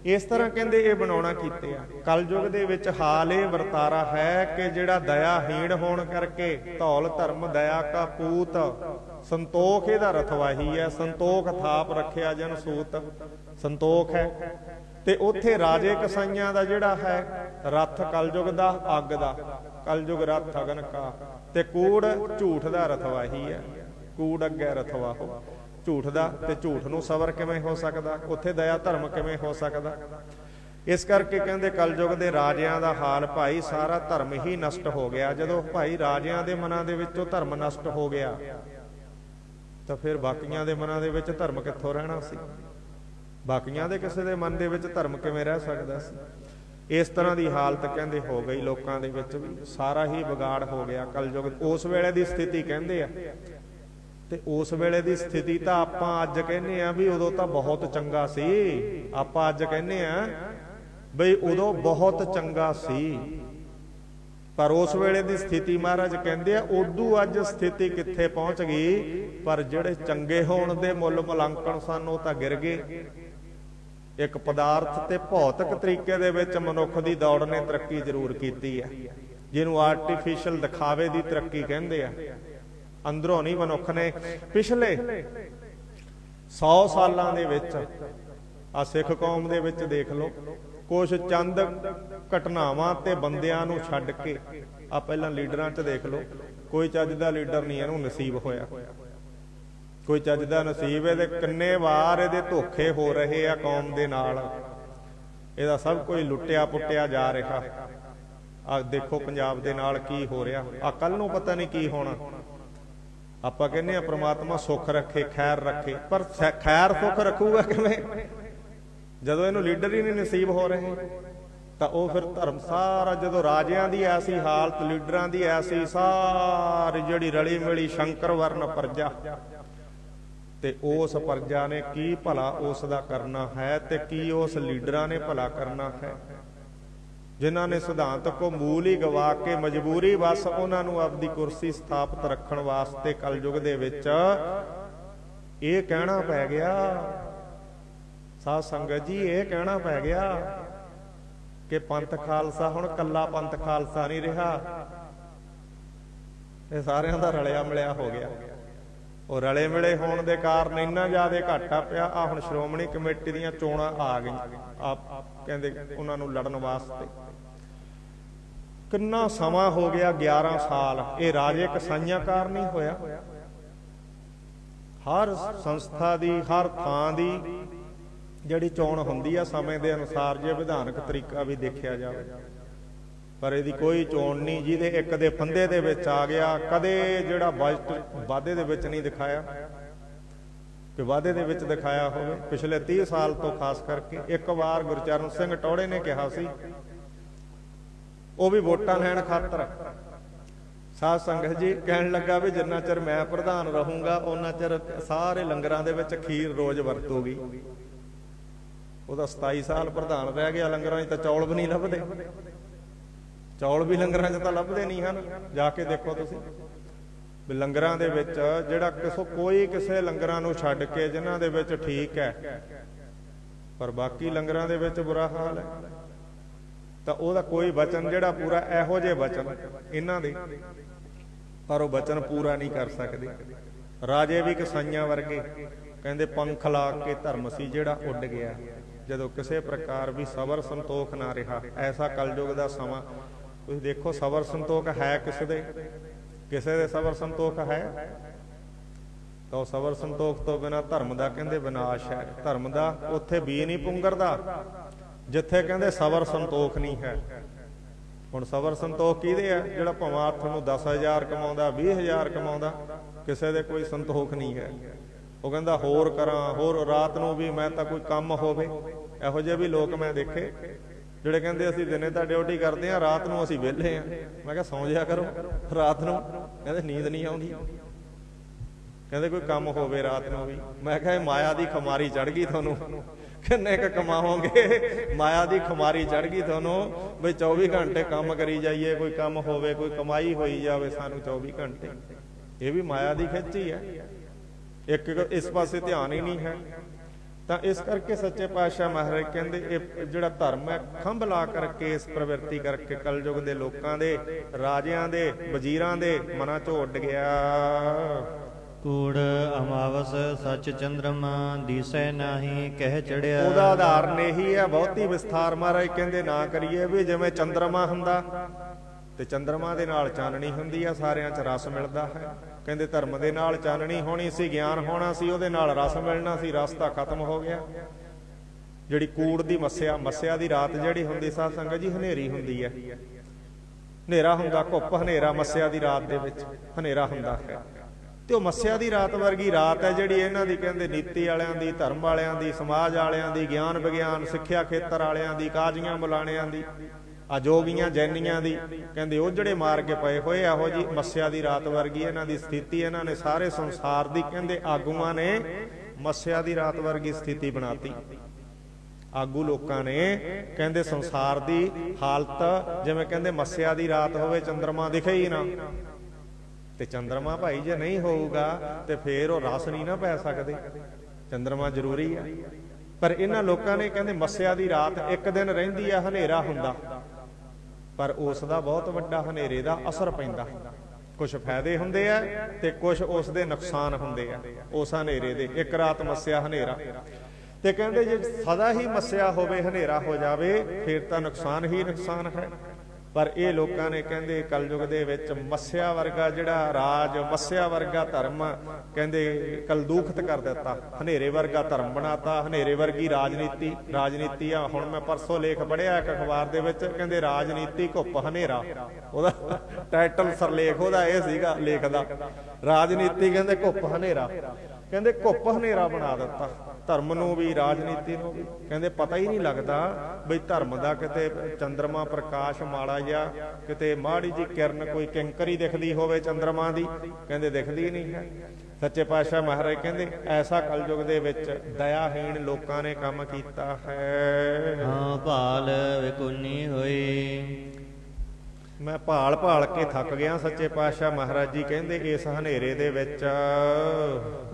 ਇਸ ਤਰ੍ਹਾਂ ਕਹਿੰਦੇ ਇਹ ਬਣਾਉਣਾ ਕੀਤੇ ਆ। ਕਲਯੁਗ ਦੇ ਵਿੱਚ ਹਾਲ ਇਹ ਵਰਤਾਰਾ ਹੈ ਕਿ ਜਿਹੜਾ ਦਇਆਹੀਣ ਹੋਣ ਕਰਕੇ ਧੌਲ ਧਰਮ ਦਇਆ ਕਾ ਪੂਤ, ਸੰਤੋਖ ਇਹਦਾ ਰਥਵਾਹੀ ਹੈ। ਸੰਤੋਖ ਥਾਪ ਰੱਖਿਆ ਜਨ ਸੂਤ, ਸੰਤੋਖ ਹੈ। ਤੇ ਉੱਥੇ ਰਾਜੇ ਕਸਾਈਆਂ ਦਾ ਜਿਹੜਾ ਹੈ ਰਥ ਕਲਯੁਗ ਦਾ ਅੱਗ ਦਾ, ਕਲਯੁਗ ਰਥ ਅਗਨ ਕਾ। ਤੇ ਕੂੜ ਝੂਠ ਦਾ ਰਥਵਾਹੀ ਹੈ। ਕੂੜ ਅੱਗੇ ਰਥਵਾਹੋ, ਝੂਠ ਦਾ। ਤੇ ਝੂਠ ਨੂੰ ਸਬਰ ਕਿਵੇਂ ਹੋ ਸਕਦਾ? ਉੱਥੇ ਦਇਆ ਧਰਮ ਕਿਵੇਂ ਹੋ ਸਕਦਾ? ਇਸ ਕਰਕੇ ਕਹਿੰਦੇ ਕਲਯੁਗ ਦੇ ਰਾਜਿਆਂ ਦਾ ਹਾਲ ਭਾਈ ਸਾਰਾ ਧਰਮ ਹੀ ਨਸ਼ਟ ਹੋ ਗਿਆ। ਜਦੋਂ ਭਾਈ ਰਾਜਿਆਂ ਦੇ ਮਨਾਂ ਦੇ ਵਿੱਚੋਂ ਧਰਮ ਨਸ਼ਟ ਹੋ ਗਿਆ ਤਾਂ ਫਿਰ ਬਾਕੀਆਂ ਦੇ ਮਨਾਂ ਦੇ ਵਿੱਚ ਧਰਮ ਕਿੱਥੋਂ ਰਹਿਣਾ ਸੀ? ਬਾਕੀਆਂ ਦੇ ਕਿਸੇ ਦੇ ਮਨ ਦੇ ਵਿੱਚ ਧਰਮ ਕਿਵੇਂ ਰਹਿ ਸਕਦਾ ਸੀ? ਇਸ ਤਰ੍ਹਾਂ ਦੀ ਹਾਲਤ ਕਹਿੰਦੇ ਹੋ ਗਈ ਲੋਕਾਂ ਦੇ ਵਿੱਚ ਵੀ। ਸਾਰਾ ਹੀ ਵਿਗਾੜ ਹੋ ਗਿਆ ਕਲਯੁਗ। ਉਸ ਵੇਲੇ ਦੀ ਸਥਿਤੀ ਕਹਿੰਦੇ ਆ। ਤੇ ਉਸ ਵੇਲੇ ਦੀ ਸਥਿਤੀ ਤਾਂ ਆਪਾਂ ਅੱਜ ਕਹਿੰਦੇ ਆ ਵੀ ਉਦੋਂ ਤਾਂ ਬਹੁਤ ਚੰਗਾ ਸੀ। ਆਪਾਂ ਅੱਜ ਕਹਿੰਦੇ ਆ ਬਈ ਉਦੋਂ ਬਹੁਤ ਚੰਗਾ ਸੀ, ਪਰ ਉਸ ਵੇਲੇ ਦੀ ਸਥਿਤੀ ਮਹਾਰਾਜ ਕਹਿੰਦੇ ਆ ਉਦੋਂ ਅੱਜ ਸਥਿਤੀ ਕਿੱਥੇ ਪਹੁੰਚ ਗਈ। ਪਰ ਜਿਹੜੇ ਚੰਗੇ ਹੋਣ ਦੇ ਮੁੱਲ ਮੁਲਾਂਕਣ ਸਨ ਉਹ ਤਾਂ ਗਿਰ ਗਏ। ਇੱਕ ਪਦਾਰਥ ਤੇ ਭੌਤਿਕ ਤਰੀਕੇ ਦੇ ਵਿੱਚ ਮਨੁੱਖ ਦੀ ਦੌੜ ਨੇ ਤਰੱਕੀ ਜ਼ਰੂਰ ਕੀਤੀ ਹੈ, ਜਿਹਨੂੰ ਆਰਟੀਫੀਸ਼ੀਅਲ ਦਿਖਾਵੇ ਦੀ ਤਰੱਕੀ ਕਹਿੰਦੇ ਆ। ਅੰਦਰੋਂ ਨਹੀਂ ਮਨੁੱਖ ਨੇ ਪਿਛਲੇ 100 ਸਾਲਾਂ ਦੇ ਵਿੱਚ ਆ ਸਿੱਖ ਕੌਮ ਦੇ ਵਿੱਚ ਦੇਖ ਲਓ, ਕੁਝ ਚੰਦ ਘਟਨਾਵਾਂ ਤੇ ਬੰਦਿਆਂ ਨੂੰ ਛੱਡ ਕੇ ਆ ਪਹਿਲਾਂ ਲੀਡਰਾਂ 'ਚ ਦੇਖ ਲਓ, ਕੋਈ ਚੱਜ ਦਾ ਲੀਡਰ ਨਹੀਂ ਇਹਨੂੰ ਨਸੀਬ ਹੋਇਆ। ਕੋਈ ਚੱਜ ਦਾ ਨਸੀਬ ਇਹਦੇ ਕਿੰਨੇ ਵਾਰ ਇਹਦੇ ਧੋਖੇ ਹੋ ਰਹੇ ਆ ਕੌਮ ਦੇ ਨਾਲ। ਇਹਦਾ ਸਭ ਕੁਝ ਲੁੱਟਿਆ ਪੁੱਟਿਆ ਜਾ ਰਿਹਾ। ਆ ਦੇਖੋ ਪੰਜਾਬ ਦੇ ਨਾਲ ਕੀ ਹੋ ਰਿਹਾ। ਆ ਕੱਲ ਨੂੰ ਪਤਾ ਨਹੀਂ ਕੀ ਹੋਣਾ। ਆਪਾਂ ਕਹਿੰਦੇ ਆ ਪ੍ਰਮਾਤਮਾ ਸੁੱਖ ਰੱਖੇ, ਖੈਰ ਰੱਖੇ, ਪਰ ਖੈਰ ਸੁੱਖ ਰੱਖੂਗਾ ਕਿਵੇਂ ਜਦੋਂ ਇਹਨੂੰ ਲੀਡਰ ਹੀ ਨਹੀਂ ਨਸੀਬ ਹੋ ਰਹੇ? ਤਾਂ ਉਹ ਫਿਰ ਧਰਮ ਸਾਰਾ, ਜਦੋਂ ਰਾਜਿਆਂ ਦੀ ਐਸੀ ਹਾਲਤ, ਲੀਡਰਾਂ ਦੀ ਐਸੀ, ਸਾਰੀ ਜਿਹੜੀ ਰਲੀ ਮਿਲੀ ਸ਼ੰਕਰ ਵਰਨ ਪਰਜਾ, ਤੇ ਉਸ ਪਰਜਾ ਨੇ ਕੀ ਭਲਾ ਉਸ ਦਾ ਕਰਨਾ ਹੈ ਤੇ ਕੀ ਉਸ ਲੀਡਰਾਂ ਨੇ ਭਲਾ ਕਰਨਾ ਹੈ? ਜਿਨ੍ਹਾਂ ਨੇ ਸਿਧਾਂਤ ਕੋ ਮੂਲ ਹੀ ਗਵਾ ਕੇ ਮਜਬੂਰੀ ਵਸ ਉਹਨਾਂ ਨੂੰ ਆਪਦੀ ਕੁਰਸੀ ਸਥਾਪਿਤ ਰੱਖਣ ਵਾਸਤੇ ਕਲਯੁਗ ਦੇ ਵਿੱਚ ਇਹ ਕਹਿਣਾ ਪੈ ਗਿਆ। ਸਾਧ ਸੰਗਤ ਜੀ, ਇਹ ਕਹਿਣਾ ਪੈ ਗਿਆ ਕਿ ਪੰਥ ਖਾਲਸਾ ਹੁਣ ਕੱਲਾ ਪੰਥ ਖਾਲਸਾ ਨਹੀਂ ਰਿਹਾ, ਇਹ ਸਾਰਿਆਂ ਦਾ ਰਲਿਆ ਮਿਲਿਆ ਹੋ ਗਿਆ। ਉਹ ਰਲੇ ਮਿਲੇ ਹੋਣ ਦੇ ਕਾਰਨ ਇੰਨਾ ਜ਼ਿਆਦਾ ਘਾਟਾ ਪਿਆ। ਆ ਹੁਣ ਸ਼੍ਰੋਮਣੀ ਕਮੇਟੀ ਦੀਆਂ ਚੋਣਾਂ ਆ ਗਈਆਂ, ਆਪ ਕਹਿੰਦੇ ਉਹਨਾਂ ਨੂੰ ਲੜਨ ਵਾਸਤੇ। ਕਿੰਨਾ ਸਮਾਂ ਹੋ ਗਿਆ, 11 ਸਾਲ। ਇਹ ਰਾਜੇ ਕਸਾਈਆਂ ਕਾਰਨ ਹੀ ਹੋਇਆ। ਹਰ ਸੰਸਥਾ ਦੀ, ਹਰ ਥਾਂ ਦੀ ਜਿਹੜੀ ਚੋਣ ਹੁੰਦੀ ਆ ਸਮੇਂ ਦੇ ਅਨੁਸਾਰ, ਜੇ ਵਿਧਾਨਕ ਤਰੀਕਾ ਵੀ ਦੇਖਿਆ ਜਾਵੇ, ਪਰ ਇਹਦੀ ਕੋਈ ਚੋਣ ਨਹੀਂ ਜਿਹਦੇ ਇੱਕ ਦੇ ਫੰਦੇ ਦੇ ਵਿੱਚ ਆ ਗਿਆ। ਕਦੇ ਜਿਹੜਾ ਬਜਟ ਵਾਧੇ ਦੇ ਵਿੱਚ ਨਹੀਂ ਦਿਖਾਇਆ, ਕਿ ਵਾਧੇ ਦੇ ਵਿੱਚ ਦਿਖਾਇਆ ਹੋਵੇ। ਪਿਛਲੇ 30 ਸਾਲ ਤੋਂ ਖਾਸ ਕਰਕੇ ਇੱਕ ਵਾਰ ਗੁਰਚਰਨ ਸਿੰਘ ਟੌੜੇ ਨੇ ਕਿਹਾ ਸੀ, ਉਹ ਵੀ ਵੋਟਾਂ ਲੈਣ ਖਾਤਰ। ਸਾਧ ਸੰਗਤ ਜੀ, ਕਹਿਣ ਲੱਗਾ ਵੀ ਜਿੰਨਾ ਚਿਰ ਮੈਂ ਪ੍ਰਧਾਨ ਰਹੂੰਗਾ ਉਹਨਾਂ ਚਿਰ ਸਾਰੇ ਲੰਗਰਾਂ ਦੇ ਵਿੱਚ ਖੀਰ ਰੋਜ਼ ਵਰਤੂਗੀ। ਉਹਦਾ 27 ਸਾਲ ਪ੍ਰਧਾਨ ਰਹਿ ਗਿਆ, ਲੰਗਰਾਂ 'ਚ ਤਾਂ ਚੌਲ ਵੀ ਨਹੀਂ ਲੱਭਦੇ। ਚੌਲ ਵੀ ਲੰਗਰਾਂ 'ਚ ਤਾਂ ਲੱਭਦੇ ਨਹੀਂ ਹਨ। ਜਾ ਕੇ ਦੇਖੋ ਤੁਸੀਂ ਵੀ ਲੰਗਰਾਂ ਦੇ ਵਿੱਚ ਜਿਹੜਾ ਕੋਈ ਕਿਸੇ ਲੰਗਰਾਂ ਨੂੰ ਛੱਡ ਕੇ ਜਿਨ੍ਹਾਂ ਦੇ ਵਿੱਚ ਠੀਕ ਹੈ, ਪਰ ਬਾਕੀ ਲੰਗਰਾਂ ਦੇ ਵਿੱਚ ਬੁਰਾ ਹਾਲ ਹੈ। ਤਾਂ ਉਹਦਾ ਕੋਈ ਵਚਨ ਜਿਹੜਾ ਪੂਰਾ, ਇਹੋ ਜਿਹੇ ਵਚਨ ਇਹਨਾਂ ਦੇ, ਪਰ ਉਹ ਵਚਨ ਪੂਰਾ ਨਹੀਂ ਕਰ ਸਕਦੇ। ਰਾਜੇ ਵੀ ਕਸਾਈਆਂ ਵਰਗੇ, ਕਹਿੰਦੇ ਪੰਖ ਲਾ ਕੇ ਧਰਮ ਸੀ ਜਿਹੜਾ ਉੱਡ ਗਿਆ। ਜਦੋਂ ਕਿਸੇ ਪ੍ਰਕਾਰ ਵੀ ਸਬਰ ਸੰਤੋਖ ਨਾ ਰਿਹਾ। ਐਸਾ ਕਲਯੁਗ ਦਾ ਸਮਾਂ ਤੁਸੀਂ ਦੇਖੋ। ਸਬਰ ਸੰਤੋਖ ਹੈ ਕਿਸੇ ਦੇ ਸਬਰ ਸੰਤੋਖ ਹੈ ਤਾਂ ਉਹ ਸਬਰ ਸੰਤੋਖ ਤੋਂ ਬਿਨਾਂ ਧਰਮ ਦਾ ਕਹਿੰਦੇ ਵਿਨਾਸ਼ ਹੈ। ਧਰਮ ਦਾ ਉੱਥੇ ਬੀ ਨਹੀਂ ਪੁੰਗਰਦਾ ਜਿੱਥੇ ਕਹਿੰਦੇ ਸਬਰ ਸੰਤੋਖ ਨਹੀਂ ਹੈ। ਹੁਣ ਸਬਰ ਸੰਤੋਖ ਕਿਹਦੇ ਆ? ਜਿਹੜਾ ਭਾਵੇਂ ਅੱਠ ਨੂੰ 10,000 ਕਮਾਉਂਦਾ, 20,000 ਕਮਾਉਂਦਾ, ਕਿਸੇ ਦੇ ਕੋਈ ਸੰਤੋਖ ਨਹੀਂ ਹੈ। ਉਹ ਕਹਿੰਦਾ ਹੋਰ ਕਰਾਂ, ਹੋਰ ਰਾਤ ਨੂੰ ਵੀ ਮੈਂ ਤਾਂ ਕੋਈ ਕੰਮ ਹੋਵੇ। ਇਹੋ ਜਿਹੇ ਵੀ ਲੋਕ ਮੈਂ ਦੇਖੇ ਜਿਹੜੇ ਕਹਿੰਦੇ ਅਸੀਂ ਦਿਨੇ ਤਾਂ ਡਿਊਟੀ ਕਰਦੇ ਹਾਂ, ਰਾਤ ਨੂੰ ਅਸੀਂ ਵਿਹਲੇ ਹਾਂ। ਮੈਂ ਕਿਹਾ ਸੌਂ ਜਿਆ ਕਰੋ ਰਾਤ ਨੂੰ। ਕਹਿੰਦੇ ਨੀਂਦ ਨਹੀਂ ਆਉਂਦੀ, ਕਹਿੰਦੇ ਕੋਈ ਕੰਮ ਹੋਵੇ ਰਾਤ ਨੂੰ ਵੀ। ਮੈਂ ਕਿਹਾ ਇਹ ਮਾਇਆ ਦੀ ਖਮਾਰੀ ਚੜ ਗਈ ਤੁਹਾਨੂੰ, ਕਿੰਨੇ ਕੁ ਕਮਾਓਗੇ? ਮਾਇਆ ਦੀ ਖਮਾਰੀ ਚੜ ਗਈ ਤੁਹਾਨੂੰ ਬਈ 24 ਘੰਟੇ ਕੰਮ ਕਰੀ ਜਾਈਏ, ਕੋਈ ਕੰਮ ਹੋਵੇ, ਕੋਈ ਕਮਾਈ ਹੋਈ ਜਾਵੇ ਸਾਨੂੰ 24 ਘੰਟੇ। ਇਹ ਵੀ ਮਾਇਆ ਦੀ ਖਿੱਚ ਹੀ ਹੈ। ਇੱਕ ਇਸ ਪਾਸੇ ਧਿਆਨ ਹੀ ਨਹੀਂ ਹੈ। ਤਾਂ ਇਸ ਕਰਕੇ ਸੱਚੇ ਪਾਤਸ਼ਾਹ ਮਹਾਰਾਜ ਕਹਿੰਦੇ ਇਹ ਜਿਹੜਾ ਧਰਮ ਹੈ ਖੰਭ ਲਾ ਕਰਕੇ, ਇਸ ਪ੍ਰਵਿਰਤੀ ਕਰਕੇ ਕਲਯੁਗ ਦੇ ਲੋਕਾਂ ਦੇ, ਰਾਜਿਆਂ ਦੇ, ਵਜ਼ੀਰਾਂ ਦੇ ਮਨਾਂ 'ਚੋਂ ਉੱਡ ਗਿਆ। ਕੂੜ ਅਮਾਵਸ ਸੱਚ ਚੰਦਰਮਾ ਦੀਸੈ ਨਾਹੀ ਕਹਿ ਚੜਿਆ। ਉਹਦਾ ਉਦਾਹਰਨ ਇਹੀ ਹੈ, ਬਹੁਤੀ ਵਿਸਥਾਰ ਮਹਾਰਾਜ ਕਹਿੰਦੇ ਨਾ ਕਰੀਏ। ਵੀ ਜਿਵੇਂ ਚੰਦਰਮਾ ਹੁੰਦਾ ਤੇ ਚੰਦਰਮਾ ਦੇ ਨਾਲ ਚਾਨਣੀ ਹੁੰਦੀ ਆ, ਸਾਰਿਆਂ 'ਚ ਰਸ ਮਿਲਦਾ ਹੈ। ਕਹਿੰਦੇ ਧਰਮ ਦੇ ਨਾਲ ਚਾਨਣੀ ਹੋਣੀ ਸੀ, ਗਿਆਨ ਹੋਣਾ ਸੀ, ਉਹਦੇ ਨਾਲ ਰਸ ਮਿਲਣਾ ਸੀ। ਰਸ ਤਾਂ ਖਤਮ ਹੋ ਗਿਆ। ਜਿਹੜੀ ਕੂੜ ਦੀ ਮੱਸਿਆ ਦੀ ਰਾਤ ਜਿਹੜੀ ਹੁੰਦੀ ਸਾਧ ਸੰਗਤ ਜੀ, ਹਨੇਰੀ ਹੁੰਦੀ ਹੈ, ਹਨੇਰਾ ਹੁੰਦਾ, ਘੁੱਪ ਹਨੇਰਾ ਮੱਸਿਆ ਦੀ ਰਾਤ ਦੇ ਵਿੱਚ ਹਨੇਰਾ ਹੁੰਦਾ ਹੈ। ਤੇ ਉਹ ਮੱਸਿਆ ਦੀ ਰਾਤ ਵਰਗੀ ਰਾਤ ਹੈ ਜਿਹੜੀ ਇਹਨਾਂ ਦੀ ਕਹਿੰਦੇ ਨੀਤੀ ਵਾਲਿਆਂ ਦੀ, ਧਰਮ ਵਾਲਿਆਂ ਦੀ, ਸਮਾਜ ਵਾਲਿਆਂ ਦੀ, ਗਿਆਨ ਵਿਗਿਆਨ ਸਿੱਖਿਆ ਖੇਤਰ ਵਾਲਿਆਂ ਦੀ, ਕਾਜ਼ੀਆਂ ਮੁਲਾਣਿਆਂ ਦੀ, ਅਜੋਗੀਆਂ ਜੈਨੀਆਂ ਦੀ, ਕਹਿੰਦੇ ਉਹ ਜਿਹੜੇ ਮਾਰ ਕੇ ਪਏ ਹੋਏ। ਇਹੋ ਜੀ ਮੱਸਿਆ ਦੀ ਰਾਤ ਵਰਗੀ ਇਹਨਾਂ ਦੀ ਸਥਿਤੀ। ਇਹਨਾਂ ਨੇ ਸਾਰੇ ਸੰਸਾਰ ਦੀ ਕਹਿੰਦੇ ਆਗੂਆਂ ਨੇ ਮੱਸਿਆ ਦੀ ਰਾਤ ਵਰਗੀ ਸਥਿਤੀ ਬਣਾਤੀ। ਆਗੂ ਲੋਕਾਂ ਨੇ ਕਹਿੰਦੇ ਸੰਸਾਰ ਦੀ ਹਾਲਤ ਜਿਵੇਂ ਕਹਿੰਦੇ ਮੱਸਿਆ ਦੀ ਰਾਤ ਹੋਵੇ, ਚੰਦਰਮਾ ਦਿਖੇ ਹੀ ਨਾ। ਤੇ ਚੰਦਰਮਾ ਭਾਈ ਜੇ ਨਹੀਂ ਹੋਊਗਾ ਤੇ ਫੇਰ ਉਹ ਰਸ ਨਹੀਂ ਨਾ ਪੈ ਸਕਦੇ। ਚੰਦਰਮਾ ਜ਼ਰੂਰੀ ਆ। ਪਰ ਇਹਨਾਂ ਲੋਕਾਂ ਨੇ ਕਹਿੰਦੇ ਮੱਸਿਆ ਦੀ ਰਾਤ ਇੱਕ ਦਿਨ ਰਹਿੰਦੀ ਆ, ਹਨੇਰਾ ਹੁੰਦਾ, ਪਰ ਉਸ ਦਾ ਬਹੁਤ ਵੱਡਾ ਹਨੇਰੇ ਦਾ ਅਸਰ ਪੈਂਦਾ। ਕੁਝ ਫਾਇਦੇ ਹੁੰਦੇ ਆ ਤੇ ਕੁਝ ਉਸ ਦੇ ਨੁਕਸਾਨ ਹੁੰਦੇ ਆ ਉਸ ਹਨੇਰੇ ਦੇ। ਇੱਕ ਰਾਤ ਮੱਸਿਆ ਹਨੇਰਾ, ਤੇ ਕਹਿੰਦੇ ਜੇ ਸਦਾ ਹੀ ਮੱਸਿਆ ਹੋਵੇ, ਹਨੇਰਾ ਹੋ ਜਾਵੇ, ਫਿਰ ਤਾਂ ਨੁਕਸਾਨ ਹੀ ਨੁਕਸਾਨ ਹੈ। ਪਰ ਇਹ ਲੋਕਾਂ ਨੇ ਕਹਿੰਦੇ ਕਲਯੁਗ ਦੇ ਵਿੱਚ ਮੱਸਿਆ ਵਰਗਾ ਜਿਹੜਾ ਰਾਜ, ਮੱਸਿਆ ਵਰਗਾ ਧਰਮ ਕਹਿੰਦੇ ਕਲਦੂਖਤ ਕਰ ਦਿੱਤਾ। ਹਨੇਰੇ ਵਰਗਾ ਧਰਮ ਬਣਾਤਾ, ਹਨੇਰੇ ਵਰਗੀ ਰਾਜਨੀਤੀ ਆ। ਹੁਣ ਮੈਂ ਪਰਸੋਂ ਲੇਖ ਪੜ੍ਹਿਆ ਇੱਕ ਅਖਬਾਰ ਦੇ ਵਿੱਚ, ਕਹਿੰਦੇ ਰਾਜਨੀਤੀ ਘੁੱਪ ਹਨੇਰਾ। ਉਹਦਾ ਟਾਈਟਲ ਸਰਲੇਖ ਉਹਦਾ ਇਹ ਸੀਗਾ ਲੇਖ ਦਾ, ਰਾਜਨੀਤੀ ਕਹਿੰਦੇ ਘੁੱਪ ਹਨੇਰਾ। ਕਹਿੰਦੇ ਘੁੱਪ ਹਨੇਰਾ ਬਣਾ ਦਿੱਤਾ ਧਰਮ ਨੂੰ ਵੀ, ਰਾਜਨੀਤੀ ਨੂੰ ਵੀ। ਕਹਿੰਦੇ ਪਤਾ ਹੀ ਨਹੀਂ ਲੱਗਦਾ ਬਈ ਧਰਮ ਦਾ ਕਿਤੇ ਚੰਦਰਮਾ ਪ੍ਰਕਾਸ਼ ਮਾੜਾ ਜਿਹਾ, ਕਿਤੇ ਮਾੜੀ ਜੀ ਕਿਰਨ, ਕੋਈ ਕਿੰਕਰੀ ਦਿਖਦੀ ਹੋਵੇ ਚੰਦਰਮਾ ਦੀ, ਕਹਿੰਦੇ ਦਿਖਦੀ ਨਹੀਂ ਹੈ। ਸੱਚੇ ਪਾਤਸ਼ਾਹ ਮਹਾਰਾਜ ਕਹਿੰਦੇ ਐਸਾ ਕਲਯੁਗ ਦੇ ਵਿੱਚ ਦਇਆਹੀਣ ਲੋਕਾਂ ਨੇ ਕੰਮ ਕੀਤਾ ਹੈ। ਹਾਂ ਭਾਲ ਵਿਕੁੰਨੀ ਹੋਈ। ਮੈਂ ਭਾਲ ਭਾਲ ਕੇ ਥੱਕ ਗਿਆ। ਸੱਚੇ ਪਾਤਸ਼ਾਹ ਮਹਾਰਾਜ ਜੀ ਕਹਿੰਦੇ ਇਸ ਹਨੇਰੇ ਦੇ ਵਿੱਚ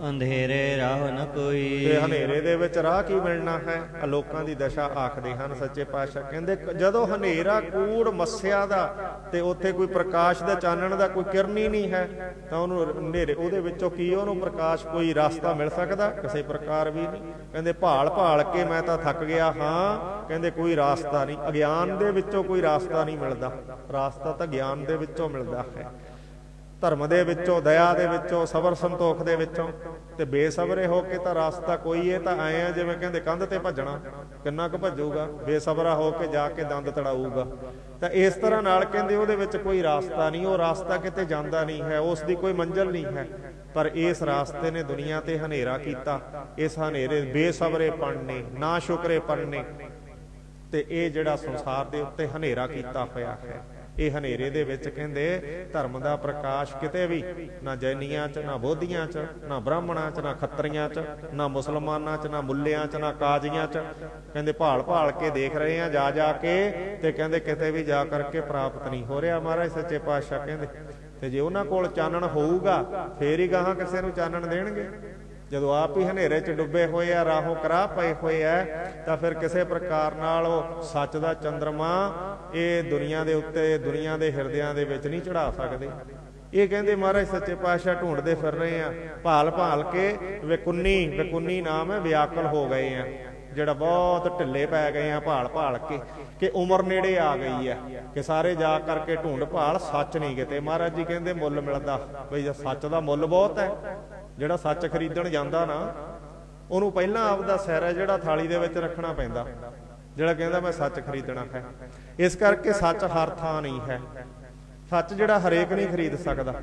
ਅੰਧੇਰੇ ਰਾਹ ਨ ਕੋਈ। ਤੇ ਹਨੇਰੇ ਦੇ ਵਿੱਚ ਰਾਹ ਕੀ ਮਿਲਣਾ ਹੈ। ਲੋਕਾਂ ਦੀ ਦਸ਼ਾ ਆਖਦੇ ਹਨ ਸੱਚੇ ਪਾਤਸ਼ਾਹ ਕਹਿੰਦੇ ਜਦੋਂ ਹਨੇਰਾ ਕੂੜ ਮੱਸਿਆ ਦਾ ਤੇ ਉੱਥੇ ਕੋਈ ਪ੍ਰਕਾਸ਼ ਦਾ ਚਾਨਣ ਦਾ ਕੋਈ ਕਿਰਨ ਹੀ ਨਹੀਂ ਹੈ ਤਾਂ ਉਹਨੂੰ ਹਨੇਰੇ ਉਹਦੇ ਵਿੱਚੋਂ ਕੀ ਉਹਨੂੰ ਪ੍ਰਕਾਸ਼ ਕੋਈ ਰਸਤਾ ਮਿਲ ਸਕਦਾ। ਕਿਸੇ ਪ੍ਰਕਾਰ ਵੀ ਨਹੀਂ। ਕਹਿੰਦੇ ਭਾਲ ਭਾਲ ਕੇ ਮੈਂ ਤਾਂ ਥੱਕ ਗਿਆ ਹਾਂ। ਕਹਿੰਦੇ ਕੋਈ ਰਾਸਤਾ ਨਹੀਂ। ਅਗਿਆਨ ਦੇ ਵਿੱਚੋਂ ਕੋਈ ਰਾਸਤਾ ਨਹੀਂ ਮਿਲਦਾ। ਰਾਸਤਾ ਤਾਂ ਗਿਆਨ ਦੇ ਵਿੱਚੋਂ ਮਿਲਦਾ ਹੈ। ਧਰਮ ਦੇ ਵਿੱਚੋਂ, ਦਇਆ ਦੇ ਵਿੱਚੋਂ, ਸਬਰ ਸੰਤੋਖ ਦੇ ਵਿੱਚੋਂ। ਤੇ ਬੇਸਬਰੇ ਹੋ ਕੇ ਤਾਂ ਰਾਸਤਾ ਕੋਈ ਹੈ ਤਾਂ ਆਏ ਆ ਜਿਵੇਂ ਕਹਿੰਦੇ ਕੰਧ ਤੇ ਭੱਜਣਾ। ਕਿੰਨਾ ਕੁ ਭੱਜੂਗਾ। ਬੇਸਬਰਾ ਹੋ ਕੇ ਜਾ ਕੇ ਦੰਦ ਤੜਾਊਗਾ। ਤਾਂ ਇਸ ਤਰ੍ਹਾਂ ਨਾਲ ਕਹਿੰਦੇ ਉਹਦੇ ਵਿੱਚ ਕੋਈ ਰਾਸਤਾ ਨਹੀਂ। ਉਹ ਰਾਸਤਾ ਕਿਤੇ ਜਾਂਦਾ ਨਹੀਂ ਹੈ। ਉਸ ਦੀ ਕੋਈ ਮੰਜ਼ਿਲ ਨਹੀਂ ਹੈ। ਪਰ ਇਸ ਰਾਸਤੇ ਨੇ ਦੁਨੀਆ ਤੇ ਹਨੇਰਾ ਕੀਤਾ। ਇਸ ਹਨੇਰੇ ਬੇਸਬਰੇਪਣ ਨੇ, ਨਾ ਸ਼ੁਕਰੇਪਣ ਨੇ ਤੇ ਇਹ ਜਿਹੜਾ ਸੰਸਾਰ ਦੇ ਉੱਤੇ ਹਨੇਰਾ ਕੀਤਾ ਹੋਇਆ ਹੈ। ਇਹ ਹਨੇਰੇ ਦੇ ਵਿੱਚ ਕਹਿੰਦੇ ਧਰਮ ਦਾ ਪ੍ਰਕਾਸ਼ ਕਿਤੇ ਵੀ ਨਾ ਜੈਨੀਆਂ ਚ, ਨਾ ਬੋਧੀਆਂ ਚ, ਨਾ ਬ੍ਰਾਹਮਣਾਂ ਚ, ਨਾ ਖੱਤਰੀਆਂ ਚ, ਨਾ ਮੁਸਲਮਾਨਾਂ ਚ, ਨਾ ਮੁੱਲਿਆਂ ਚ, ਨਾ ਕਾਜ਼ੀਆਂ ਚ। ਕਹਿੰਦੇ ਭਾਲ ਭਾਲ ਕੇ ਦੇਖ ਰਹੇ ਆ ਜਾ ਜਾ ਕੇ ਤੇ ਕਹਿੰਦੇ ਕਿਤੇ ਵੀ ਜਾ ਕਰਕੇ ਪ੍ਰਾਪਤ ਨਹੀਂ ਹੋ ਰਿਹਾ। ਮਹਾਰਾਜ ਸੱਚੇ ਪਾਤਸ਼ਾਹ ਕਹਿੰਦੇ ਤੇ ਜੇ ਉਹਨਾਂ ਕੋਲ ਚਾਨਣ ਹੋਊਗਾ ਫੇਰ ਹੀ ਗਾਹਾਂ ਕਿਸੇ ਨੂੰ ਚਾਨਣ ਦੇਣਗੇ। ਜਦੋਂ ਆਪ ਹੀ ਹਨੇਰੇ 'ਚ ਡੁੱਬੇ ਹੋਏ ਆ, ਰਾਹੋਂ ਕਰਾਹ ਪਏ ਹੋਏ ਆ, ਤਾਂ ਫਿਰ ਕਿਸੇ ਪ੍ਰਕਾਰ ਨਾਲ ਉਹ ਸੱਚ ਦਾ ਚੰਦਰਮਾ ਇਹ ਦੁਨੀਆ ਦੇ ਉੱਤੇ, ਦੁਨੀਆ ਦੇ ਹਿਰਦਿਆਂ ਦੇ ਵਿੱਚ ਨਹੀਂ ਚੜਾ ਸਕਦੇ। ਇਹ ਕਹਿੰਦੇ ਮਹਾਰਾਜ ਸੱਚੇ ਪਾਤਸ਼ਾਹ ਢੂੰਡਦੇ ਫਿਰ ਰਹੇ ਆ ਭਾਲ ਭਾਲ ਕੇ। ਵਿਕੁੰਨੀ ਨਾਮ ਹੈ, ਵਿਆਕਲ ਹੋ ਗਏ ਆ, ਜਿਹੜਾ ਬਹੁਤ ਢਿੱਲੇ ਪੈ ਗਏ ਆ ਭਾਲ ਭਾਲ ਕੇ ਕਿ ਉਮਰ ਨੇੜੇ ਆ ਗਈ ਹੈ ਕਿ ਸਾਰੇ ਜਾ ਕਰਕੇ ਢੂੰਡ ਭਾਲ ਸੱਚ ਨਹੀਂ ਕਿਤੇ। ਮਹਾਰਾਜ ਜੀ ਕਹਿੰਦੇ ਮੁੱਲ ਮਿਲਦਾ ਬਈ ਸੱਚ ਦਾ ਮੁੱਲ ਬਹੁਤ ਹੈ। ਜਿਹੜਾ ਸੱਚ ਖਰੀਦਣ ਜਾਂਦਾ ਨਾ ਉਹਨੂੰ ਪਹਿਲਾਂ ਆਪਦਾ ਸਿਰ ਹੈ ਜਿਹੜਾ ਥਾਲੀ ਦੇ ਵਿੱਚ ਰੱਖਣਾ ਪੈਂਦਾ, ਜਿਹੜਾ ਕਹਿੰਦਾ ਮੈਂ ਸੱਚ ਖਰੀਦਣਾ ਹੈ। ਇਸ ਕਰਕੇ ਸੱਚ ਹਰ ਥਾਂ ਨਹੀਂ ਹੈ। ਸੱਚ ਜਿਹੜਾ ਹਰੇਕ ਨਹੀਂ ਖਰੀਦ ਸਕਦਾ।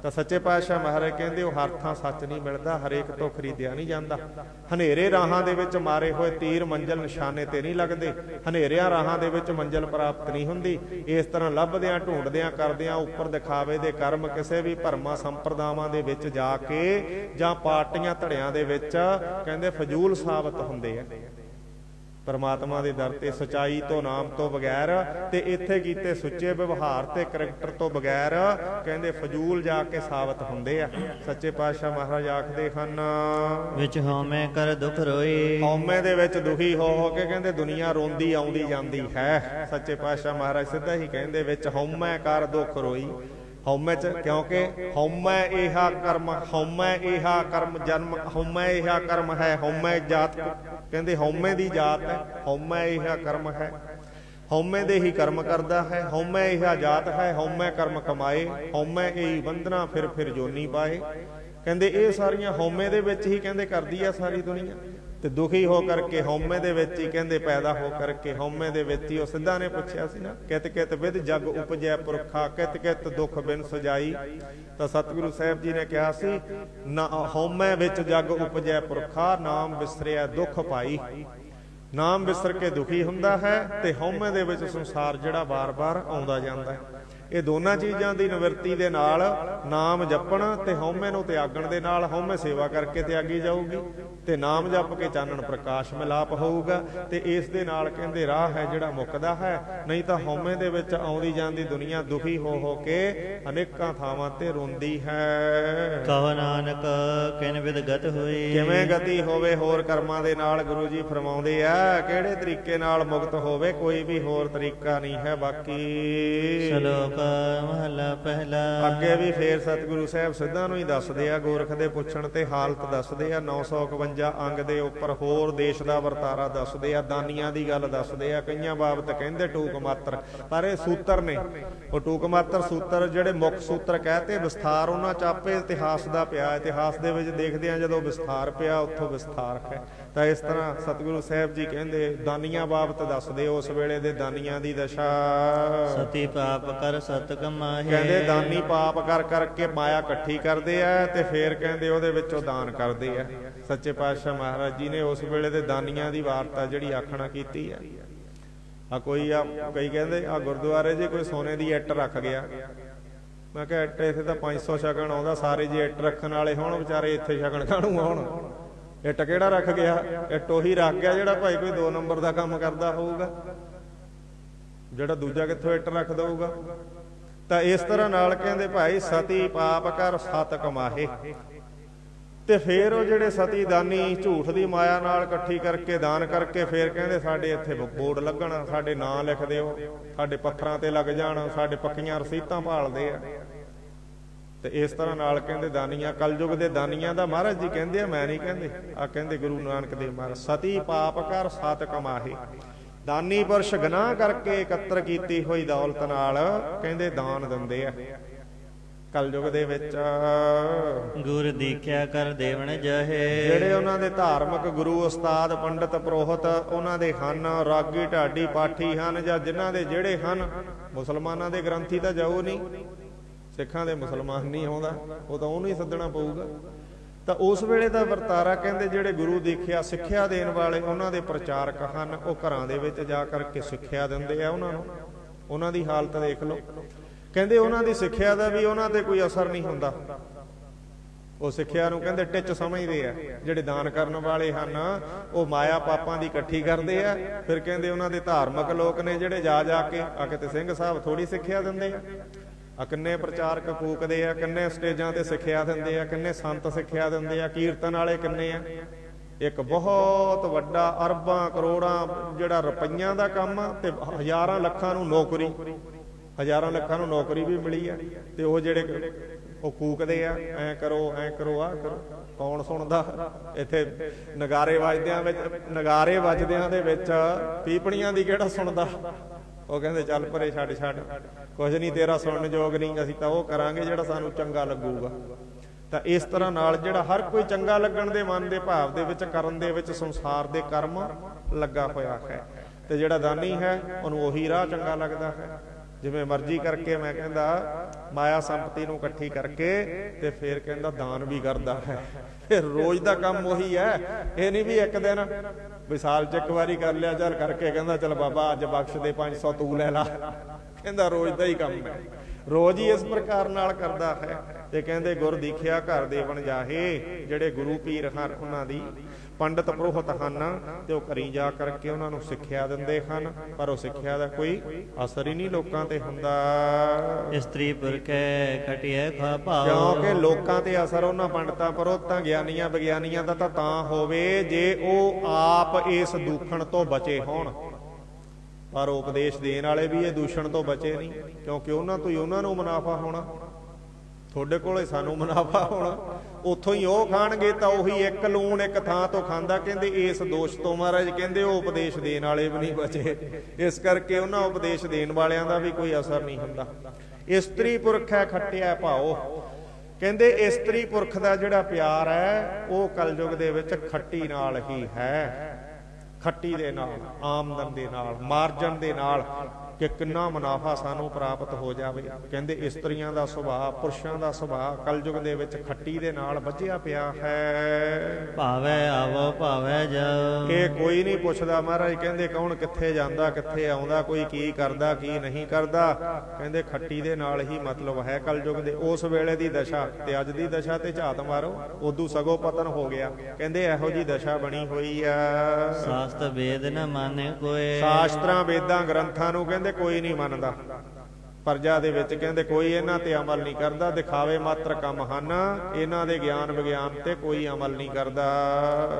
ਤਾਂ ਸੱਚੇ ਪਾਤਸ਼ਾਹ ਮਹਾਰਾਜ ਕਹਿੰਦੇ ਉਹ ਹਰ ਥਾਂ ਸੱਚ ਨਹੀਂ ਮਿਲਦਾ, ਹਰੇਕ ਤੋਂ ਖਰੀਦਿਆ ਨਹੀਂ ਜਾਂਦਾ। ਹਨੇਰੇ ਰਾਹਾਂ ਦੇ ਵਿੱਚ ਮਾਰੇ ਹੋਏ ਤੀਰ ਮੰਜ਼ਿਲ ਨਿਸ਼ਾਨੇ ਤੇ ਨਹੀਂ ਲੱਗਦੇ। ਹਨੇਰਿਆਂ ਰਾਹਾਂ ਦੇ ਵਿੱਚ ਮੰਜ਼ਿਲ ਪ੍ਰਾਪਤ ਨਹੀਂ ਹੁੰਦੀ। ਇਸ ਤਰ੍ਹਾਂ ਲੱਭਦਿਆਂ ਢੂੰਡਦਿਆਂ ਕਰਦਿਆਂ ਉੱਪਰ ਦਿਖਾਵੇ ਦੇ ਕਰਮ ਕਿਸੇ ਵੀ ਭਰਮਾਂ ਸੰਪਰਦਾਵਾਂ ਦੇ ਵਿੱਚ ਜਾ ਕੇ ਜਾਂ ਪਾਰਟੀਆਂ ਧੜਿਆਂ ਦੇ ਵਿੱਚ ਕਹਿੰਦੇ ਫਜ਼ੂਲ ਸਾਬਤ ਹੁੰਦੇ ਆ। ਪਰਮਾਤਮਾ ਦੇ ਦਰ ਤੇ ਸਚਾਈ ਤੋਂ, ਨਾਮ ਤੋਂ ਬਗੈਰ ਤੇ ਇੱਥੇ ਕੀਤੇ ਸੁੱਚੇ ਵਿਵਹਾਰ ਤੇ ਕਰੈਕਟਰ ਤੋਂ ਬਗੈਰ ਕਹਿੰਦੇ ਫਜ਼ੂਲ ਜਾ ਕੇ ਸਾਬਤ ਹੁੰਦੇ ਆ। ਸੱਚੇ ਪਾਤਸ਼ਾਹ ਮਹਾਰਾਜ ਆਖਦੇ ਹਨ ਵਿੱਚ ਹਉਮੈ ਕਰ ਦੁਖ ਰੋਈ। ਹਉਮੈ ਦੇ ਵਿੱਚ ਦੁਖੀ ਹੋ ਕੇ ਕਹਿੰਦੇ ਦੁਨੀਆ ਰੋਂਦੀ ਆਉਂਦੀ ਜਾਂਦੀ ਹੈ। ਸੱਚੇ ਪਾਤਸ਼ਾਹ ਮਹਾਰਾਜ ਸਿੱਧਾ ਹੀ ਕਹਿੰਦੇ ਵਿੱਚ ਹਉਮੈ ਕਰ ਦੁਖ ਰੋਈ। ਹਉਮੈ ਚ ਕਿਉਂਕਿ ਹਉਮੈ ਇਹਾ ਕਰਮ, ਹਉਮੈ ਇਹਾ ਕਰਮ ਜਨਮ, ਹਉਮੈ ਇਹਾ ਕਰਮ ਹੈ। ਹਉਮੈ ਜਾਤ ਕਹਿੰਦੇ ਹਉਮੈ ਦੀ ਜਾਤ ਹੈ। ਹਉਮੈ ਇਹਾ ਕਰਮ ਹੈ, ਹਉਮੈ ਦੇ ਹੀ ਕਰਮ ਕਰਦਾ ਹੈ। ਹਉਮੈ ਇਹਾ ਜਾਤ ਹੈ, ਹਉਮੈ ਕਰਮ ਕਮਾਏ। ਹਉਮੈ ਇਹੀ ਬੰਧਨਾ ਫਿਰ ਜੋਨੀ ਪਾਏ। ਕਹਿੰਦੇ ਇਹ ਸਾਰੀਆਂ ਹਉਮੈ ਦੇ ਵਿੱਚ ਹੀ ਕਹਿੰਦੇ ਕਰਦੀ ਆ ਸਾਰੀ ਦੁਨੀਆ। ਤੇ ਦੁਖੀ ਹੋ ਕਰਕੇ ਹਉਮੈ ਦੇ ਵਿੱਚ ਹੀ ਕਹਿੰਦੇ ਪੈਦਾ ਹੋ ਕਰਕੇ ਹਉਮੈ ਦੇ ਵਿੱਚ ਹੀ ਉਹ ਸਿੱਧਾ ਨੇ ਪੁੱਛਿਆ ਸੀ ਨਾ ਕਿਤ ਕਿਤ ਵਿਦ ਜਗ ਉਪਜੈ ਪੁਰਖਾ, ਕਿਤ ਕਿਤ ਦੁਖ ਬਿਨ ਸਜਾਈ। ਤਾਂ ਸਤਿਗੁਰੂ ਸਾਹਿਬ ਜੀ ਨੇ ਕਿਹਾ ਸੀ ਨਾ ਹਉਮੈ ਵਿੱਚ ਜਗ ਉਪਜੈ ਪੁਰਖਾ, ਨਾਮ ਵਿਸਰਿਆ ਦੁੱਖ ਪਾਈ। ਨਾਮ ਵਿਸਰ ਕੇ ਦੁਖੀ ਹੁੰਦਾ ਹੈ ਤੇ ਹਉਮੈ ਦੇ ਵਿੱਚ ਸੰਸਾਰ ਜਿਹੜਾ ਬਾਰ-ਬਾਰ ਆਉਂਦਾ ਜਾਂਦਾ ਹੈ। ਇਹ ਦੋਨਾਂ ਚੀਜ਼ਾਂ ਦੀ ਨਿਵਰਤੀ ਦੇ ਨਾਲ ਨਾਮ ਜਪਣ ਤੇ ਹਉਮੈ ਨੂੰ ਤਿਆਗਣ ਦੇ ਨਾਲ ਹਉਮੈ ਸੇਵਾ ਕਰਕੇ ਤਿਆਗੀ ਜਾਊਗੀ ਤੇ ਨਾਮ ਜਪ ਕੇ ਚਾਨਣ ਪ੍ਰਕਾਸ਼ ਮਿਲਾਪ ਹੋਊਗਾ। ਤੇ ਇਸ ਦੇ ਨਾਲ ਕਹਿੰਦੇ ਰਾਹ ਹੈ ਜਿਹੜਾ ਮੁੱਕਦਾ ਹੈ। ਨਹੀਂ ਤਾਂ ਹਉਮੈ ਦੇ ਵਿੱਚ ਆਉਂਦੀ ਜਾਂਦੀ ਦੁਨੀਆ ਦੁਖੀ ਹੋ ਕੇ ਅਨੇਕਾਂ ਥਾਵਾਂ ਤੇ ਰੋਂਦੀ ਹੈ। ਕਹੋ ਨਾਨਕ ਕਿਨ ਵਿਦ ਗਤ ਹੋਈ। ਕਿਵੇਂ ਗਤੀ ਹੋਵੇ ਹੋਰ ਕਰਮਾਂ ਦੇ ਨਾਲ ਗੁਰੂ ਜੀ ਫਰਮਾਉਂਦੇ ਆ ਕਿਹੜੇ ਤਰੀਕੇ ਨਾਲ ਮੁਕਤ ਹੋਵੇ, ਕੋਈ ਵੀ ਹੋਰ ਤਰੀਕਾ ਨਹੀਂ ਹੈ। ਬਾਕੀ ਸ਼ਲੋਕ ਮਹਲਾ ਪਹਿਲਾ। ਅੱਗੇ ਵੀ ਫੇਰ ਸਤਿਗੁਰੂ ਸਾਹਿਬ ਸਿੱਧਾਂ ਨੂੰ ਹੀ ਦੱਸਦੇ ਆ, ਗੋਰਖ ਦੇ ਪੁੱਛਣ ਤੇ ਹਾਲਤ ਦੱਸਦੇ ਆ। 951 ਅੰਗ ਦੇ ਉੱਪਰ ਹੋਰ ਦੇਸ਼ ਦਾ ਵਰਤਾਰਾ ਦੱਸਦੇ ਆ, ਦਾਨੀਆਂ ਦੀ ਗੱਲ ਦੱਸਦੇ ਆ। ਕਈਆਂ ਬਾਬਤ ਕਹਿੰਦੇ ਟੂਕ ਮਾਤਰ, ਪਰ ਇਹ ਸੂਤਰ ਨੇ। ਉਹ ਟੂਕ ਮਾਤਰ ਸੂਤਰ ਜਿਹੜੇ ਮੁੱਖ ਸੂਤਰ ਕਹਤੇ, ਵਿਸਥਾਰ ਉਹਨਾਂ ਚ ਆਪੇ ਇਤਿਹਾਸ ਦਾ ਪਿਆ। ਇਤਿਹਾਸ ਦੇ ਵਿੱਚ ਦੇਖਦੇ ਆ ਜਦੋਂ ਵਿਸਥਾਰ ਪਿਆ ਉੱਥੋਂ ਵਿਸਥਾਰ ਹੈ। ਤਾਂ ਇਸ ਤਰ੍ਹਾਂ ਸਤਿਗੁਰੂ ਸਾਹਿਬ ਜੀ ਕਹਿੰਦੇ ਦਾਨੀਆਂ ਬਾਬਤ ਦੱਸਦੇ ਉਸ ਵੇਲੇ ਦੇ ਦਾਨੀਆਂ ਦੀ ਦਸ਼ਾ। ਸਤੀ ਪਾਪ ਕਰ ਸਤ ਕਮਾਹੇ। ਕਹਿੰਦੇ ਦਾਨੀ ਪਾਪ ਕਰ ਕਰਕੇ ਮਾਇਆ ਇਕੱਠੀ ਕਰਦੇ ਆ ਤੇ ਫੇਰ ਕਹਿੰਦੇ ਉਹਦੇ ਵਿੱਚੋਂ ਦਾਨ ਕਰਦੇ ਆ। ਸੱਚੇ ਪਾਤਸ਼ਾਹ ਮਹਾਰਾਜ ਜੀ ਨੇ ਉਸ ਵੇਲੇ ਦੇ ਦਾਨੀਆਂ ਦੀ ਵਾਰਤਾ ਜਿਹੜੀ ਆਖਣਾ ਕੀਤੀ ਆ। ਕਈ ਕਹਿੰਦੇ ਆ ਗੁਰਦੁਆਰੇ 'ਚ ਕੋਈ ਸੋਨੇ ਦੀ ਇੱਟ ਰੱਖ ਗਿਆ ਮੈਂ ਕਿਹਾ ਇੱਟ ਇੱਥੇ ਤਾਂ 500 ਸ਼ਗਨ ਆਉਂਦਾ, ਸਾਰੇ ਜੇ ਇੱਟ ਰੱਖਣ ਵਾਲੇ ਹੋਣ ਵਿਚਾਰੇ ਇੱਥੇ ਸ਼ਗਨ ਕਾਹਨੂੰ ਆਉਣ। ਇੱਟ ਕਿਹੜਾ ਰੱਖ ਗਿਆ? ਇੱਟ ਉਹੀ ਰੱਖ ਗਿਆ ਜਿਹੜਾ ਭਾਈ ਕੋਈ 2 ਨੰਬਰ ਦਾ ਕੰਮ ਕਰਦਾ ਹੋਊਗਾ, ਜਿਹੜਾ ਦੂਜਾ ਕਿੱਥੋਂ ਇੱਟ ਰੱਖ ਦਊਗਾ। ਤਾਂ ਇਸ ਤਰ੍ਹਾਂ ਨਾਲ ਕਹਿੰਦੇ ਭਾਈ ਸਤੀ ਪਾਪ ਕਰ ਸਤ ਕਮਾਹੇ। ਤੇ ਫੇਰ ਉਹ ਜਿਹੜੇ ਸਤੀ ਦਾਨੀ ਝੂਠ ਦੀ ਮਾਇਆ ਨਾਲ ਇਕੱਠੀ ਕਰਕੇ ਦਾਨ ਕਰਕੇ ਫੇਰ ਕਹਿੰਦੇ ਸਾਡੇ ਇੱਥੇ ਬੋਰਡ ਲੱਗਣ, ਸਾਡੇ ਨਾਂ ਲਿਖ ਦਿਓ, ਸਾਡੇ ਪੱਥਰਾਂ ਤੇ ਲੱਗ ਜਾਣ, ਸਾਡੇ ਪੱਕੀਆਂ ਰਸੀਤਾਂ ਭਾਲਦੇ ਆ। ਤੇ ਇਸ ਤਰ੍ਹਾਂ ਨਾਲ ਕਹਿੰਦੇ ਦਾਨੀਆਂ, ਕਲਯੁਗ ਦੇ ਦਾਨੀਆਂ ਦਾ ਮਹਾਰਾਜ ਜੀ ਕਹਿੰਦੇ ਆ, ਮੈਂ ਨਹੀਂ ਕਹਿੰਦੇ, ਆ ਕਹਿੰਦੇ ਗੁਰੂ ਨਾਨਕ ਦੇਵ ਮਹਾਰਾਜ ਸਤੀ ਪਾਪ ਕਰ ਸਤ ਕਮਾਹੇ। ਦਾਨੀ ਪੁਰਸ਼ ਗੁਨਾਹ ਕਰਕੇ ਇਕੱਤਰ ਕੀਤੀ ਹੋਈ ਦੌਲਤ ਨਾਲ ਕਹਿੰਦੇ ਦਾਨ ਦਿੰਦੇ ਆ। ਕਲਯੁਗ ਦੇ ਵਿੱਚ ਗੁਰ ਦੀਖਿਆ ਕਰ ਦੇਵਨ ਜਹੇ, ਜਿਹੜੇ ਉਹਨਾਂ ਦੇ ਧਾਰਮਿਕ ਗੁਰੂ ਉਸਤਾਦ ਪੰਡਤ ਪੁਰੋਹਿਤ ਉਹਨਾਂ ਦੇ ਹਨ, ਰਾਗੀ ਢਾਡੀ ਪਾਠੀ ਹਨ, ਜਾਂ ਜਿਨ੍ਹਾਂ ਦੇ ਜਿਹੜੇ ਹਨ। ਮੁਸਲਮਾਨਾਂ ਦੇ ਗ੍ਰੰਥੀ ਤਾਂ ਜਾਓ ਨਹੀਂ, ਸਿੱਖਾਂ ਦੇ ਮੁਸਲਮਾਨ ਨਹੀਂ ਆਉਂਦਾ, ਉਹ ਤਾਂ ਉਹਨੂੰ ਹੀ ਸੱਦਣਾ ਪਊਗਾ। ਤਾਂ ਉਸ ਵੇਲੇ ਦਾ ਵਰਤਾਰਾ ਕਹਿੰਦੇ ਜਿਹੜੇ ਗੁਰੂ ਦੀਖਿਆ ਸਿੱਖਿਆ ਦੇਣ ਵਾਲੇ ਉਹਨਾਂ ਦੇ ਪ੍ਰਚਾਰਕ ਹਨ, ਉਹ ਘਰਾਂ ਦੇ ਵਿੱਚ ਜਾ ਕਰਕੇ ਸਿੱਖਿਆ ਦਿੰਦੇ ਆ ਉਹਨਾਂ ਨੂੰ। ਉਹਨਾਂ ਦੀ ਹਾਲਤ ਦੇਖ ਲਓ, ਕਹਿੰਦੇ ਉਹਨਾਂ ਦੀ ਸਿੱਖਿਆ ਦਾ ਵੀ ਉਹਨਾਂ ਤੇ ਕੋਈ ਅਸਰ ਨਹੀਂ ਹੁੰਦਾ। ਉਹ ਸਿੱਖਿਆ ਨੂੰ ਕਹਿੰਦੇ ਟਿੱਚ ਸਮਝਦੇ ਆ। ਜਿਹੜੇ ਦਾਨ ਕਰਨ ਵਾਲੇ ਹਨ ਉਹ ਮਾਇਆ ਪਾਪਾਂ ਦੀ ਇਕੱਠੀ ਕਰਦੇ ਆ। ਫਿਰ ਕਹਿੰਦੇ ਉਹਨਾਂ ਦੇ ਧਾਰਮਿਕ ਲੋਕ ਨੇ ਜਿਹੜੇ ਜਾ ਜਾ ਕੇ ਆ ਕਿਤੇ ਸਿੰਘ ਸਾਹਿਬ ਥੋੜੀ ਸਿੱਖਿਆ ਦਿੰਦੇ ਆ, ਕਿੰਨੇ ਪ੍ਰਚਾਰਕ ਫੂਕਦੇ ਆ, ਕਿੰਨੇ ਸਟੇਜਾਂ ਤੇ ਸਿੱਖਿਆ ਦਿੰਦੇ ਆ, ਕਿੰਨੇ ਸੰਤ ਸਿੱਖਿਆ ਦਿੰਦੇ ਆ, ਕੀਰਤਨ ਵਾਲੇ ਕਿੰਨੇ ਆ। ਇੱਕ ਬਹੁਤ ਵੱਡਾ ਅਰਬਾਂ ਕਰੋੜਾਂ ਜਿਹੜਾ ਰੁਪਈਆਂ ਦਾ ਕੰਮ ਤੇ ਹਜ਼ਾਰਾਂ ਲੱਖਾਂ ਨੂੰ ਨੌਕਰੀ, ਹਜ਼ਾਰਾਂ ਲੱਖਾਂ ਨੂੰ ਨੌਕਰੀ ਵੀ ਮਿਲੀ ਆ। ਤੇ ਉਹ ਜਿਹੜੇ ਉਹ ਕੂਕਦੇ ਆ, ਐ ਕਰੋ ਐ ਕਰੋ ਆਹ ਕਰੋ, ਕੌਣ ਸੁਣਦਾ? ਇੱਥੇ ਨਗਾਰੇ ਵੱਜਦਿਆਂ ਦੇ ਵਿੱਚ ਪੀਪਣੀਆਂ ਦੀ ਕਿਹੜਾ ਸੁਣਦਾ? ਉਹ ਕਹਿੰਦੇ ਚੱਲ ਪਰੇ ਛੱਡ ਕੁਝ ਨਹੀਂ, ਤੇਰਾ ਸੁਣਨ ਯੋਗ ਨਹੀਂ, ਅਸੀਂ ਤਾਂ ਉਹ ਕਰਾਂਗੇ ਜਿਹੜਾ ਸਾਨੂੰ ਚੰਗਾ ਲੱਗੂਗਾ। ਤਾਂ ਇਸ ਤਰ੍ਹਾਂ ਨਾਲ ਜਿਹੜਾ ਹਰ ਕੋਈ ਚੰਗਾ ਲੱਗਣ ਦੇ ਮਨ ਦੇ ਭਾਵ ਦੇ ਵਿੱਚ ਕਰਨ ਦੇ ਵਿੱਚ ਸੰਸਾਰ ਦੇ ਕਰਮ ਲੱਗਾ ਹੋਇਆ ਹੈ। ਤੇ ਜਿਹੜਾ ਦਾਨੀ ਹੈ ਉਹਨੂੰ ਉਹੀ ਰਾਹ ਚੰਗਾ ਲੱਗਦਾ ਹੈ। ਜਿਵੇਂ ਮਰਜ਼ੀ ਕਰਕੇ ਮੈਂ ਕਹਿੰਦਾ ਮਾਇਆ ਸੰਪਤੀ ਨੂੰ ਇਕੱਠੀ ਕਰਕੇ ਤੇ ਫਿਰ ਕਹਿੰਦਾ ਦਾਨ ਵੀ ਕਰਦਾ ਹੈ। ਫਿਰ ਰੋਜ਼ ਦਾ ਕੰਮ ਉਹੀ ਹੈ। ਇਹ ਨਹੀਂ ਵੀ ਇੱਕ ਦਿਨ ਵੀ ਸਾਲ 'ਚ ਇੱਕ ਵਾਰੀ ਕਰ ਲਿਆ, ਚੱਲ ਕਰਕੇ ਕਹਿੰਦਾ ਚੱਲ ਬਾਬਾ ਅੱਜ ਬਖਸ਼ ਦੇ 500 ਤੂੰ ਲੈ ਲਾ। ਕਹਿੰਦਾ ਰੋਜ਼ ਦਾ ਹੀ ਕੰਮ ਹੈ, ਰੋਜ਼ ਹੀ ਇਸ ਪ੍ਰਕਾਰ ਨਾਲ ਕਰਦਾ ਹੈ। ਤੇ ਕਹਿੰਦੇ ਗੁਰ ਦੀਖਿਆ ਘਰ ਦੇਵਨ ਜਾਹੇ। ਜਿਹੜੇ ਗੁਰੂ ਪੀਰ ਹਨ ਉਹਨਾਂ ਦੀ ਪੰਡਤ ਪੁਰੋਹਿਤ ਹਨ ਤੇ ਉਹ ਘਰੀ ਜਾ ਕਰਕੇ ਉਹਨਾਂ ਨੂੰ ਸਿੱਖਿਆ ਦਿੰਦੇ ਹਨ, ਪਰ ਉਹ ਸਿੱਖਿਆ ਦਾ ਕੋਈ ਅਸਰ ਹੀ ਨਹੀਂ ਲੋਕਾਂ ਤੇ ਹੁੰਦਾ। ਇਸਤਰੀ ਪੁਰਖੈ ਖਟਿਐ ਖਾ ਭਾਉ, ਕਿਉਂਕਿ ਲੋਕਾਂ ਤੇ ਅਸਰ ਉਹਨਾਂ ਪੰਡਤਾਂ ਪੁਰੋਹਿਤਾਂ ਗਿਆਨੀਆਂ ਵਿਗਿਆਨੀਆਂ ਦਾ ਤਾਂ ਹੋਵੇ ਜੇ ਉਹ ਆਪ ਇਸ ਦੂਖਣ ਤੋਂ ਬਚੇ ਹੋਣ। ਪਰ ਉਪਦੇਸ਼ ਦੇਣ ਵਾਲੇ ਵੀ ਇਹ ਦੂਸ਼ਣ ਤੋਂ ਬਚੇ ਨਹੀਂ, ਕਿਉਂਕਿ ਉਹਨਾਂ ਤੋਂ ਹੀ ਉਹਨਾਂ ਨੂੰ ਮੁਨਾਫਾ ਹੋਣਾ, ਤੁਹਾਡੇ ਕੋਲੇ ਸਾਨੂੰ ਮੁਨਾਫਾ ਹੋਣਾ। ਉੱਥੋਂ ਹੀ ਉਹ ਖਾਣਗੇ ਤਾਂ ਉਹੀ ਇੱਕ ਲੂਣ ਇੱਕ ਥਾਂ ਤੋਂ ਖਾਂਦਾ। ਕਹਿੰਦੇ ਇਸ ਦੋਸ਼ ਤੋਂ ਮਹਾਰਾਜ ਕਹਿੰਦੇ ਉਹ ਉਪਦੇਸ਼ ਦੇਣ ਵਾਲੇ ਵੀ ਨਹੀਂ ਬਚੇ। ਇਸ ਕਰਕੇ ਉਹਨਾਂ ਉਪਦੇਸ਼ ਦੇਣ ਵਾਲਿਆਂ ਦਾ ਵੀ ਕੋਈ ਅਸਰ ਨਹੀਂ ਹੁੰਦਾ। ਇਸਤਰੀ ਪੁਰਖ ਹੈ ਖੱਟਿਆ ਭਾਓ। ਕਹਿੰਦੇ ਇਸਤਰੀ ਪੁਰਖ ਦਾ ਜਿਹੜਾ ਪਿਆਰ ਹੈ ਉਹ ਕਲਯੁਗ ਦੇ ਵਿੱਚ ਖੱਟੀ ਨਾਲ ਹੀ ਹੈ। ਖੱਟੀ ਦੇ ਨਾਲ, ਆਮਦਨ ਦੇ ਨਾਲ, ਮਾਰਜਨ ਦੇ ਨਾਲ ਕਿ ਕਿੰਨਾ ਮੁਨਾਫਾ ਸਾਨੂੰ ਪ੍ਰਾਪਤ ਹੋ ਜਾਵੇ। ਕਹਿੰਦੇ ਇਸਤਰੀਆਂ ਦਾ ਸੁਭਾਅ, ਪੁਰਸ਼ਾਂ ਦਾ ਸੁਭਾਅ ਕਲਯੁਗ ਦੇ ਵਿੱਚ ਖੱਟੀ ਦੇ ਨਾਲ ਬੱਝਿਆ ਪਿਆ ਹੈ। ਭਾਵੇਂ ਆਵੋ ਭਾਵੇਂ ਜਾਓ, ਇਹ ਕੋਈ ਨਹੀਂ ਪੁੱਛਦਾ। ਮਹਾਰਾਜ ਕਹਿੰਦੇ ਕੌਣ ਕਿੱਥੇ ਜਾਂਦਾ ਕਿੱਥੇ ਆਉਂਦਾ, ਕੋਈ ਕੀ ਕਰਦਾ ਕੀ ਨਹੀਂ ਕਰਦਾ। ਕਹਿੰਦੇ ਖੱਟੀ ਦੇ ਨਾਲ ਹੀ ਮਤਲਬ ਹੈ ਕਲਯੁਗ ਦੇ। ਉਸ ਵੇਲੇ ਦੀ ਦਸ਼ਾ ਤੇ ਅੱਜ ਦੀ ਦਸ਼ਾ ਤੇ ਝਾਤ ਮਾਰੋ, ਉਦੋਂ ਸਗੋਂ ਪਤਨ ਹੋ ਗਿਆ। ਕਹਿੰਦੇ ਇਹੋ ਜੀ ਦਸ਼ਾ ਬਣੀ ਹੋਈ ਆ। ਸ਼ਾਸਤਰ ਵੇਦ ਨ ਮਾਨੇ ਕੋਏ, ਸ਼ਾਸਤਰਾਂ ਵੇਦਾਂ ਗ੍ਰੰਥਾਂ ਨੂੰ ਕਹਿੰਦੇ ਕੋਈ ਨਹੀਂ ਮੰਨਦਾ। ਪ੍ਰਜਾ ਦੇ ਵਿੱਚ ਕਹਿੰਦੇ ਕੋਈ ਇਹਨਾਂ ਤੇ ਅਮਲ ਨਹੀਂ ਕਰਦਾ। ਦਿਖਾਵੇ ਮਾਤਰ ਕੰਮ ਹਨ, ਇਹਨਾਂ ਦੇ ਗਿਆਨ ਵਿਗਿਆਨ ਤੇ ਕੋਈ ਅਮਲ ਨਹੀਂ ਕਰਦਾ।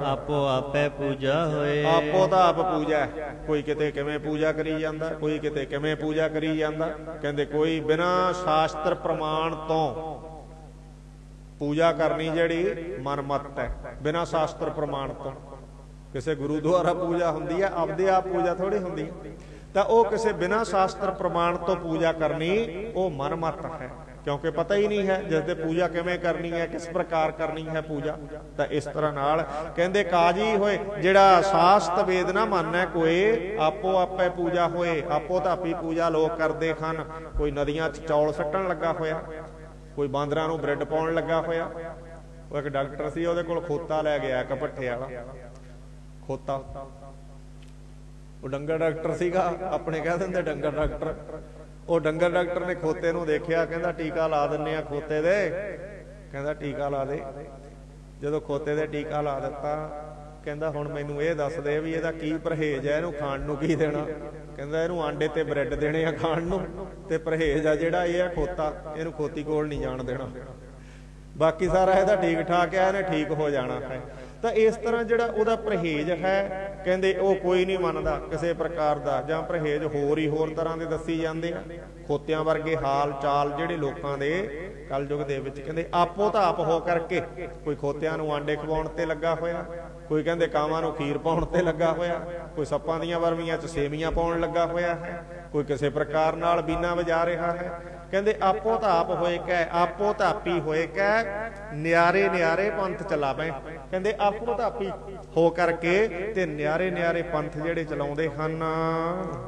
ਆਪੋ ਆਪੇ ਪੂਜਾ ਹੋਏ, ਆਪੋ ਤਾਂ ਆਪ ਪੂਜਾ। ਕੋਈ ਕਿਤੇ ਕਿਵੇਂ ਪੂਜਾ ਕਰੀ ਜਾਂਦਾ, ਕੋਈ ਕਿਤੇ ਕਿਵੇਂ ਪੂਜਾ ਕਰੀ ਜਾਂਦਾ। ਕਹਿੰਦੇ ਕੋਈ ਬਿਨਾਂ ਸ਼ਾਸਤਰ ਪ੍ਰਮਾਣ ਤੋਂ ਪੂਜਾ ਕਰਨੀ ਜਿਹੜੀ ਮਨਮੱਤ ਹੈ, ਬਿਨਾਂ ਸ਼ਾਸਤਰ ਪ੍ਰਮਾਣ ਤੋਂ। ਕਿਸੇ ਗੁਰੂ ਦੁਆਰਾ ਪੂਜਾ ਹੁੰਦੀ ਹੈ, ਆਪਦੇ ਆਪ ਪੂਜਾ ਥੋੜੀ ਹੁੰਦੀ ਹੈ। ਤਾਂ ਉਹ ਕਿਸੇ ਬਿਨਾਂ ਸ਼ਾਸਤਰ ਪ੍ਰਮਾਣ ਤੋਂ ਪੂਜਾ ਕਰਨੀ ਉਹ ਮਨਮੱਤ ਹੈ, ਕਿਉਂਕਿ ਪਤਾ ਹੀ ਨਹੀਂ ਹੈ ਜਿਸ ਦੇ ਪੂਜਾ ਕਿਵੇਂ ਕਰਨੀ ਹੈ, ਕਿਸ ਪ੍ਰਕਾਰ ਕਰਨੀ ਹੈ ਪੂਜਾ। ਤਾਂ ਇਸ ਤਰ੍ਹਾਂ ਨਾਲ ਕਹਿੰਦੇ ਕਾਜੀ ਹੋਏ ਜਿਹੜਾ ਸ਼ਾਸਤ ਵੇਦ ਨਾ ਮੰਨੈ ਕੋਏ, ਆਪੋ ਆਪੇ ਪੂਜਾ ਹੋਏ। ਆਪੋ ਧਾਪੀ ਪੂਜਾ ਲੋਕ ਕਰਦੇ ਹਨ। ਕੋਈ ਨਦੀਆਂ 'ਚ ਚੌਲ ਸੱਟਣ ਲੱਗਾ ਹੋਇਆ, ਕੋਈ ਬਾਂਦਰਾਂ ਨੂੰ ਬ੍ਰੈਡ ਪਾਉਣ ਲੱਗਾ ਹੋਇਆ। ਉਹ ਇੱਕ ਡਾਕਟਰ ਸੀ, ਉਹਦੇ ਕੋਲ ਖੋਤਾ ਲੈ ਗਿਆ ਇੱਕ ਭੱਠੇ ਵਾਲਾ ਖੋਤਾ। ਉਹ ਡੰਗਰ ਡਾਕਟਰ ਸੀਗਾ, ਆਪਣੇ ਕਹਿ ਦਿੰਦੇ ਡੰਗਰ ਡਾਕਟਰ। ਉਹ ਡੰਗਰ ਡਾਕਟਰ ਨੇ ਖੋਤੇ ਨੂੰ ਦੇਖਿਆ, ਕਹਿੰਦਾ ਟੀਕਾ ਲਾ ਦਿੰਨੇ ਆ ਖੋਤੇ ਦੇ। ਕਹਿੰਦਾ ਟੀਕਾ ਲਾ ਦੇ। ਜਦੋਂ ਖੋਤੇ ਦੇ ਟੀਕਾ ਲਾ ਦਿੱਤਾ, ਕਹਿੰਦਾ ਹੁਣ ਮੈਨੂੰ ਇਹ ਦੱਸ ਦੇ ਵੀ ਇਹਦਾ ਕੀ ਪਰਹੇਜ਼ ਹੈ, ਇਹਨੂੰ ਖਾਣ ਨੂੰ ਕੀ ਦੇਣਾ। ਕਹਿੰਦਾ ਇਹਨੂੰ ਆਂਡੇ ਤੇ ਬ੍ਰੈਡ ਦੇਣੇ ਆ ਖਾਣ ਨੂੰ, ਤੇ ਪਰਹੇਜ਼ ਆ ਜਿਹੜਾ ਇਹ ਆ ਖੋਤਾ, ਇਹਨੂੰ ਖੋਤੀ ਕੋਲ ਨਹੀਂ ਜਾਣ ਦੇਣਾ, ਬਾਕੀ ਸਾਰਾ ਇਹਦਾ ਠੀਕ ਠਾਕ ਹੈ, ਇਹਨੇ ਠੀਕ ਹੋ ਜਾਣਾ ਹੈ। ਤਾਂ ਇਸ ਤਰ੍ਹਾਂ ਜਿਹੜਾ ਉਹਦਾ ਪਰਹੇਜ਼ ਹੈ, ਕਹਿੰਦੇ ਉਹ ਕੋਈ ਨਹੀਂ ਮੰਨਦਾ ਕਿਸੇ ਪ੍ਰਕਾਰ ਦਾ, ਜਾਂ ਪਰਹੇਜ਼ ਹੋਰ ਤਰ੍ਹਾਂ ਦੇ ਦੱਸੀ ਜਾਂਦੇ ਆ। ਖੋਤਿਆਂ ਵਰਗੇ ਹਾਲ ਚਾਲ ਜਿਹੜੇ ਲੋਕਾਂ ਦੇ ਕਲਯੁਗ ਦੇ ਵਿੱਚ, ਕਹਿੰਦੇ ਆਪੋ ਤਾਂ ਆਪ ਹੋ ਕਰਕੇ, ਕੋਈ ਖੋਤਿਆਂ ਨੂੰ ਆਂਡੇ ਖਵਾਉਣ ਤੇ ਲੱਗਾ ਹੋਇਆ, ਕੋਈ ਕਹਿੰਦੇ ਕਾਵਾਂ ਨੂੰ ਖੀਰ ਪਾਉਣ ਤੇ ਲੱਗਾ ਹੋਇਆ, ਕੋਈ ਸੱਪਾਂ ਦੀਆਂ ਵਰਮੀਆਂ 'ਚ ਸੇਵੀਆਂ ਪਾਉਣ ਲੱਗਾ ਹੋਇਆ ਹੈ, ਕੋਈ ਕਿਸੇ ਪ੍ਰਕਾਰ ਨਾਲ ਬੀਨਾ ਵਜਾ ਰਿਹਾ ਹੈ। ਕਹਿੰਦੇ ਆਪੋ ਤਾਂ ਆਪ ਹੋਏ ਕੈ, ਆਪੋ ਧਾਪੀ ਹੋਏ ਕੈ, ਨਿਆਰੇ ਨਿਆਰੇ ਪੰਥ ਚਲਾਵੇਂ। ਕਹਿੰਦੇ ਆਪੋ ਧਾਪੀ ਹੋ ਕਰਕੇ ਤੇ ਨਿਆਰੇ ਨਿਆਰੇ ਪੰਥ ਜਿਹੜੇ ਚਲਾਉਂਦੇ ਹਨ।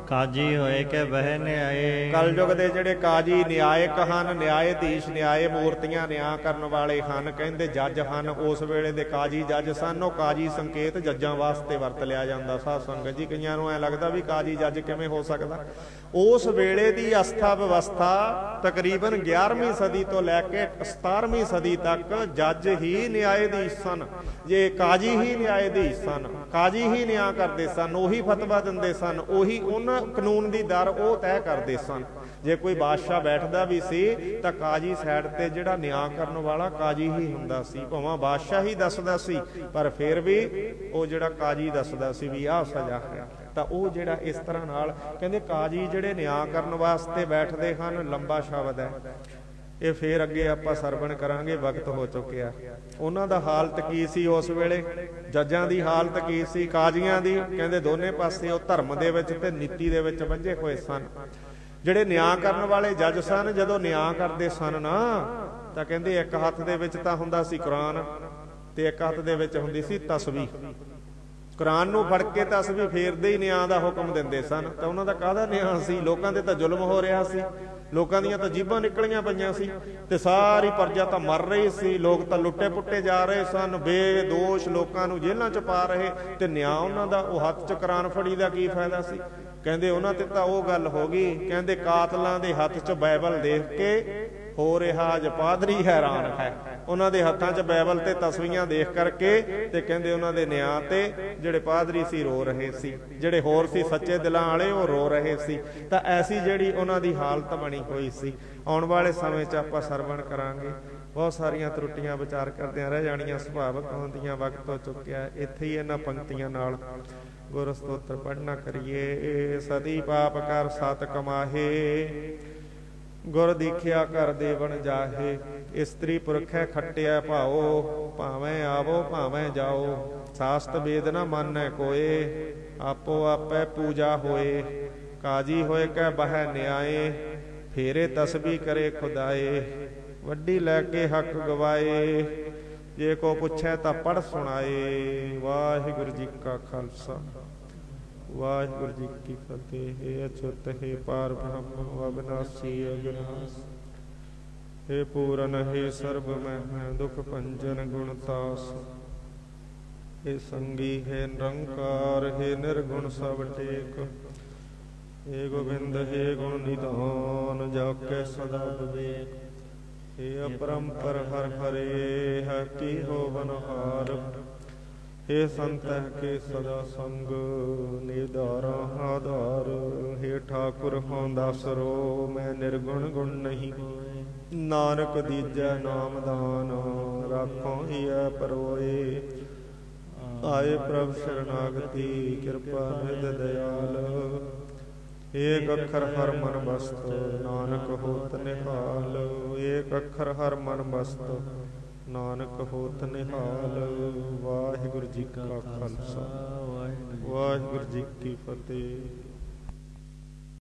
ਕਾਜੀ ਹੋਏ ਕੈ ਬਹਿ ਨਿਆਏ। ਕਲਯੁਗ ਦੇ ਜਿਹੜੇ ਕਾਜੀ ਨਿਆਇਕ ਹਨ, ਨਿਆਇਧੀਸ਼, ਨਿਆਏ ਮੂਰਤੀਆਂ ਨਿਆਂ ਕਰਨ ਵਾਲੇ ਹਨ, ਕਹਿੰਦੇ ਜੱਜ ਹਨ। ਉਸ ਵੇਲੇ ਦੇ ਕਾਜੀ ਜੱਜ ਸਨ। ਉਹ ਕਾਜੀ ਸੰਕੇਤ ਜੱਜਾਂ ਵਾਸਤੇ ਵਰਤ ਲਿਆ ਜਾਂਦਾ। ਸਾਧ ਸੰਗਤ ਜੀ, ਕਈਆਂ ਨੂੰ ਐ ਲੱਗਦਾ ਵੀ ਕਾਜੀ ਜੱਜ ਕਿਵੇਂ ਹੋ ਸਕਦਾ। ਉਸ ਵੇਲੇ ਦੀ ਅਸਥਾ ਵਿਵਸਥਾ ਤਕਰੀਬਨ 11ਵੀਂ ਸਦੀ ਤੋਂ ਲੈ ਕੇ 17ਵੀਂ ਸਦੀ ਤੱਕ ਜੱਜ ਹੀ ਨਿਆਇਧੀਸ਼ ਸਨ। ਜੇ ਕਾਜੀ ਹੀ ਨਿਆਇਧੀਸ਼ ਸਨ, ਕਾਜੀ ਹੀ ਨਿਆਂ ਕਰਦੇ ਸਨ, ਉਹੀ ਫਤਵਾ ਦਿੰਦੇ ਸਨ, ਉਹੀ ਉਹਨਾਂ ਕਾਨੂੰਨ ਦੀ ਦਰ ਉਹ ਤੈਅ ਕਰਦੇ ਸਨ। ਜੇ ਕੋਈ ਬਾਦਸ਼ਾਹ ਬੈਠਦਾ ਵੀ ਸੀ ਤਾਂ ਕਾਜੀ ਸਾਈਡ ਤੇ ਜਿਹੜਾ ਨਿਆਂ ਕਰਨ ਵਾਲਾ ਕਾਜੀ ਹੀ ਹੁੰਦਾ ਸੀ। ਭਾਵੇਂ ਬਾਦਸ਼ਾਹ ਹੀ ਦੱਸਦਾ ਸੀ, ਪਰ ਫਿਰ ਵੀ ਉਹ ਜਿਹੜਾ ਕਾਜੀ ਦੱਸਦਾ ਸੀ ਵੀ ਆਹ ਸਜ਼ਾ ਹੈ। ਤਾਂ ਉਹ ਜਿਹੜਾ ਇਸ ਤਰ੍ਹਾਂ ਨਾਲ ਕਹਿੰਦੇ ਕਾਜੀ ਜਿਹੜੇ ਨਿਆਂ ਕਰਨ ਵਾਸਤੇ ਬੈਠਦੇ ਹਨ। ਲੰਬਾ ਸ਼ਬਦ ਹੈ ਇਹ, ਫੇਰ ਅੱਗੇ ਆਪਾਂ ਸਰਵਣ ਕਰਾਂਗੇ, ਵਕਤ ਹੋ ਚੁੱਕਿਆ। ਉਹਨਾਂ ਦਾ ਹਾਲਤ ਕੀ ਸੀ ਉਸ ਵੇਲੇ, ਜੱਜਾਂ ਦੀ ਹਾਲਤ ਕੀ ਸੀ, ਕਾਜ਼ੀਆਂ ਦੀ। ਕਹਿੰਦੇ ਦੋਨੇ ਪਾਸੇ ਉਹ ਧਰਮ ਦੇ ਵਿੱਚ ਤੇ ਨੀਤੀ ਦੇ ਵਿੱਚ ਵੱਝੇ ਹੋਏ ਸਨ। ਜਿਹੜੇ ਨਿਆਂ ਕਰਨ ਵਾਲੇ ਜੱਜ ਸਨ, ਜਦੋਂ ਨਿਆਂ ਕਰਦੇ ਸਨ ਨਾ, ਤਾਂ ਕਹਿੰਦੇ ਇੱਕ ਹੱਥ ਦੇ ਵਿੱਚ ਤਾਂ ਹੁੰਦਾ ਸੀ ਕੁਰਾਨ, ਤੇ ਇੱਕ ਹੱਥ ਦੇ ਵਿੱਚ ਹੁੰਦੀ ਸੀ ਤਸਬੀਹ। ਕੁਰਾਨ ਨੂੰ ਫੜ ਕੇ ਤਸਬੀਹ ਫੇਰਦੇ ਹੀ ਨਿਆਂ ਦਾ ਹੁਕਮ ਦਿੰਦੇ ਸਨ। ਤਾਂ ਉਹਨਾਂ ਦਾ ਕਾਹਦਾ ਨਿਆਂ ਸੀ? ਲੋਕਾਂ ਦੇ ਤਾਂ ਜ਼ੁਲਮ ਹੋ ਰਿਹਾ ਸੀ, ਲੋਕਾਂ ਦੀਆਂ ਤਾਂ ਜੀਭਾਂ ਨਿਕਲੀਆਂ ਪਈਆਂ ਸੀ, ਤੇ ਸਾਰੀ ਪ੍ਰਜਾ ਤਾਂ ਮਰ ਰਹੀ ਸੀ, ਲੋਕ ਤਾਂ ਲੁੱਟੇ ਪੁੱਟੇ ਜਾ ਰਹੇ ਸਨ, ਬੇਦੋਸ਼ ਲੋਕਾਂ ਨੂੰ ਜੇਲ੍ਹਾਂ 'ਚ ਪਾ ਰਹੇ, ਤੇ ਨਿਆਂ ਉਹਨਾਂ ਦਾ ਉਹ ਹੱਥ 'ਚ ਕੁਰਾਨ ਫੜੀ ਦਾ ਕੀ ਫਾਇਦਾ ਸੀ? ਕਹਿੰਦੇ ਉਹਨਾਂ ਤੇ ਤਾਂ ਉਹ ਗੱਲ ਹੋ ਗਈ। ਕਹਿੰਦੇ ਕਾਤਲਾਂ ਦੇ ਹੱਥ 'ਚ ਬਾਈਬਲ ਦੇਖ ਕੇ ਹੋ ਰਿਹਾ ਅੱਜ ਪਾਦਰੀ ਹੈਰਾਨ ਹੈ। ਉਹਨਾਂ ਦੇ ਹੱਥਾਂ 'ਚ ਬਾਈਬਲ ਤੇ ਤਸਵੀਰਾਂ ਦੇਖ ਕਰਕੇ, ਤੇ ਕਹਿੰਦੇ ਉਹਨਾਂ ਦੇ ਨਿਆਂ ਤੇ ਜਿਹੜੇ ਪਾਦਰੀ ਸੀ ਰੋ ਰਹੇ ਸੀ, ਜਿਹੜੇ ਹੋਰ ਸੀ ਸੱਚੇ ਦਿਲਾਂ ਵਾਲੇ ਉਹ ਰੋ ਰਹੇ ਸੀ। ਤਾਂ ਐਸੀ ਜਿਹੜੀ ਉਹਨਾਂ ਦੀ ਹਾਲਤ ਬਣੀ ਹੋਈ ਸੀ। ਆਉਣ ਵਾਲੇ ਸਮੇਂ 'ਚ ਆਪਾਂ ਸਰਵਣ ਕਰਾਂਗੇ। ਬਹੁਤ ਸਾਰੀਆਂ ਤਰੁੱਟੀਆਂ ਵਿਚਾਰ ਕਰਦਿਆਂ ਰਹਿ ਜਾਣੀਆਂ, ਸੁਭਾਵਕ ਹੁੰਦੀਆਂ। ਵਕਤ ਹੋ ਚੁੱਕਿਆ। ਇੱਥੇ ਹੀ ਇਹਨਾਂ ਪੰਕਤੀਆਂ ਨਾਲ ਗੁਰ ਸਤੋਤਰ ਪੜ੍ਹਨਾ ਕਰੀਏ। ਸਦੀ ਪਾਪ ਕਰ ਸਤ ਕਮਾਹੇ, ਗੁਰ ਦੀਖਿਆ ਕਰ ਦੇਵਨ ਜਾਹੇ। ਇਸਤਰੀ ਪੁਰਖੈ ਖੱਟਿਆ ਭਾਓ, ਭਾਵੇਂ ਆਵੋ ਭਾਵੇਂ ਜਾਓ। ਸਾਸਤ ਵੇਦ ਨਾ ਮੰਨੈ ਕੋਏ, ਆਪੋ ਆਪੈ ਪੂਜਾ ਹੋਏ। ਕਾਜੀ ਹੋਏ ਕੈ ਬਹਿ ਨਿਆਏ, ਫੇਰੇ ਤਸਬੀਹ ਕਰੇ ਖੁਦਾਏ। ਵੱਡੀ ਲੈ ਕੇ ਹੱਕ ਗਵਾਏ, ਜੇ ਕੋ ਪੁੱਛੈ ਤਾਂ ਪੜ੍ਹ ਸੁਣਾਏ। ਵਾਹਿਗੁਰੂ ਜੀ ਕਾ ਖਾਲਸਾ, ਵਾਹਿਗੁਰੂ ਜੀ ਕੀ ਫਤਿਹ। ਹੇ ਅਚੁੱਤ ਹੇ ਪਾਰ ਬ੍ਰਹਮ ਅਬਿਨਾਸੀ ਅਗਨਾਸ, ਹੇ ਪੂਰਨ ਹੇ ਸਰਬ ਮਹਿ ਦੁਖ ਭੰਜਨ ਗੁਣਤਾਸ। ਹੇ ਸੰਗੀ ਹੈ ਨਿਰੰਕਾਰ, ਹੇ ਨਿਰਗੁਣ ਸਭ ਟੇਕ। ਹੇ ਗੋਬਿੰਦ ਹੇ ਗੁਣ ਨਿਧਾਨ, ਜਾ ਕੇ ਸਦਾ ਵਿਵੇਕ। ਹੇ ਅਪਰੰਪਰ ਹਰ ਹਰੇ, ਹੈ ਕੀ ਹੋਵਨ ਹਾਰ। ਹੇ ਸੰਤਹਿ ਕੇ ਸਦਾ ਸੰਗ, ਨਿਧਾਰਾ ਆਧਾਰ। ਹੇ ਠਾਕੁਰ ਹੋਂ ਦਾਸਰੋ, ਮੈਂ ਨਿਰਗੁਣ ਗੁਣ ਨਹੀਂ ਹੋਏ। ਨਾਨਕ ਦੀਜੈ ਨਾਮਦਾਨ, ਰਾਖੋ ਹੀਐ ਪਰੋਏ। ਆਏ ਪ੍ਰਭ ਸ਼ਰਨਾਗਤੀ, ਕਿਰਪਾ ਨਿਧ ਦਇਆਲ। ਏਕ ਅੱਖਰ ਹਰ ਮਨ ਬਸਤ, ਨਾਨਕ ਹੋਤ ਨਿਹਾਲ। ਏਕ ਅੱਖਰ ਹਰ ਮਨ ਬਸਤ, ਨਾਨਕ ਹੋਤ ਨਿਹਾਲ। ਵਾਹਿਗੁਰੂ ਜੀ ਕਾ ਖਾਲਸਾ, ਵਾਹਿਗੁਰੂ ਜੀ ਕੀ ਫਤਿਹ।